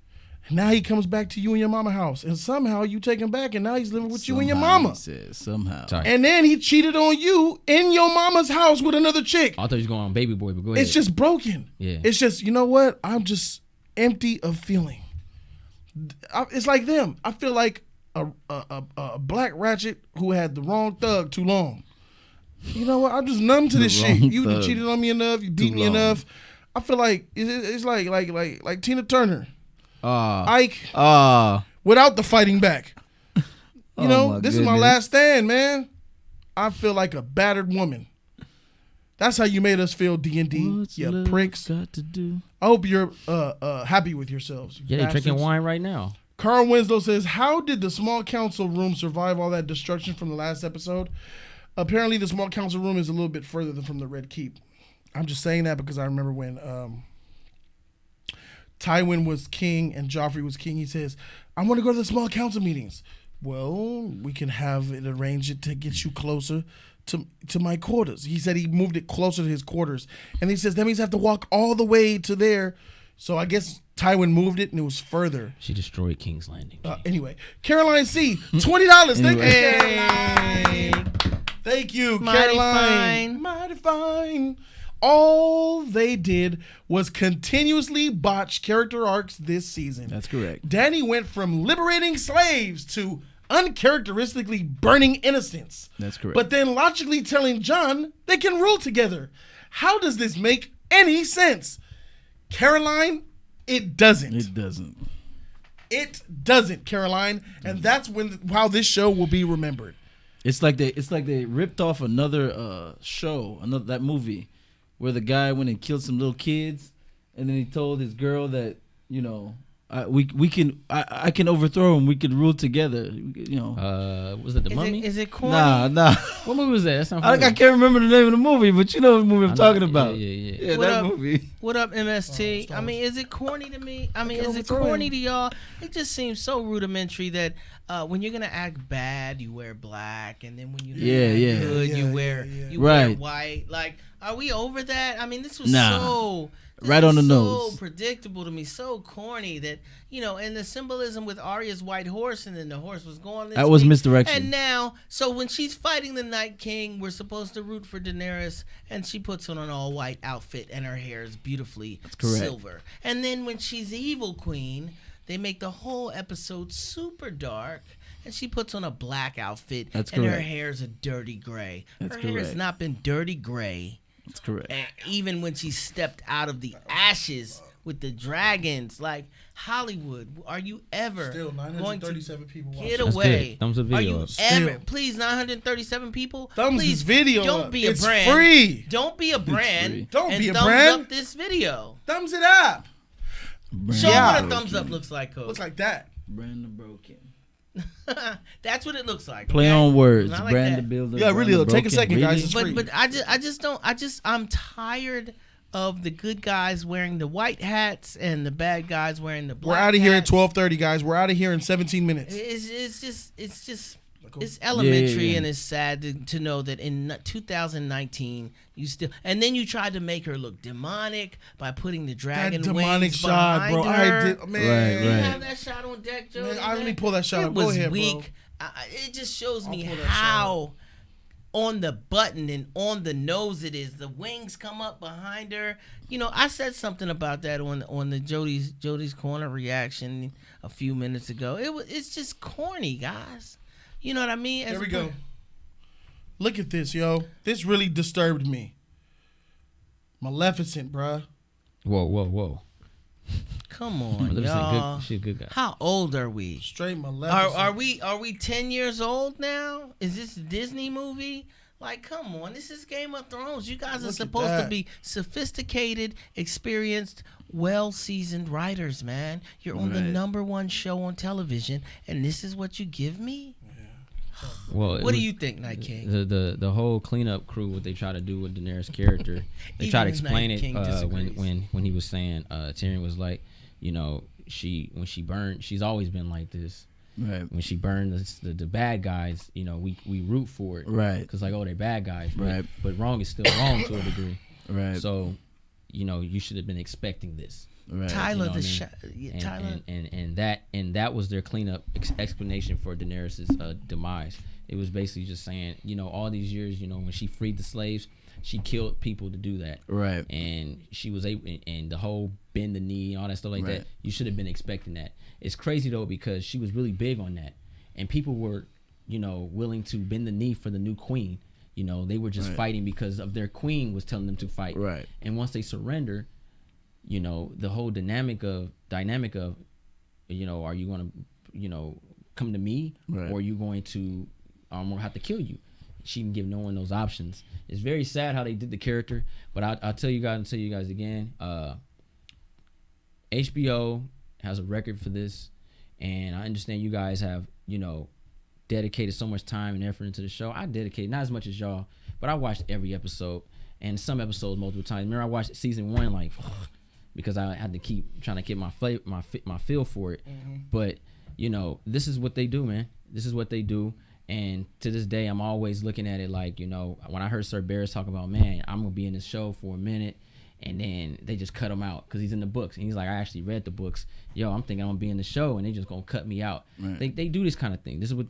Now he comes back to you in your mama house. And somehow you take him back and now he's living with you and your Somehow, mama. he said, somehow. Sorry. And then he cheated on you in your mama's house with another chick. I thought you was going on Baby Boy, but go ahead. It's just broken. Yeah. It's just, you know what? I'm just empty of feeling. It's like them. I feel like a black ratchet who had the wrong thug too long. You know what? I'm just numb to this The shit. wrong You thug. cheated on me enough. You beat me long. enough. I feel like it's like Tina Turner, Ah. Ike, Ah. without the fighting back. You Oh, know, my this is my goodness. last stand, man. I feel like a battered woman. That's how you made us feel, D&D, What's you love pricks. got to do? I hope you're happy with yourselves. you Yeah, they drinking bastards. wine right now. Carl Winslow says, how did the small council room survive all that destruction from the last episode? Apparently, the small council room is a little bit further than from the Red Keep. I'm just saying that because I remember when Tywin was king and Joffrey was king. He says, I want to go to the small council meetings. Well, we can have it arrange it to get you closer to my quarters. He said he moved it closer to his quarters. And he says, that means I have to walk all the way to there. So I guess Tywin moved it and it was further. She destroyed King's Landing. Anyway, Caroline C, $20. Thank you, Anyway. Caroline. Thank you, Mighty Caroline. fine. Mighty fine. All they did was continuously botch character arcs this season. That's correct. Danny went from liberating slaves to uncharacteristically burning innocents. That's correct. But then logically telling Jon they can rule together. How does this make any sense? Caroline, it doesn't. It doesn't. It doesn't, Caroline, and that's how this show will be remembered. It's like they ripped off another show, that movie, where the guy went and killed some little kids, and then he told his girl that, you know, I can overthrow him. We could rule together. You know. Was it The Mummy? Is it corny? Nah. What movie was that? That's not I funny. can't remember the name of the movie, but you know the movie I'm I know- talking about. Yeah. Yeah, What that up? movie. What up, MST? Oh, I mean, is it corny to me? I mean, can is it overthrow corny him. to y'all? It just seems so rudimentary that when you're gonna act bad, you wear black, and then when you Yeah, act yeah. good, Yeah, you yeah, wear yeah. you wear Right. white. Like, are we over that? I mean, this was Nah. so. This Right on was the so nose. predictable to me, so corny that, you know, and the symbolism with Arya's white horse, and then the horse was gone. That was week. misdirection. And now, so when she's fighting the Night King, we're supposed to root for Daenerys, and she puts on an all-white outfit, and her hair is beautifully correct. silver. And then when she's the evil queen, they make the whole episode super dark, and she puts on a black outfit, That's and her correct. hair's a dirty gray. That's her hair has correct. not been dirty gray. That's correct. And even when she stepped out of the ashes with the dragons, like Hollywood, are you ever Still, going to 937 people watching. get That's away? good. Thumbs up Are video you up. ever? Still. Please, 937 people. Thumbs please, this video Don't up. be a It's brand. free. Don't be a brand. free. Don't and be a thumbs brand. up this video. Thumbs it up. Show Yeah. them what a thumbs up looks like, Coach. Looks like that. Brandon Broken. That's what it looks like. Play okay? on words. Not like Brand that. the builder. Yeah, really, brand the take a broken. second, guys. Really? It's free. But I just I'm tired of the good guys wearing the white hats and the bad guys wearing the black. We're out of here at hats. 12:30, guys. We're out of here in 17 minutes. It's just it's elementary Yeah. and it's sad to know that in 2019 you still and then you tried to make her look demonic by putting the dragon That demonic wings shot, behind bro. her. I did, man. Right, You right. have that shot on deck, Jody. Man, let me pull that shot It up. Go was ahead, bro. weak. It just shows me pull that how on the button and on the nose it is. The wings come up behind her. You know, I said something about that on the Jody's Corner reaction a few minutes ago. It's just corny, guys. You know what I mean? There we go. Look at this, yo. This really disturbed me. Maleficent, bruh. Whoa. Come on, Maleficent, y'all. good, she's a good guy. How old are we? Straight Maleficent. Are we 10 years old now? Is this a Disney movie? Like, come on, this is Game of Thrones. You guys are Look at supposed to that. be sophisticated, experienced, well-seasoned writers, man. You're on the Right. #1 show on television, and this is what you give me? Well, What do you think, Night King? The whole cleanup crew, what they try to do with Daenerys' character, they Even try to the explain Night it King disagrees. when he was saying Tyrion was like, you know, when she burned, she's always been like this. Right. When she burned the bad guys, you know, we root for it, Right. Because like, oh, they're bad guys, Right. But wrong is still wrong to a degree, Right. So, you know, you should have been expecting this. Right. Tyler, you know the what I mean? shot. Tyler. And that was their cleanup explanation for Daenerys' demise. It was basically just saying, you know, all these years, you know, when she freed the slaves, she killed people to do that. Right. And she was able, and the whole bend the knee and all that stuff like Right. that. You should have been expecting that. It's crazy though, because she was really big on that, and people were, you know, willing to bend the knee for the new queen. You know, they were just Right. fighting because of their queen was telling them to fight. Right. And once they surrender, you know, the whole dynamic of, you know, are you going to, you know, come to me, Right. or are you going to, I'm gonna have to kill you? She didn't give no one those options. It's very sad how they did the character, but I'll tell you guys again. HBO has a record for this, and I understand you guys have, you know, dedicated so much time and effort into the show. I dedicated not as much as y'all, but I watched every episode, and some episodes multiple times. Remember, I watched season 1 like because I had to keep trying to get my feel for it. But you know, this is what they do, man. This is what they do. And to this day, I'm always looking at it like, you know, when I heard Sir Barris talk about, man, I'm going to be in this show for a minute, and then they just cut him out because he's in the books. And he's like, I actually read the books. Yo, I'm thinking I'm going to be in the show, and they just going to cut me out. Right. They do this kind of thing. This is what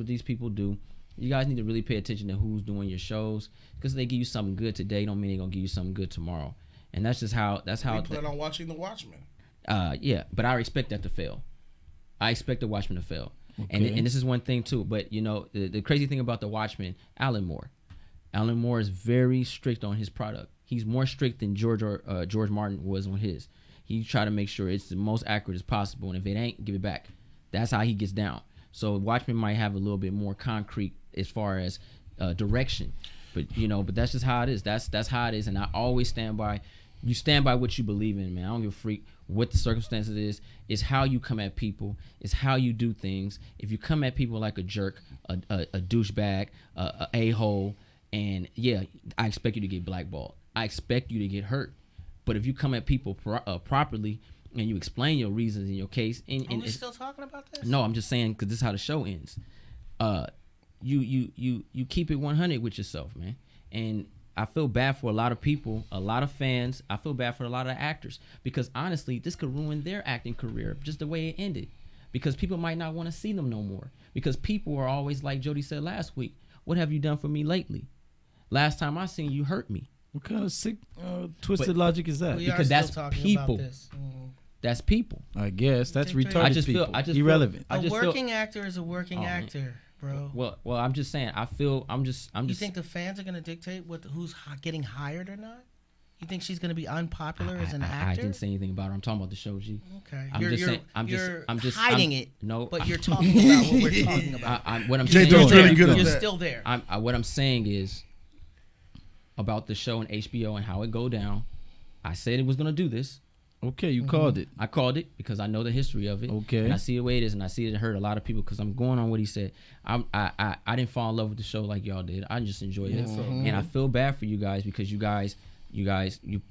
these people do. You guys need to really pay attention to who's doing your shows, because they give you something good today don't mean they're going to give you something good tomorrow. And that's just how We plan on watching The Watchmen. yeah, but I expect that to fail. I expect The Watchmen to fail. Okay. And this is one thing too, but you know, the crazy thing about The Watchmen, Alan Moore is very strict on his product. He's more strict than George Martin was on his. He try to make sure it's the most accurate as possible, and if it ain't, give it back. That's how he gets down. So Watchmen might have a little bit more concrete as far as direction, but you know, but that's just how it is. That's how it is, and I always stand by. You stand by what you believe in, man. I don't give a freak what the circumstances is. It's how you come at people. It's how you do things. If you come at people like a jerk, a douchebag, a a-hole, and yeah, I expect you to get blackballed. I expect you to get hurt. But if you come at people properly and you explain your reasons in your case, and Are we still talking about this? no, I'm just saying because this is how the show ends. You keep it 100 with yourself, man. And I feel bad for a lot of people, a lot of fans. I feel bad for a lot of actors, because honestly, this could ruin their acting career just the way it ended, because people might not want to see them no more, because people are always like Jody said last week, what have you done for me lately? Last time I seen you hurt me. What kind of sick, twisted logic is that? We Because are still that's talking people. about this. That's people. I guess that's Take- retarded I just people. feel- I just feel- irrelevant. I A just feel- working actor is a working Oh, man. actor, bro. Well, I'm just saying. I'm You just. think the fans are gonna dictate who's getting hired or not? You think she's gonna be unpopular as an I actor? didn't say anything about her. I'm talking about the show, G. Okay, I'm you're, just you're, saying. I'm just hiding I'm- it. No, but you're talking about what we're talking about. What I'm Jay saying. Jones You're really there. good at You're that. still there. What I'm saying is about the show and HBO and how it go down. I said it was gonna do this. Okay, you called it. I called it because I know the history of it. Okay. And I see the way it is, and I see it hurt a lot of people because I'm going on what he said. I didn't fall in love with the show like y'all did. I just enjoyed it. And I feel bad for you guys because you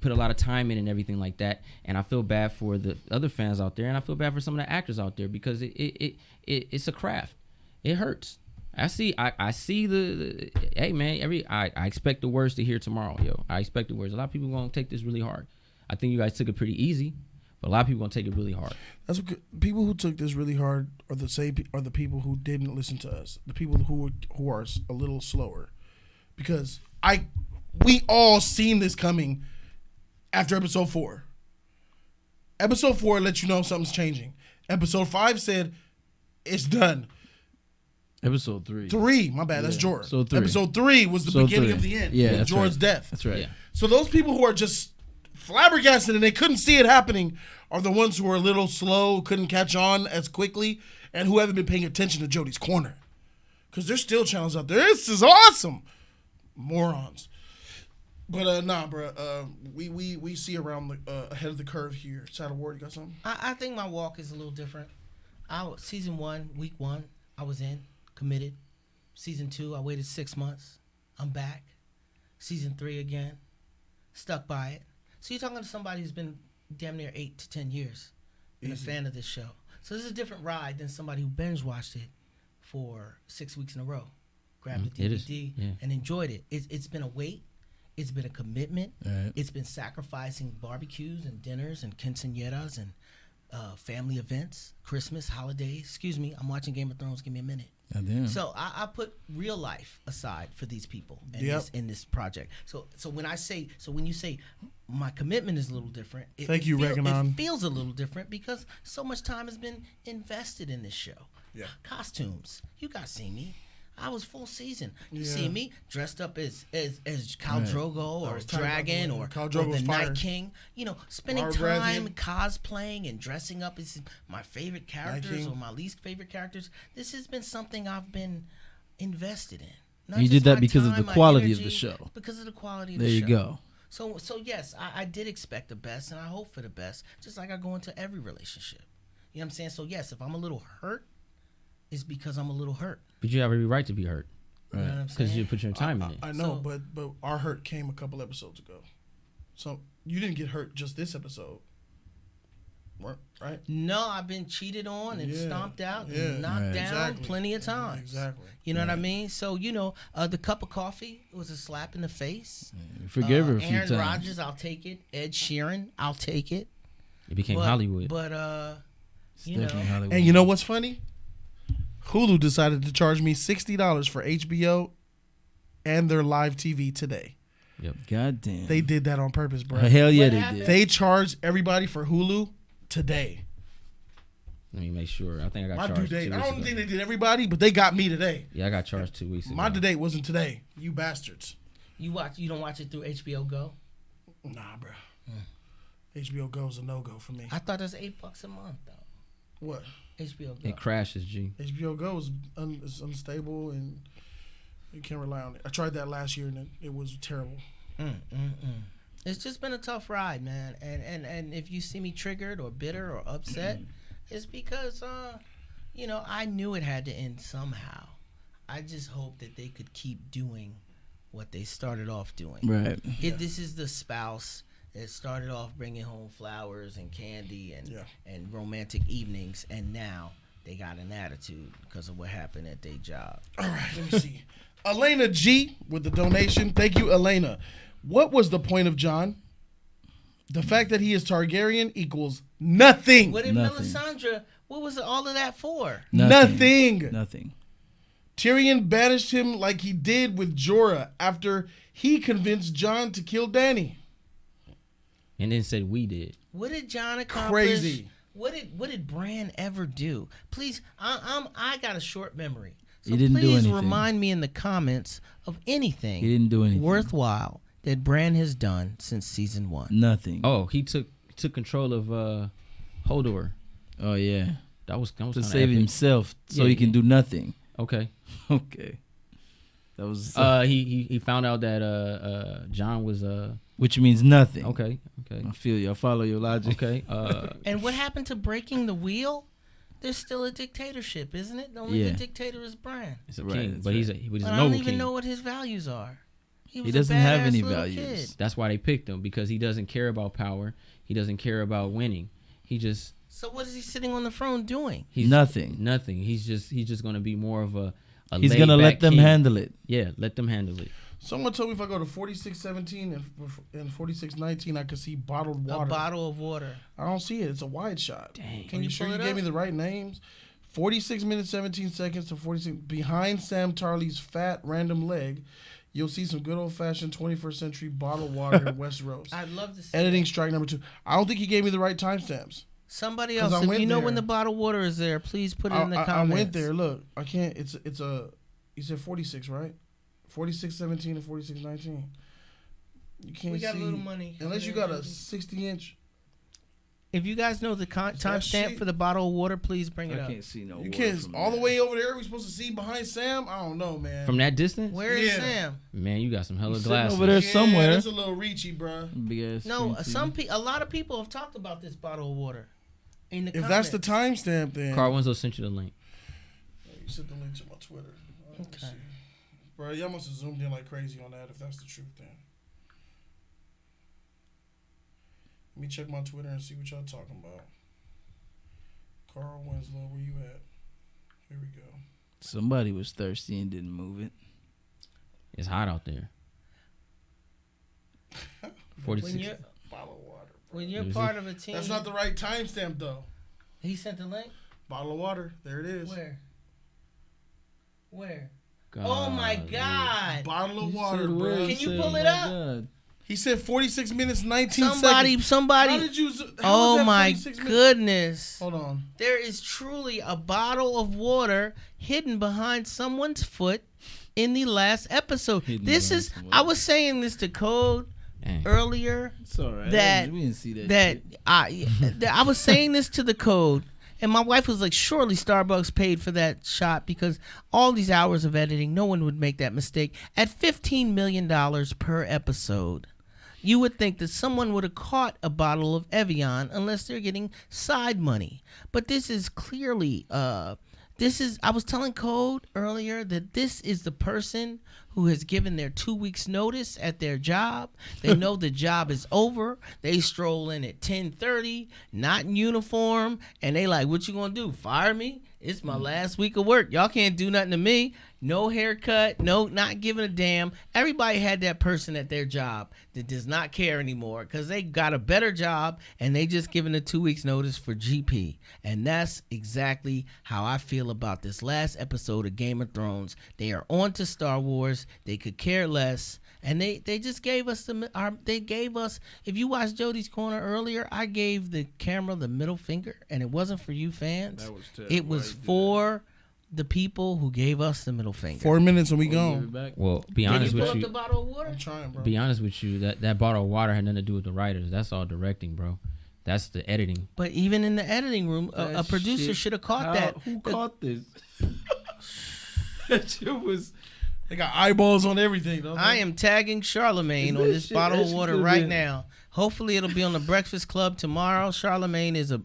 put a lot of time in and everything like that. And I feel bad for the other fans out there, and I feel bad for some of the actors out there because it's a craft. It hurts. I see the hey man, I expect the worst to hear tomorrow, yo. I expect the worst. A lot of people gonna take this really hard. I think you guys took it pretty easy, but a lot of people gonna take it really hard. That's what, people who took this really hard are the people who didn't listen to us. The people who are a little slower, because we all seen this coming after episode 4. Episode 4 let you know something's changing. Episode 5 said it's done. Episode 3. 3, my bad, that's Jorah. So 3. Episode 3 was the beginning of the end. Yeah, with that's Jorah's right. death. That's right. Yeah. So those people who are just flabbergasted and they couldn't see it happening are the ones who are a little slow, couldn't catch on as quickly, and who haven't been paying attention to Jody's corner. Because there's still channels out there. This is awesome. Morons. But nah, bro. We see around ahead of the curve here. Saddle Ward, you got something? I think my walk is a little different. Season 1, week 1, I was in, committed. Season 2, I waited 6 months. I'm back. Season 3 again, stuck by it. So you're talking to somebody who's been damn near 8 to 10 years and a fan of this show. So this is a different ride than somebody who binge watched it for 6 weeks in a row, grabbed the DVD and enjoyed it. It's been a wait. It's been a commitment. Right. It's been sacrificing barbecues and dinners and quinceañeras and family events, Christmas, holidays. Excuse me, I'm watching Game of Thrones. Give me a minute. So I put real life aside for these people in this project. So when you say my commitment is a little different, it feels a little different because so much time has been invested in this show. Yeah. Costumes, you guys see me. I was full season. You see me dressed up as Khal Drogo or Dragon or the Night King. You know, spending time cosplaying and dressing up as my favorite characters or my least favorite characters. This has been something I've been invested in. You did that because of the quality of the show. Because of the quality of the show. There you go. So yes, I did expect the best, and I hope for the best, just like I go into every relationship. You know what I'm saying? So yes, if I'm a little hurt, it's because I'm a little hurt. But you have every right to be hurt. Right. You know what I'm Because saying? you put your time in it. I know, but our hurt came a couple episodes ago. So you didn't get hurt just this episode, right? No, I've been cheated on and stomped out and knocked down plenty of times. Exactly. You know what I mean? So, the cup of coffee was a slap in the face. Forgive her a few Aaron times. Rodgers, I'll take it. Ed Sheeran, I'll take it. It became Hollywood. But, Definitely Hollywood. And you know what's funny? Hulu decided to charge me $60 for HBO and their live TV today. Yep. God damn. They did that on purpose, bro. Hell yeah, What they happened? did. They charged everybody for Hulu today. Let me make sure. I think I got My due charged. date. 2 I weeks don't ago. think they did everybody, but they got me today. Yeah, I got charged 2 weeks ago. My due date wasn't today. You bastards. You don't watch it through HBO Go? Nah, bro. HBO Go is a no-go for me. I thought that's $8 a month, though. What? HBO Go. It crashes, G. HBO Go is unstable and you can't rely on it. I tried that last year and it was terrible. It's just been a tough ride, man. And if you see me triggered or bitter or upset, it's because, I knew it had to end somehow. I just hope that they could keep doing what they started off doing. Right. This is the spouse that started off bringing home flowers and candy and romantic evenings, and now they got an attitude because of what happened at their job. All right, let me see. Elena G with the donation. Thank you, Elena. What was the point of Jon? The fact that he is Targaryen equals nothing. What did Nothing. Melisandre, what was all of that for? Nothing. Nothing. Tyrion banished him like he did with Jorah after he convinced Jon to kill Dany. And then said we did. What did Jon accomplish? Crazy. What did Bran ever do? Please, I got a short memory. So He didn't do please anything. remind me in the comments of anything He didn't do anything. worthwhile that Bran has done since season 1. Nothing. Oh, he took control of Hodor. Oh yeah. That was To kinda save epic. himself so Yeah, he can yeah. do nothing. Okay. Okay. That was he found out that Jon was which means nothing. okay. I feel you. I follow your logic. Okay. And what happened to breaking the wheel? There's still a dictatorship, isn't it? The only Yeah. dictator is Bran. It's a Right, king, that's but he's right. a But I noble don't even king. know what his values are. Was a doesn't have badass any little values. kid. That's why they picked him, because he doesn't care about power. He doesn't care about winning. He just So what is he sitting on the throne doing? he's Nothing. Nothing. He's just gonna be more of a He's gonna let laid-back them king. handle it. Yeah, let them handle it. Someone told me if I go to 4617 and 4619, I could see bottled water. A bottle of water. I don't see it. It's a wide shot. Dang. Can you sure pull you it gave up? me the right names? 46 minutes 17 seconds to 46 behind Sam Tarley's fat random leg. You'll see some good old fashioned 21st century bottled water in Westeros. I'd love to see Editing it. strike number 2. I don't think he gave me the right timestamps. Somebody 'Cause else, I if went you know there. when the bottled water is there, please put it in the comments. I went there. Look, I can't. It's a. You said 46, right? 4617 and 4619. You can't We got see a little money. unless you got a 60-inch. If you guys know the Is that timestamp shit? for the bottle of water, please bring it I up. can't see no. You water can't from all the there. way over there. We supposed to see behind Sam. I don't know, man. From that distance, Where is Yeah. Sam? man, you got some hella He's sitting glasses. over there Yeah, somewhere. That's a little reachy, bruh. Big ass No, screen TV. a lot of people have talked about this bottle of water. In the If that's the comments. timestamp, then Carl Winslow sent you the link. you sent the link to my Twitter. Let me Okay. see. Bro, y'all must have zoomed in like crazy on that. If that's the truth, then let me check my Twitter and see what y'all talking about. Carl Winslow, where you at? Here we go. Somebody was thirsty and didn't move it. It's hot out there. 46. When you're Bottle of water. Bro. when you're Let me part of a team, That's not the right timestamp though. he sent the link. Bottle of water. There it is. Where? God, Oh my dude. God! Bottle of You water, said bro. where? Can you said, pull it my up? God. He said 46 minutes 19 seconds. How Somebody. did you? How Oh was that my 46 minutes? goodness! Hold on. There is truly a bottle of water hidden behind someone's foot in the last episode. Hidden This behind is. someone. I was saying this to Code Dang. earlier. It's all right. That- we didn't see that. That shit. I was saying this to the Code, and my wife was like, "Surely Starbucks paid for that shot because all these hours of editing, no one would make that mistake." At $15 million per episode, you would think that someone would have caught a bottle of Evian unless they're getting side money. But this is clearly, I was telling Code earlier that this is the person who has given their 2 weeks notice at their job. They know the job is over. They stroll in at 10:30, not in uniform, and they like, "What you gonna do? Fire me? It's my last week of work. Y'all can't do nothing to me. No haircut, no, not giving a damn." Everybody had that person at their job that does not care anymore because they got a better job and they just given a 2 weeks notice for GP. And that's exactly how I feel about this last episode of Game of Thrones. They are on to Star Wars. They could care less. And they just gave us if you watched Jody's Corner earlier, I gave the camera the middle finger, and it wasn't for you fans. That was terrible. It was for the people who gave us the middle finger. 4 minutes and we Oh, you gone. give it back? Well, be Can honest you pull with up you. the bottle of water? I'm trying, bro. Be honest with you. That bottle of water had nothing to do with the writers. That's all directing, bro. That's the editing. But even in the editing room, a That producer shit- should have caught How- that. Who caught this? That shit was. They got eyeballs on everything, don't they? I am tagging Charlemagne Is on that this shit- bottle that of shit water could've right been- now. Hopefully, it'll be on the Breakfast Club tomorrow. Charlemagne is a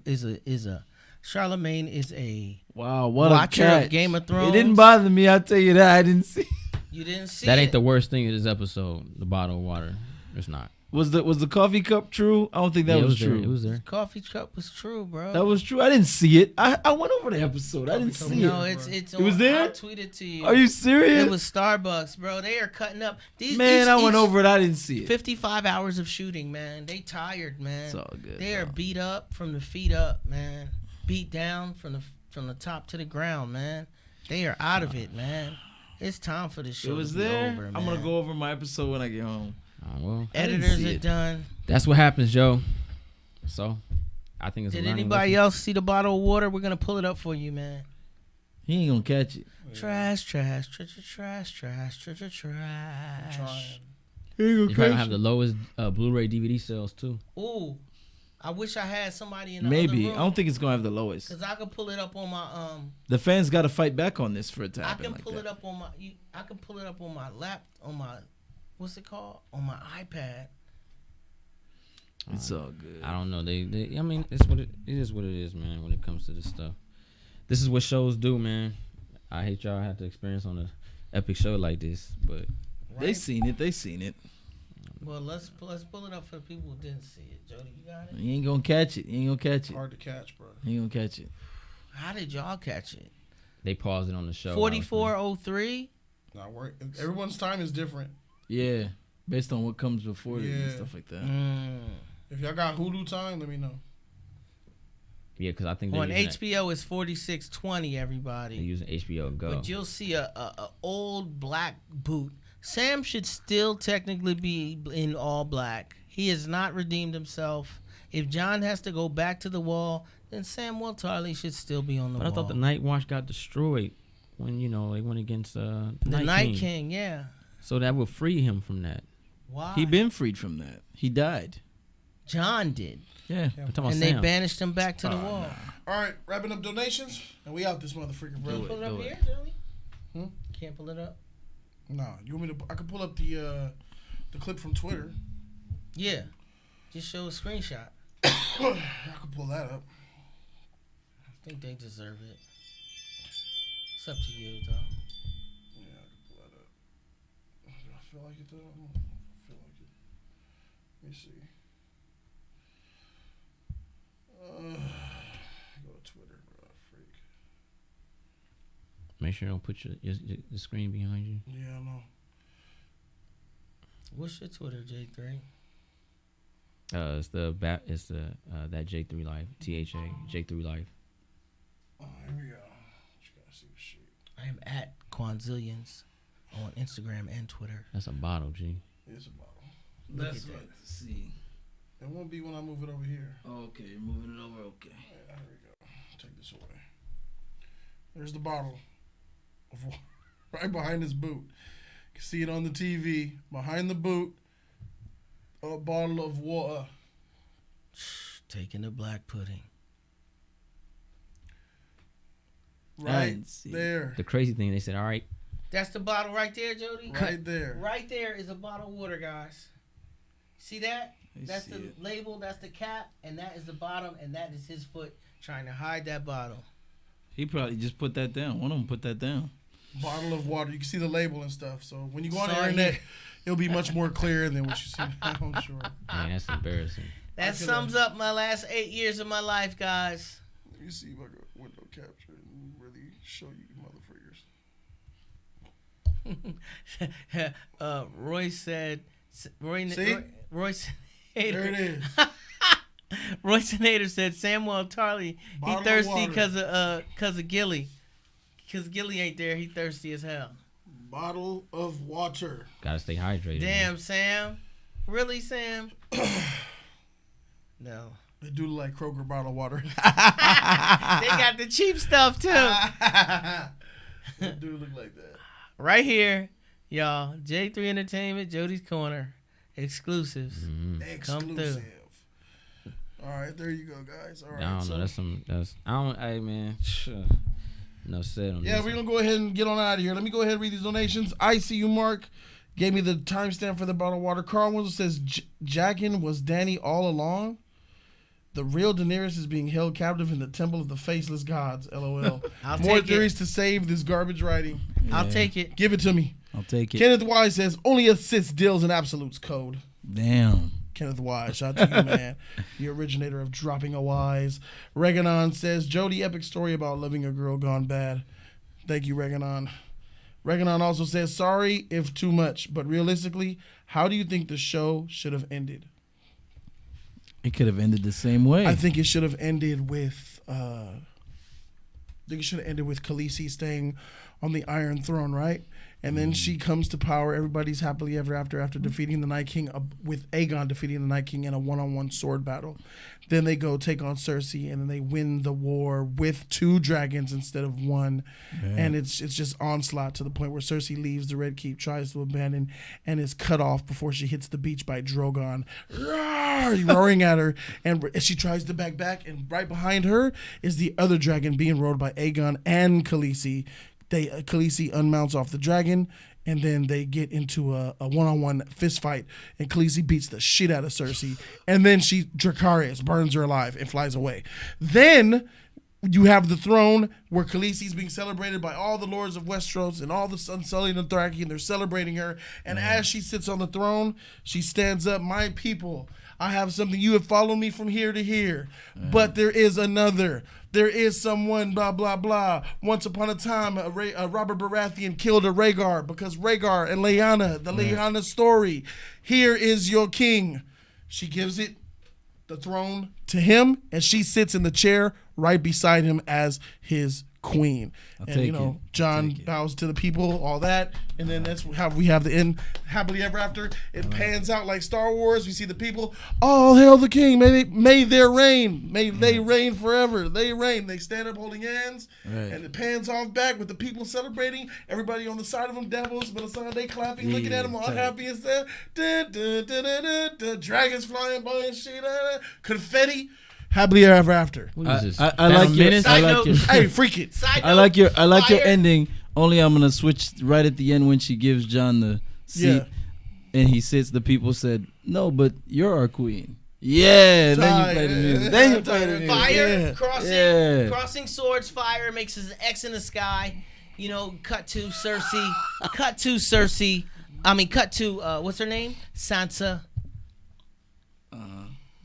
Wow, what watcher a catch. of Game of Thrones. It didn't bother me. I tell you that. I didn't see. You didn't see That it. ain't the worst thing in this episode. The bottle of water. It's not. Was the coffee cup true? I don't think that Yeah, it was there. true. It was there. Coffee cup was true, bro. That was true. I didn't see it. I went over the episode. I didn't Coffee see cup. no, it. it's It was on- there? I'll tweet it to you. Are you serious? It was Starbucks, bro. They are cutting up. Man, I went over it. I didn't see it. 55 hours of shooting, man. They tired, man. It's all good. They are bro. beat up from the feet up, man. Beat down from the top to the ground, man. They are out of it, man. It's time for this show It was to be there. over, man. I'm gonna go over my episode when I get home. Well, I didn't Editors see are it. done. that's what happens, Joe. So, I think it's a Did learning anybody lesson. else see the bottle of water? We're gonna pull it up for you, man. He ain't gonna catch it. Trash, trash, trash, trash, trash, trash, trash. Trying. He ain't You probably have the lowest Blu-ray DVD sales too. Ooh, I wish I had somebody in the Maybe. other room. I don't think it's gonna have the lowest. Cause I could pull it up on my The fans got to fight back on this for it to I happen can like pull that. it up on my. I can pull it up on my what's it called? On my iPad. It's all good. I don't know. I mean, it is what it is, man. When it comes to this stuff, this is what shows do, man. I hate y'all have to experience on an epic show like this, but They seen it. They seen it. Well, let's pull it up for the people who didn't see it. Jody, you got it? You ain't gonna catch it. You ain't gonna catch it. Hard to catch, bro. You ain't gonna catch it. How did y'all catch it? they paused it on the show. 44:03. Not worry. Everyone's time is different. Yeah, based on what comes before it and Yeah. stuff like that. If y'all got Hulu time, let me know. Yeah, because I think On they're using HBO it's 46:20. they're Everybody, using HBO Go. but you'll see a old black boot. Sam should still technically be in all black. He has not redeemed himself. If Jon has to go back to the wall, then Samuel Tarly should still be on the But wall. I thought the Night Watch got destroyed when they went against the Night King, yeah. So that would free him from that. Why? He been freed from that. He died. John did, Yeah. I'm talking about and they Sam. banished him back to the wall. All right, wrapping up donations, and we out this motherfucker, bro. Do it. Pull it up here, Joey. Can't pull it up. Nah, you want me to? I can pull up the clip from Twitter. Yeah, just show a screenshot. I can pull that up. I think they deserve it. It's up to you, though. Yeah, I can pull that up. Do I feel like it though? I don't feel like it. Let me see. Go to Twitter, bro. Freak. Make sure you don't put the screen behind you. Yeah, I know. What's your Twitter, J3? It's the that J3 Life, THA J3 Life. Oh, here we go. Just gotta see the shit. I am at Quanzillions on Instagram and Twitter. That's a bottle, G. It's a bottle. That's at what. that. See. It won't be when I move it over here. Okay, you're moving it over. Okay. There we go. Take this away. There's the bottle of water right behind his boot. You can see it on the TV. Behind the boot, a bottle of water. Taking the black pudding. Right didn't see it. there. The crazy thing, they said, all right, That's the bottle right there, Jody. Right there. Right there is a bottle of water, guys. See that? I That's see the it. label, that's the cap, and that is the bottom, and that is his foot trying to hide that bottle. He probably just put that down. One of them put that down. Bottle of water. You can see the label and stuff. So when you go on the Sorry. internet, it'll be much more clear than what you see now, I'm sure. man, that's embarrassing. That I could, sums up my last 8 years of my life, guys. Let me see if I can window capture and really show you motherfuckers. Roy said, Roy See? said, There it is. Royce Nader said Samuel Tarly, Bottle he of thirsty water. cause of Gilly. Cause Gilly ain't there, he thirsty as hell. Bottle of water. Gotta stay hydrated. Damn, Sam. Really, Sam? No. They do look like Kroger bottle of water. They got the cheap stuff too. They do look like that. Right here, y'all. J3 Entertainment, Jody's Corner. Exclusives. Come through. Exclusive. All right, there you go, guys. All right. I don't so, know. I don't. Hey, man. No said on yeah, this. we're going to go ahead and get on out of here. Let me go ahead and read these donations. I see you, Mark. Gave me the timestamp for the bottle of water. Carl Winslow says, Jaqen was Danny all along? The real Daenerys is being held captive in the temple of the faceless gods. LOL. I'll More take theories to save this garbage writing. I'll take it. Give it to me. I'll take it. Kenneth Wise says, only assists deals in absolutes code. Damn. Kenneth Wise, shout out to you, man. The originator of dropping a wise. Reganon says, Jody, epic story about loving a girl gone bad. Thank you, Reganon. Reganon also says, sorry if too much, but realistically, how do you think the show should have ended? It could have ended the same way. I think it should have ended with Khaleesi staying on the Iron Throne, right? And then she comes to power. Everybody's happily ever after defeating the Night King, with Aegon defeating the Night King in a one-on-one sword battle. Then they go take on Cersei, and then they win the war with 2 dragons instead of 1. And it's just onslaught to the point where Cersei leaves the Red Keep, tries to abandon, and is cut off before she hits the beach by Drogon, roaring at her. And she tries to back, and right behind her is the other dragon being rode by Aegon and Khaleesi. Khaleesi unmounts off the dragon, and then they get into a one-on-one fist fight, and Khaleesi beats the shit out of Cersei, and then she Dracarys burns her alive and flies away. Then you have the throne where Khaleesi's being celebrated by all the lords of Westeros and all the Unsullied and Dothraki, and they're celebrating her. And as she sits on the throne, she stands up, "My people, I have something. You have followed me from here to here, but there is another. There is someone, blah, blah, blah. Once upon a time, a Robert Baratheon killed a Rhaegar because Rhaegar and Lyanna, the Lyanna story. Here is your king." She gives the throne to him, and she sits in the chair right beside him as his queen. Jon bows to the people, all that, and then that's how we have the end, happily ever after. It pans out like Star Wars. We see the people, all hail the king, may their reign, may they reign forever. They reign. They stand up holding hands, and it pans off back with the people celebrating. Everybody on the side of them, devils, but on they clapping, looking at them all happy and stuff. Dragons flying by and shit, confetti. Happily ever after. What is this? I like your. I like your. Hey, freak it. I like your ending. Only I'm gonna switch right at the end when she gives Jon the seat, and he sits. The people said, "No, but you're our queen." Yeah, then you play the music. Then you play the music. Fire, crossing swords, fire makes his X in the sky. Cut to Cersei. Cut to what's her name? Sansa.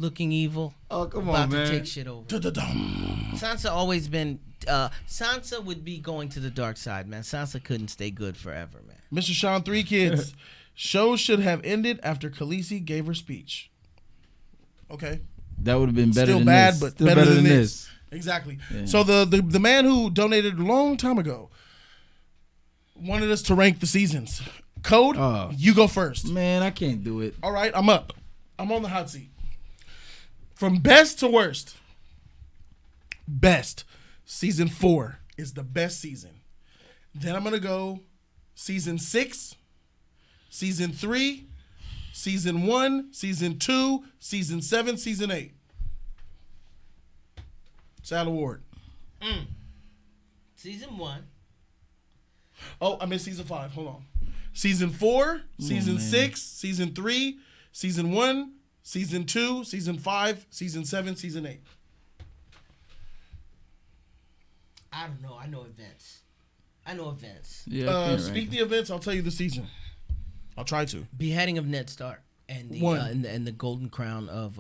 Looking evil. Oh, come on, man. About to take shit over. Sansa always been... Sansa would be going to the dark side, man. Sansa couldn't stay good forever, man. Mr. Sean, 3 kids. Show should have ended after Khaleesi gave her speech. Okay. That would have been better Still than bad, this. but Still better than this. Exactly. Yeah. So the man who donated a long time ago wanted us to rank the seasons. Code, you go first. Man, I can't do it. All right, I'm up. I'm on the hot seat. From best to worst. Best. Season 4 is the best season. Then I'm going to go season 6, season 3, season 1, season 2, season 7, season 8. Sal Award. Season 1. Oh, I missed season 5. Hold on. Season 4, season 6, season 3, season 1, season 2, season 5, season 7, season 8. I don't know. I know events. Yeah. Speak the events. I'll tell you the season. I'll try to. Beheading of Ned Stark and the One. and the golden crown of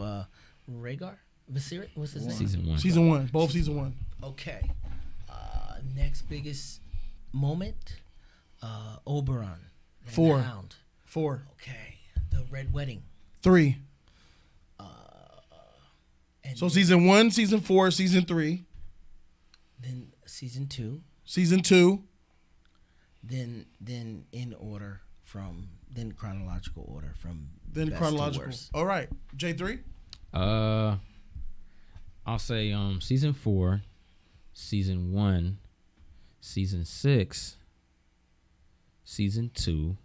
Rhaegar. Viserys. What's his name? Season 1. Season 1. Both season 1. Okay. Next biggest moment. Oberon. and 4. the Hound. 4. Okay. The Red Wedding. 3. And So season 1, season 4, season 3, then season 2. season 2. Then in order from chronological order from Then best chronological. to worst. All right. J3. I'll say season 4, season 1, season 6, season 2,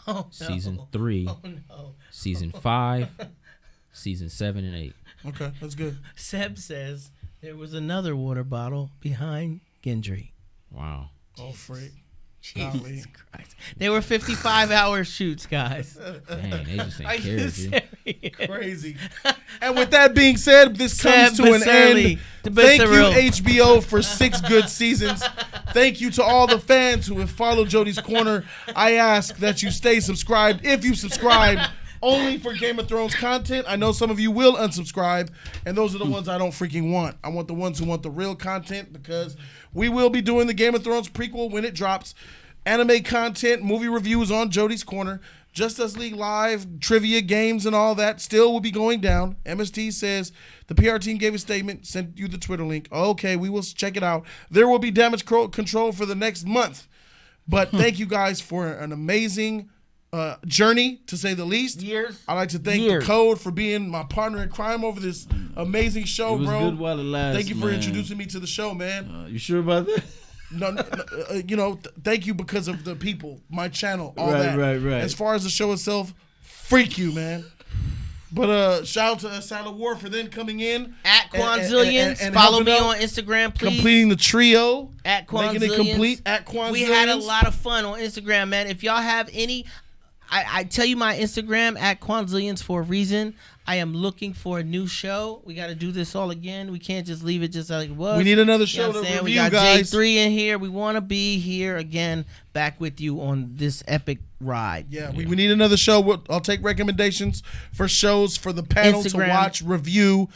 Oh, no. season 3, Oh no. season 5, season 7 and 8. Okay, that's good. Seb says there was another water bottle behind Gendry. Wow. Oh, freak. Jesus Golly. Christ. They were 55-hour shoots, guys. Dang, they just Are ain't you care, dude. serious? Crazy. And with that being said, this comes Seb to an Baserli, end. the Thank you, Baseril. HBO, for 6 good seasons. Thank you to all the fans who have followed Jody's Corner. I ask that you stay subscribed. If you subscribe, only for Game of Thrones content. I know some of you will unsubscribe, and those are the ones I don't freaking want. I want the ones who want the real content, because we will be doing the Game of Thrones prequel when it drops. Anime content, movie reviews on Jody's Corner, Justice League Live, trivia, games, and all that still will be going down. MST says the PR team gave a statement, sent you the Twitter link. Okay, we will check it out. There will be damage control for the next month. But thank you guys for an amazing journey, to say the least. Years. I'd like to thank the Code for being my partner in crime over this amazing show, It was bro. good while it lasted. Thank you for man. introducing me to the show, man. You sure about that? No, thank you because of the people, my channel, all that. Right. As far as the show itself, freak you, man. But shout out to Silent War for then coming in At Quanzillions. and Follow me helping out, on Instagram, please. completing the trio, At Quanzillions. making it complete. At Quanzillions. We had a lot of fun on Instagram, man. If y'all have any, I tell you my Instagram at Quanzillions for a reason. I am looking for a new show. We got to do this all again. We can't just leave it just like it was. We need another You show know what to I'm saying? review, We got guys. J3 in here. We want to be here again, back with you on this epic ride. Yeah, we need another show. I'll take recommendations for shows for the panel Instagram. to watch, review,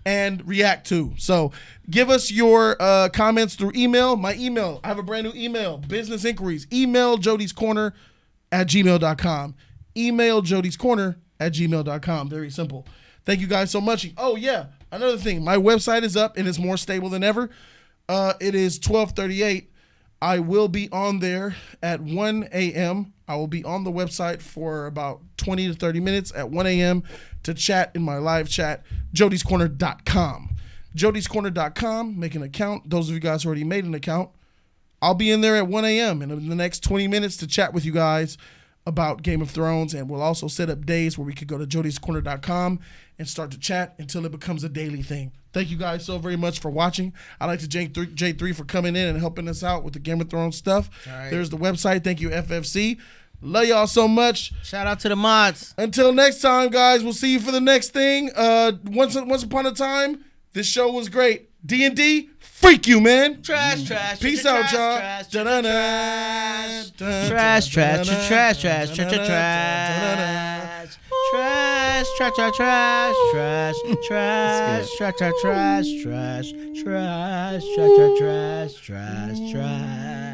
and react to. So give us your comments through email. My email, I have a brand new email, business inquiries. Email jodyscorner@gmail.com. Email jodyscorner@gmail.com. Very simple. Thank you guys so much. Oh, yeah, another thing. My website is up and it's more stable than ever. It is 12:38. I will be on there at 1 a.m. I will be on the website for about 20 to 30 minutes at 1 a.m. to chat in my live chat, jodyscorner.com. jodyscorner.com, make an account. Those of you guys who already made an account, I'll be in there at 1 a.m. and in the next 20 minutes to chat with you guys about Game of Thrones, and we'll also set up days where we could go to jodyscorner.com and start to chat until it becomes a daily thing. Thank you guys so very much for watching. I'd like to thank J3 for coming in and helping us out with the Game of Thrones stuff. Right. There's the website. Thank you, FFC. Love y'all so much. Shout out to the mods. Until next time, guys, we'll see you for the next thing. Once upon a time, this show was great. D&D, freak you, man. Trash. Peace trash, out, y'all. Trash. Da-da-da. Trash. Trash. Trash. Trash. Trash.